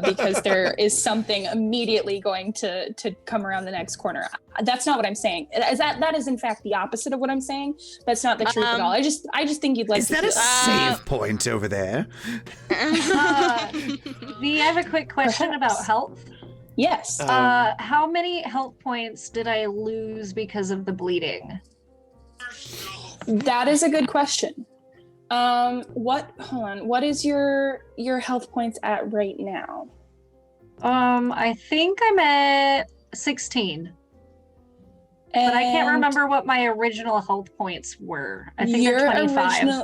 because there is something immediately going to come around the next corner. That's not what I'm saying. That is in fact the opposite of what I'm saying. That's not the truth at all. I just think you'd like Is to that heal a up. save point over there? V, I have a quick question Perhaps. about health. Yes. How many health points did I lose because of the bleeding? That is a good question. What is your health points at right now? I think I'm at 16, but I can't And remember what my original health points were. I think they're your 25.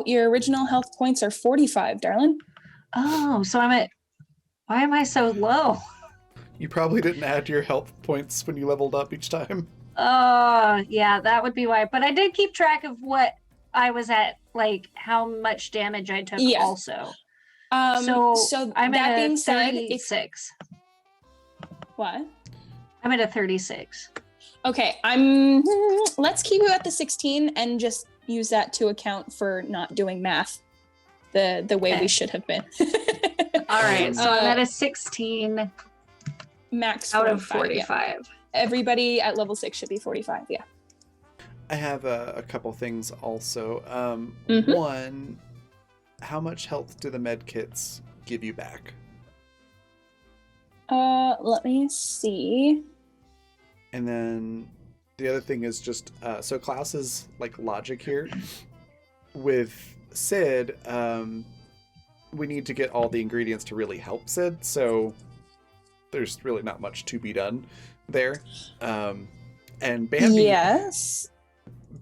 your original health points are 45, darling. Oh, so I'm at. Why am I so low? You probably didn't add your health points when you leveled up each time. Yeah, that would be why. But I did keep track of what I was at, like how much damage I took Yeah. also. So I'm that at a being said, 36. what? I'm at a 36. Okay, let's keep you at the 16 and just use that to account for not doing math the way Okay. we should have been. All right, so I'm Uh, at a 16 Max out of 45. 45. Everybody at level 6 should be 45, yeah. I have a couple things also. Mhm. One, how much health do the med kits give you back? Let me see. And then the other thing is just so Klaus's like logic here with Sid. We need to get all the ingredients to really help Sid, so there's really not much to be done there. And Bambi, Yes.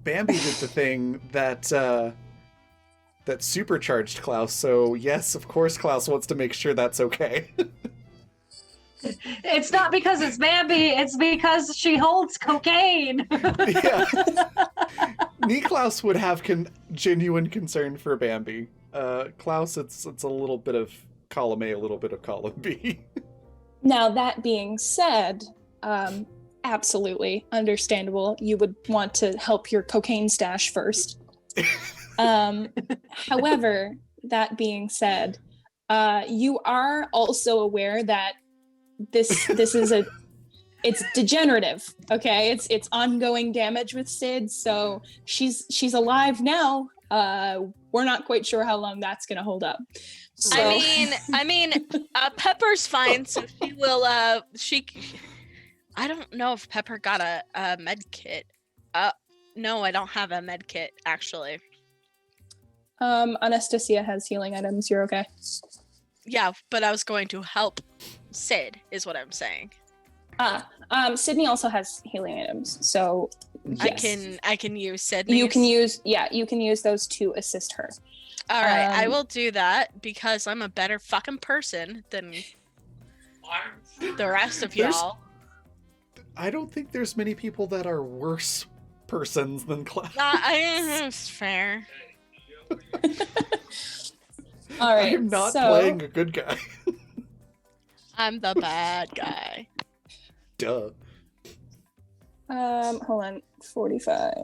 Bambi did the thing that that supercharged Klaus. So yes, of course, Klaus wants to make sure that's okay. It's not because it's Bambi, it's because she holds cocaine. Yeah. Niklaus would have genuine concern for Bambi. Klaus, it's a little bit of column A, a little bit of column B. Now, that being said, absolutely understandable. You would want to help your cocaine stash first. However, that being said, you are also aware that this is it's degenerative. Okay, it's ongoing damage with Sid. So she's alive now. We're we're not quite sure how long that's going to hold up. So, I mean, Pepper's fine, so she will. I don't know if Pepper got a med kit. No, I don't have a med kit actually. Anastasia has healing items. You're okay. Yeah, but I was going to help Sid, is what I'm saying. Sydney also has healing items, so yes. I can use Sydney's. You can use those to assist her. All right, I will do that because I'm a better fucking person than the rest of y'all. I don't think there's many people that are worse persons than Klaus. It's fair. All right, I'm not playing a good guy. I'm the bad guy. Duh. Hold on. 45.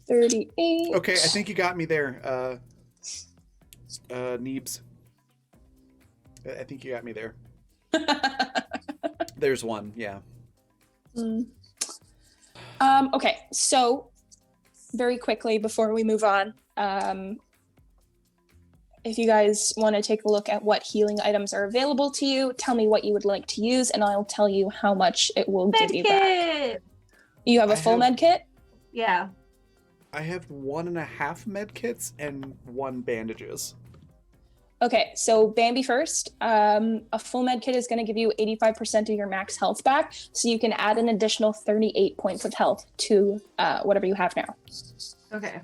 38. Okay, I think you got me there. Neebs. I think you got me there. There's one, yeah. Okay, so very quickly before we move on, if you guys want to take a look at what healing items are available to you, tell me what you would like to use, and I'll tell you how much it will give you back. You have a full med kit? Yeah. I have 1.5 med kits and 1 bandages. Okay, so Bambi first. A full med kit is going to give you 85% of your max health back, so you can add an additional 38 points of health to whatever you have now. Okay.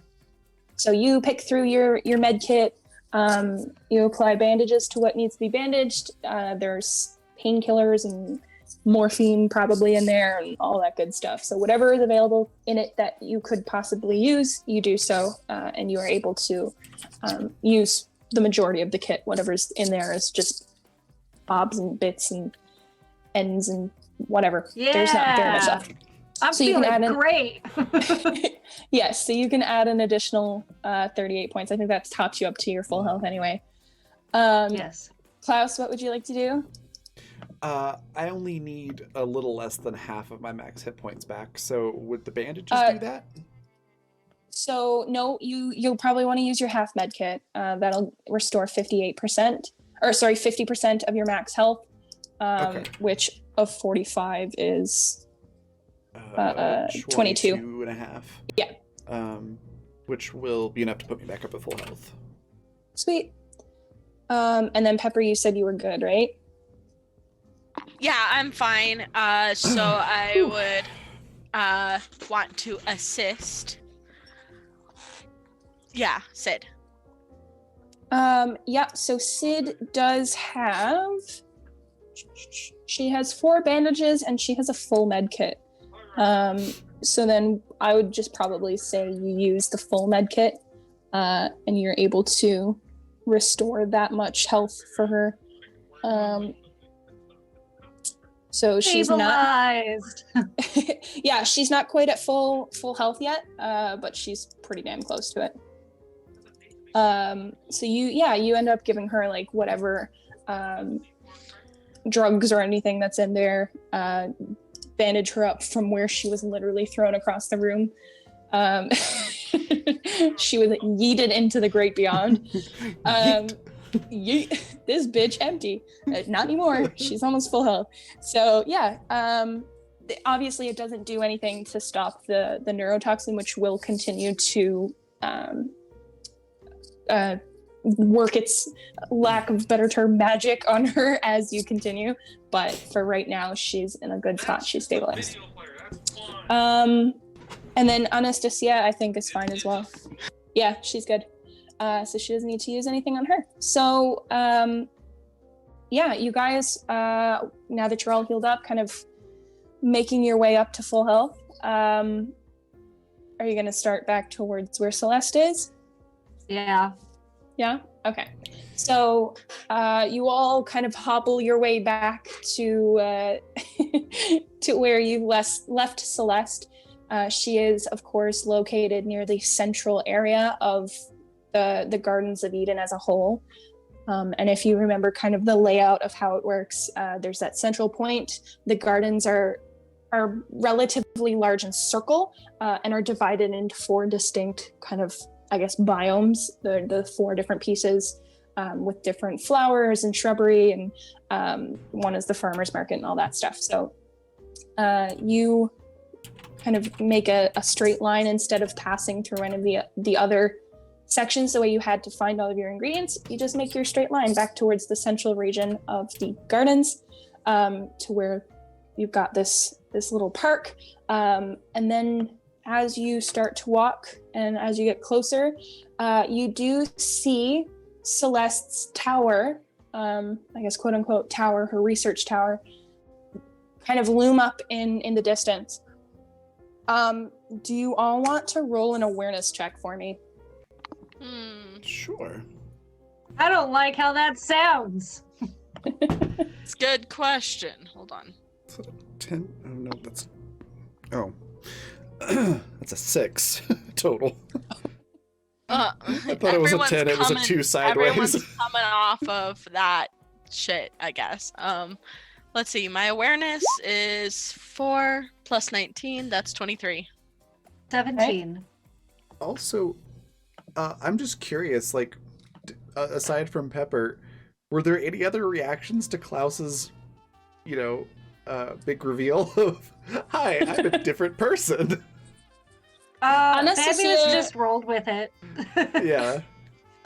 So you pick through your med kit. You apply bandages to what needs to be bandaged. There's painkillers and morphine probably in there and all that good stuff. So whatever is available in it that you could possibly use, you do so, and you are able to use the majority of the kit. Whatever's in there is just bobs and bits and ends and whatever. Yeah. There's not very much left. I'm So you feeling can add great. Yes, so you can add an additional 38 points. I think that tops you up to your full health anyway. Yes. Klaus, what would you like to do? I only need a little less than half of my max hit points back, so would the bandages do that? So no, you'll probably want to use your half med kit. That'll restore 50% of your max health, Okay. which of 45 is 22. 22 and a half. Yeah. Which will be enough to put me back up at full health. Sweet. And then Pepper, you said you were good, right? Yeah, I'm fine. So I would want to assist. Yeah, Sid. Yeah, so Sid does have... She has 4 bandages and she has a full med kit. So then I would just probably say you use the full med kit, and you're able to restore that much health for her. So she's Stabilized. not. Yeah, she's not quite at full health yet, but she's pretty damn close to it. So you end up giving her like whatever drugs or anything that's in there. Bandage her up from where she was literally thrown across the room. She was yeeted into the great beyond. This bitch empty. Not anymore. She's almost full health. So yeah, obviously it doesn't do anything to stop the neurotoxin, which will continue to work its, lack of better term, magic on her as you continue. But for right now, she's in a good spot. She's stabilized. And then Anastasia, I think, is fine as well. Yeah, she's good. So she doesn't need to use anything on her. So yeah, you guys, now that you're all healed up, kind of making your way up to full health. Are you going to start back towards where Celeste is? Yeah. Yeah? Okay. So you all kind of hobble your way back to to where you left Celeste. She is, of course, located near the central area of the Gardens of Eden as a whole. And if you remember kind of the layout of how it works, there's that central point. The gardens are are relatively large and circle, and are divided into 4 distinct kind of, I guess, biomes. The 4 different pieces with different flowers and shrubbery, and one is the farmer's market and all that stuff. So you kind of make a straight line instead of passing through any of the other sections the way you had to find all of your ingredients. You just make your straight line back towards the central region of the gardens, to where you've got this little park. And then as you start to walk and as you get closer, you do see Celeste's tower, I guess, quote unquote tower, her research tower, kind of loom up in the distance. Do you all want to roll an awareness check for me? Sure. I don't like how that sounds. It's a good question. Hold on. 10? Oh, no, that's... Oh. That's a 6 total. I thought it was a 10, it was a 2 sideways. Everyone's coming off of that shit, I guess. Let's see. My awareness is 4 plus 19. That's 23. 17. Also, I'm just curious, like, aside from Pepper, were there any other reactions to Klaus's, big reveal of, hi, I'm a different person? Anastasia just rolled with it. Yeah.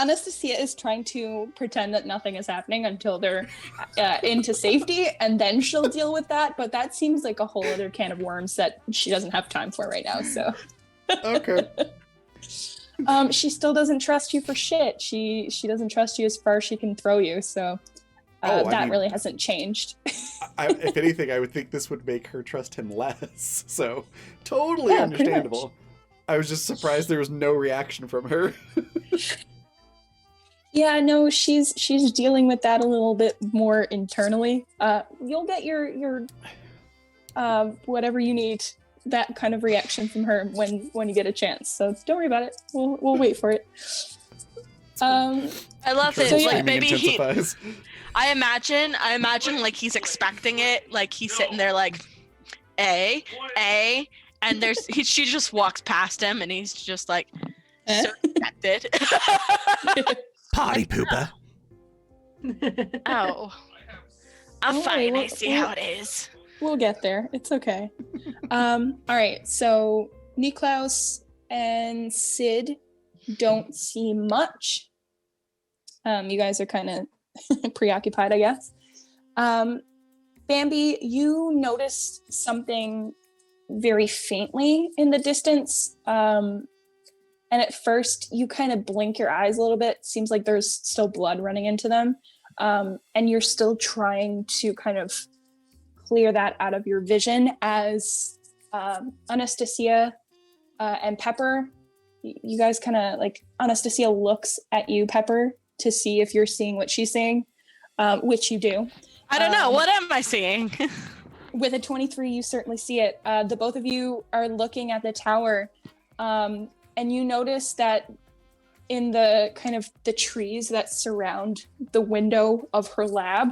Anastasia is trying to pretend that nothing is happening until they're into safety, and then she'll deal with that. But that seems like a whole other can of worms that she doesn't have time for right now. So, Okay. She still doesn't trust you for shit. She doesn't trust you as far as she can throw you. So that really hasn't changed. If anything, I would think this would make her trust him less. So, totally understandable. I was just surprised there was no reaction from her. Yeah, no, she's dealing with that a little bit more internally. You'll get your whatever you need, that kind of reaction from her when you get a chance. So don't worry about it. We'll wait for it. I love it. So, like maybe I imagine like he's expecting it. Like he's sitting there like, A, and she just walks past him and he's just like so dejected. Potty pooper. Oh, I'm fine. I see how it is. We'll get there. It's okay. All right. So Niklaus and Sid don't see much. You guys are kind of preoccupied, I guess. Bambi, you notice something very faintly in the distance. And at first, you kind of blink your eyes a little bit. Seems like there's still blood running into them. And you're still trying to kind of clear that out of your vision as Anastasia and Pepper, you guys kind of like, Anastasia looks at you, Pepper, to see if you're seeing what she's seeing, which you do. I don't know. What am I seeing? With a 23, you certainly see it. The both of you are looking at the tower. And you notice that in the kind of the trees that surround the window of her lab,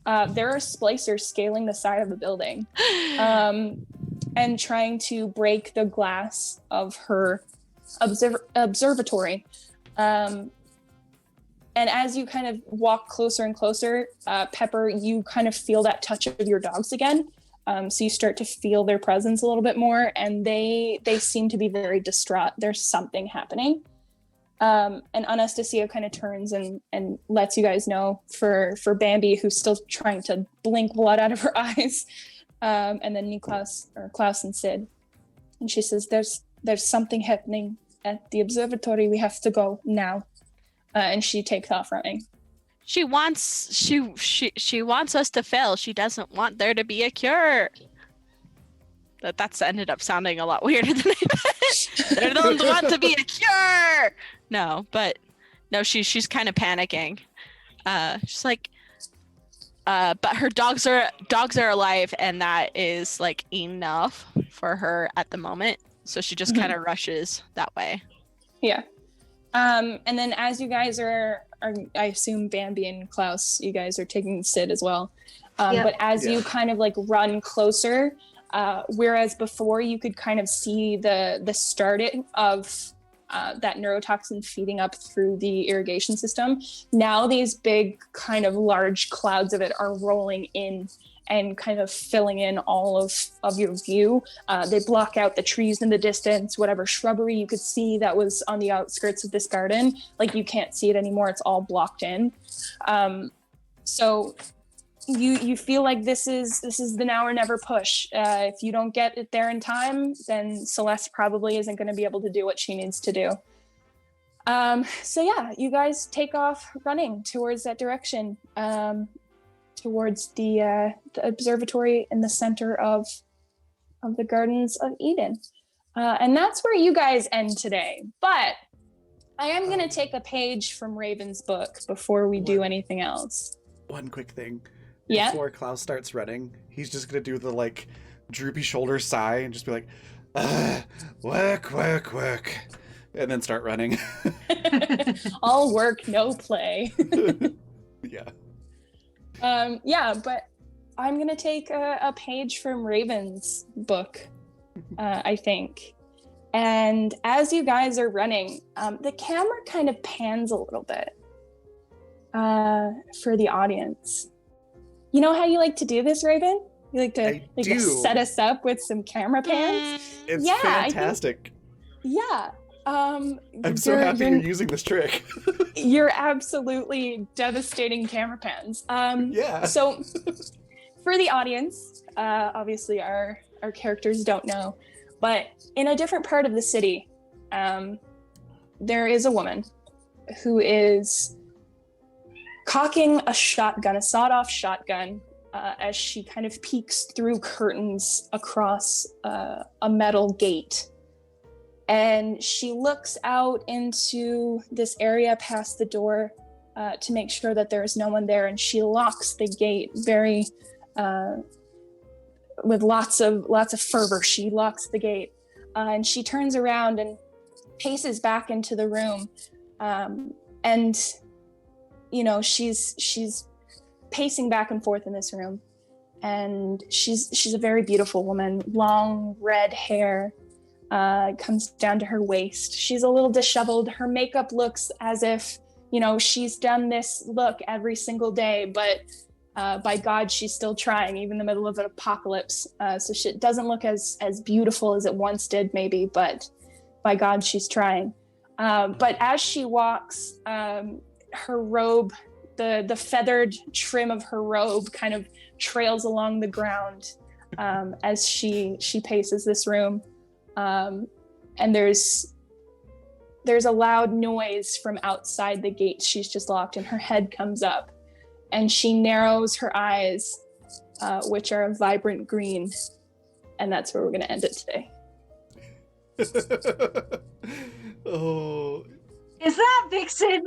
there are splicers scaling the side of the building and trying to break the glass of her observatory. And as you kind of walk closer and closer, Pepper, you kind of feel that touch of your dogs again. So you start to feel their presence a little bit more, and they seem to be very distraught. There's something happening. And Anastasia kind of turns and lets you guys know for Bambi, who's still trying to blink blood out of her eyes. And then Klaus and Sid. And she says, there's something happening at the observatory. We have to go now. And she takes off running. She wants us to fail. She doesn't want there to be a cure. That's ended up sounding a lot weirder than I meant. They don't want to be a cure. No, she's kind of panicking. She's like, but her dogs are alive, and that is like enough for her at the moment. So she just kind of rushes that way. Yeah. And then as you guys are I assume Bambi and Klaus, you guys are taking Sid as well. But as you kind of like run closer, Whereas before you could kind of see the starting of that neurotoxin feeding up through the irrigation system. Now these big kind of large clouds of it are rolling in and kind of filling in all of your view. They block out the trees in the distance, whatever shrubbery you could see that was on the outskirts of this garden. Like, you can't see it anymore, it's all blocked in. So you feel like this is the now or never push. If you don't get it there in time, then Celeste probably isn't going to be able to do what she needs to do. So yeah, you guys take off running towards that direction, towards the observatory in the center of the Gardens of Eden. And that's where you guys end today. But I am going to take a page from Raven's book before we do anything else. One quick thing. Yeah? Before Klaus starts running, he's just gonna do the like droopy shoulder sigh and just be like, work, and then start running. All work, no play. Yeah. Yeah, but I'm gonna take a page from Raven's book, I think. And as you guys are running, the camera kind of pans a little bit for the audience. You know how you like to do this, Raven? You like to set us up with some camera pans? It's Yeah, fantastic. Yeah. I'm so happy you're using this trick. You're absolutely devastating camera pans. Yeah. So for the audience, obviously our characters don't know, but in a different part of the city, there is a woman who is cocking a shotgun, a sawed-off shotgun, as she kind of peeks through curtains across a metal gate. And she looks out into this area past the door to make sure that there is no one there, and she locks the gate very with lots of fervor. She locks the gate, and she turns around and paces back into the room, and you know, she's pacing back and forth in this room, and she's a very beautiful woman. Long red hair comes down to her waist. She's a little disheveled. Her makeup looks as if, you know, she's done this look every single day, but by God, she's still trying, even in the middle of an apocalypse. So she doesn't look as beautiful as it once did, maybe, but by God, she's trying. But as she walks, her robe, the feathered trim of her robe kind of trails along the ground as she paces this room. And there's a loud noise from outside the gate she's just locked, and her head comes up and she narrows her eyes, which are a vibrant green. And that's where we're going to end it today. Oh. Is that Vixen?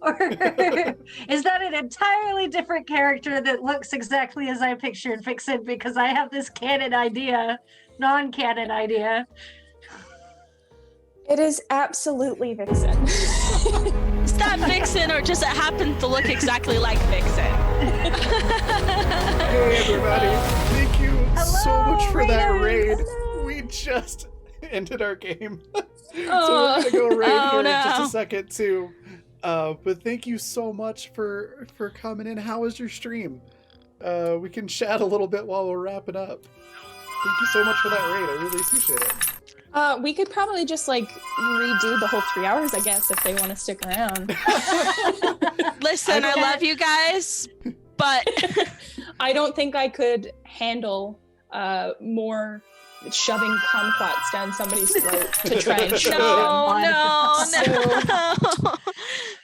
Or is that an entirely different character that looks exactly as I pictured Vixen? Because I have this non-canon idea. It is absolutely Vixen. Is that Vixen, or just it happens to look exactly like Vixen? Hey everybody, thank you so much for that raid. Hello. We just ended our game. So we're gonna go raid here in just a second too. But thank you so much for coming in. How was your stream? We can chat a little bit while we're wrapping up. Thank you so much for that raid. I really appreciate it. We could probably just like redo the whole 3 hours, I guess, if they want to stick around. Listen, I love you guys, but I don't think I could handle more shoving kumquats down somebody's throat to try and show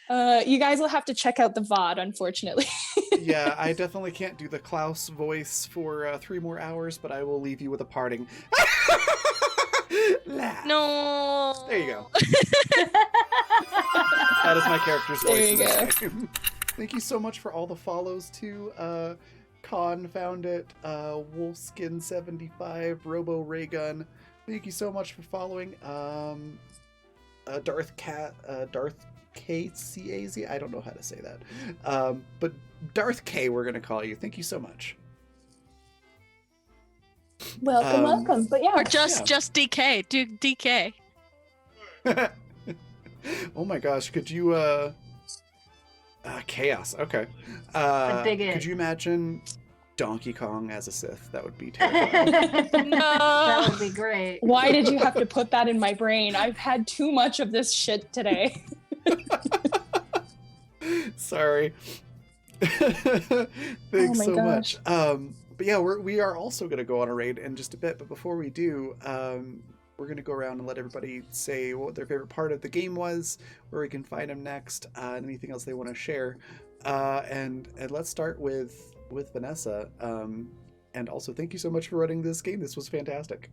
no. You guys will have to check out the VOD, unfortunately. Yeah, I definitely can't do the Klaus voice for 3 more hours, but I will leave you with a parting. Laugh. No. There you go. That is my character's voice. There you in this go. game. Thank you so much for all the follows too. Con found it, Wolfskin75, Robo Raygun. Thank you so much for following. Darth KCAZ. I don't know how to say that. But Darth K, we're gonna call you. Thank you so much. Welcome. But yeah, Or just DK. Do DK. Oh my gosh, could you chaos, okay. I dig it. Could you imagine Donkey Kong as a Sith? That would be terrifying. That No. would be great. why did you have to put that in my brain? I've had too much of this shit today. Sorry. Thanks my so gosh. much. But yeah, we are also going to go on a raid in just a bit. But before we do, we're going to go around and let everybody say what their favorite part of the game was, where we can find them next, and anything else they want to share. And let's start with Vanessa. And also, thank you so much for running this game. This was fantastic.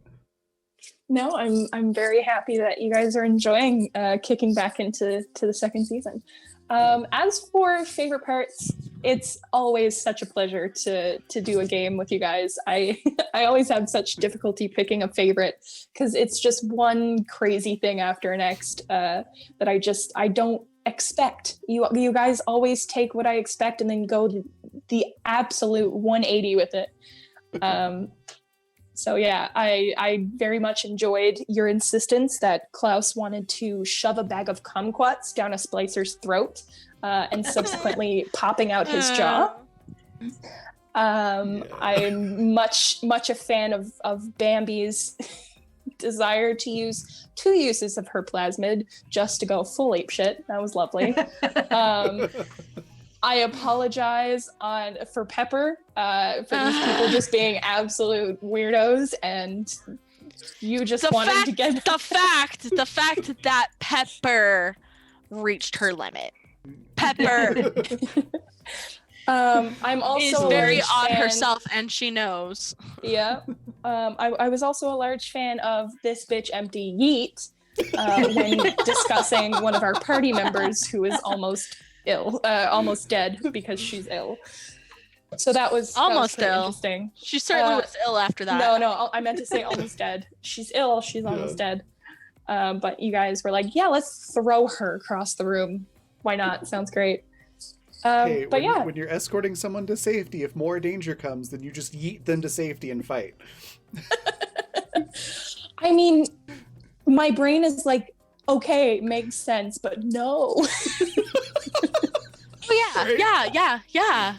No, I'm very happy that you guys are enjoying kicking back into the second season. As for favorite parts, it's always such a pleasure to do a game with you guys. I always have such difficulty picking a favorite because it's just one crazy thing after next that I don't expect. You guys always take what I expect and then go the absolute 180 with it. So yeah, I very much enjoyed your insistence that Klaus wanted to shove a bag of kumquats down a splicer's throat and subsequently popping out his jaw. I'm much a fan of Bambi's desire to use 2 uses of her plasmid just to go full ape shit. That was lovely. I apologize for Pepper for these people just being absolute weirdos, and you just wanted to get the fact that Pepper reached her limit. Pepper I'm also is a very large on fan- herself, and she knows. Yeah. I was also a large fan of This Bitch Empty Yeet when discussing one of our party members who is almost dead because she's ill. So that was Almost pretty ill. interesting. She certainly was ill after that. No, I meant to say almost dead. She's ill. She's almost dead. But you guys were like, yeah, let's throw her across the room. Why not? Sounds great. Hey, But yeah, when you're escorting someone to safety, if more danger comes, then you just yeet them to safety and fight. I mean, my brain is like, okay, makes sense, but no. Oh yeah.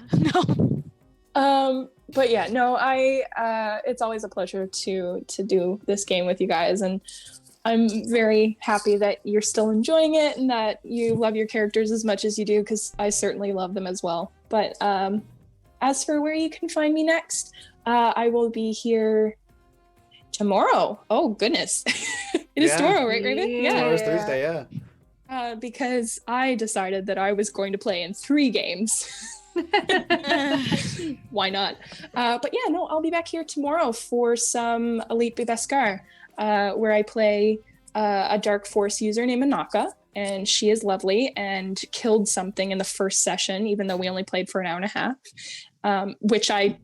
No. But yeah, no, it's always a pleasure to do this game with you guys, and I'm very happy that you're still enjoying it and that you love your characters as much as you do, because I certainly love them as well. But as for where you can find me next, I will be here tomorrow. Oh goodness. It is tomorrow, right, Raven? Yeah. Tomorrow's Thursday, yeah. Because I decided that I was going to play in 3 games. Why not? But yeah, no, I'll be back here tomorrow for some Elite Beskar, where I play a Dark Force user named Anaka, and she is lovely and killed something in the first session, even though we only played for an hour and a half. Which I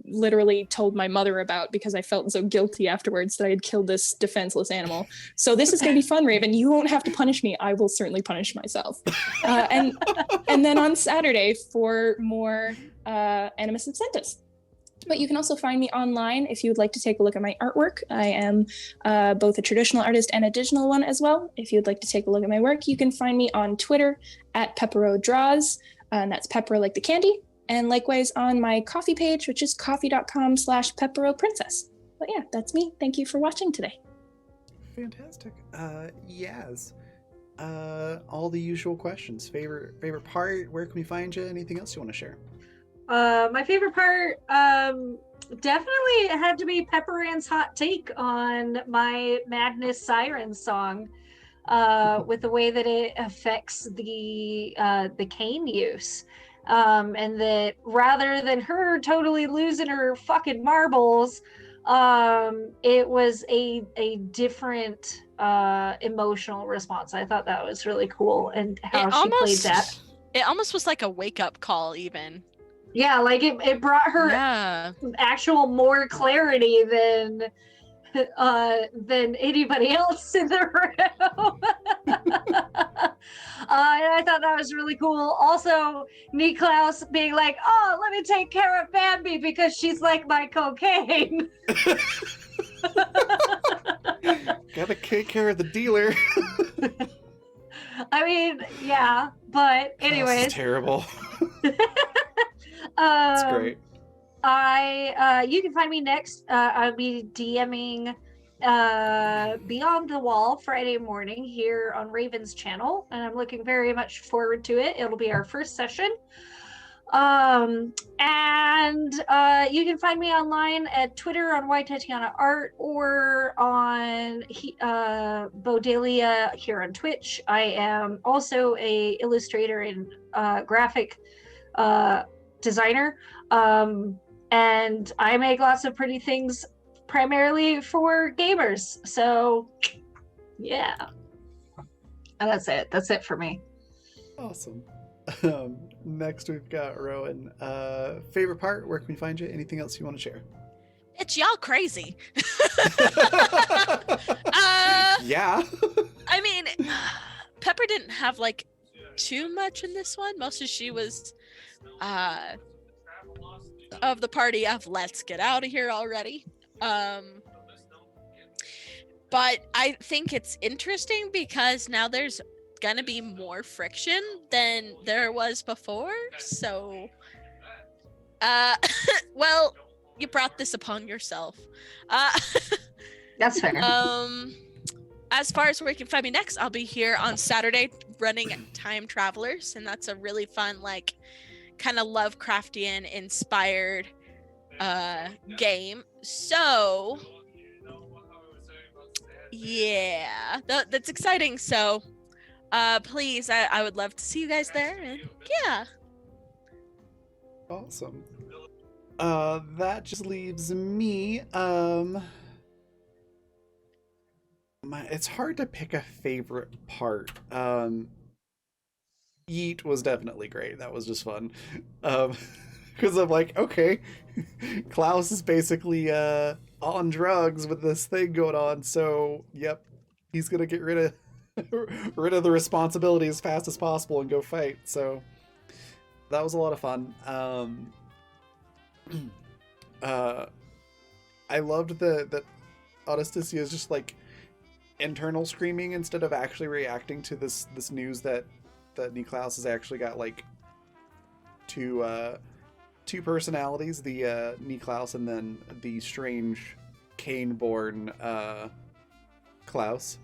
literally told my mother about because I felt so guilty afterwards that I had killed this defenseless animal. So this is going to be fun, Raven. You won't have to punish me. I will certainly punish myself. And then on Saturday for more Animus Incentus. But you can also find me online if you would like to take a look at my artwork. I am both a traditional artist and a digital one as well. If you'd like to take a look at my work, you can find me on Twitter at Peppero Draws, and that's Pepper like the candy. And likewise on my Ko-fi page, which is coffee.com/PepperoPrincess. But yeah, that's me. Thank you for watching today. Fantastic. Yaz. All the usual questions. Favorite part, where can we find you? Anything else you want to share? My favorite part definitely had to be Pepper Ann's hot take on my Madness Siren song, with the way that it affects the cane use. And that rather than her totally losing her fucking marbles, it was a different emotional response. I thought that was really cool, and how she played that. It almost was like a wake-up call, even. Yeah, like it brought her actual more clarity than than anybody else in the room. And I thought that was really cool. Also, Niklaus being like, "Oh, let me take care of Bambi because she's like my cocaine." Gotta take care of the dealer. I mean, yeah, but This is anyways, terrible. That's great. You can find me next. I'll be DMing Beyond the Wall Friday morning here on Raven's channel, and I'm looking very much forward to it. It'll be our first session. And you can find me online at Twitter on Tatiana Art or on Bodelia here on Twitch. I am also a illustrator and graphic designer. And I make lots of pretty things primarily for gamers. So yeah. And that's it. That's it for me. Awesome. Next we've got Rowan. Favorite part, where can we find you? Anything else you want to share? It's y'all crazy. Yeah. I mean, Pepper didn't have like too much in this one. Mostly she was of the party of let's get out of here already. But I think it's interesting because now there's gonna be more friction than there was before. So well, you brought this upon yourself. That's fair. As far as where you can find me next, I'll be here on Saturday running Time Travelers, and that's a really fun, like, kind of Lovecraftian inspired game. So yeah, that's exciting. So please, I would love to see you guys there, and yeah. Awesome. That just leaves me. It's hard to pick a favorite part. Yeet was definitely great. That was just fun. Because I'm like, okay, Klaus is basically on drugs with this thing going on, so yep, he's gonna get rid of the responsibility as fast as possible and go fight. So that was a lot of fun. I loved that Anastasia is just like internal screaming instead of actually reacting to this news that Niklaus has actually got like two personalities, the Niklaus and then the strange Cain-born Klaus.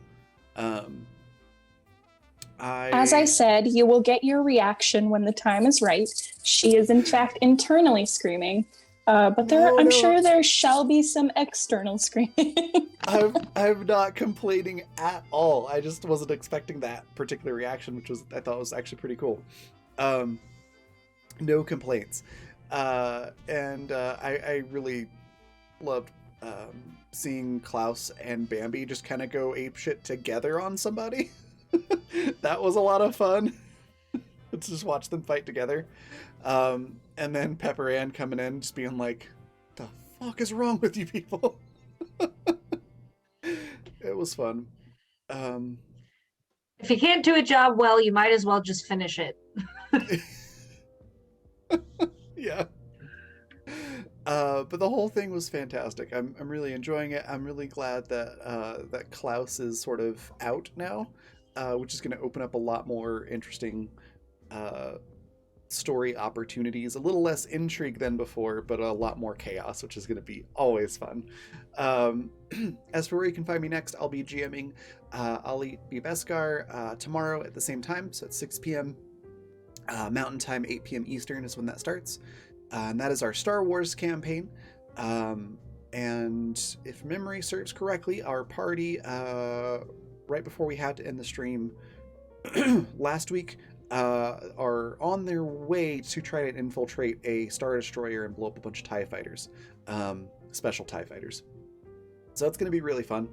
As I said, you will get your reaction when the time is right. She is in fact internally screaming, but I'm sure there shall be some external screaming. I'm not complaining at all. I just wasn't expecting that particular reaction, which I thought was actually pretty cool. No complaints. And I really loved seeing Klaus and Bambi just kind of go apeshit together on somebody. That was a lot of fun. Let's just watch them fight together. And then Pepper Ann coming in just being like, the fuck is wrong with you people? It was fun. If you can't do a job well, you might as well just finish it. Yeah. But the whole thing was fantastic. I'm really enjoying it. I'm really glad that Klaus is sort of out now, which is going to open up a lot more interesting story opportunities. A little less intrigue than before, but a lot more chaos, which is going to be always fun. As for where you can find me next, I'll be GMing Ali B. Beskar tomorrow at the same time, so at 6 p.m. Mountain Time, 8 p.m. Eastern is when that starts. And that is our Star Wars campaign. And if memory serves correctly, our party, right before we had to end the stream last week, are on their way to try to infiltrate a Star Destroyer and blow up a bunch of TIE fighters, special TIE fighters. So that's going to be really fun.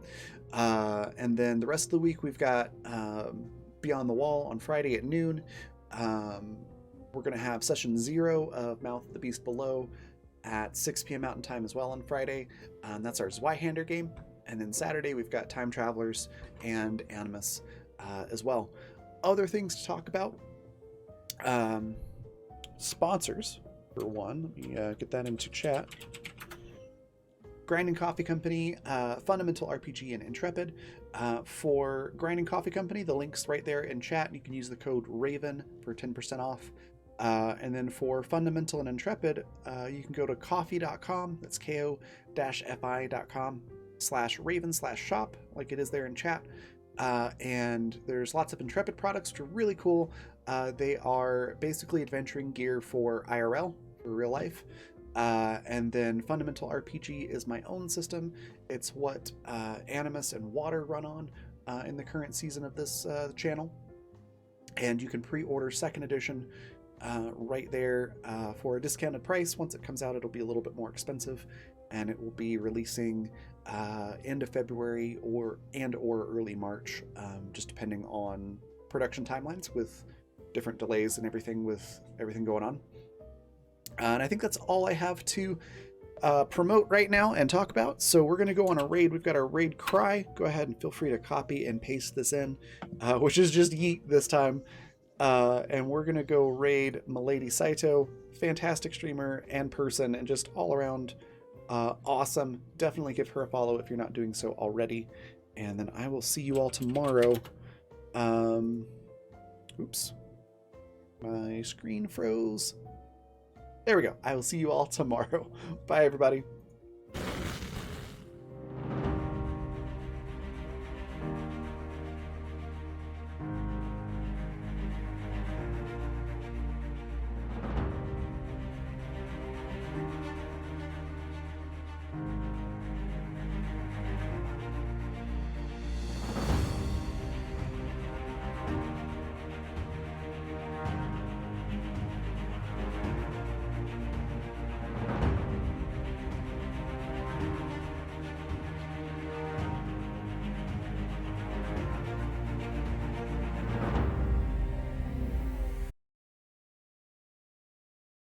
And then the rest of the week, we've got Beyond the Wall on Friday at noon. We're going to have session 0 of Mouth of the Beast Below at 6 p.m. Mountain Time as well on Friday. That's our Zweihander game. And then Saturday, we've got Time Travelers and Animus as well. Other things to talk about. Sponsors, for one. Let me get that into chat. Grinding Coffee Company, Fundamental RPG, and Intrepid. For Grinding Coffee Company, the link's right there in chat. You can use the code RAVEN for 10% off. And then for Fundamental and Intrepid, you can go to coffee.com. That's ko-fi.com/raven/shop, like it is there in chat. And there's lots of Intrepid products, which are really cool. They are basically adventuring gear for IRL, for real life. And then Fundamental RPG is my own system. It's what Animus and Water run on in the current season of this channel. And you can pre-order 2nd edition right there for a discounted price. Once it comes out, it'll be a little bit more expensive, and it will be releasing end of February or early March, just depending on production timelines with different delays and everything going on. And I think that's all I have to promote right now and talk about. So we're going to go on a raid. We've got our raid cry. Go ahead and feel free to copy and paste this in, which is just yeet this time. And we're going to go raid Milady Saito, fantastic streamer and person, and just all around awesome. Definitely give her a follow if you're not doing so already. And then I will see you all tomorrow. Oops. My screen froze. There we go. I will see you all tomorrow. Bye, everybody.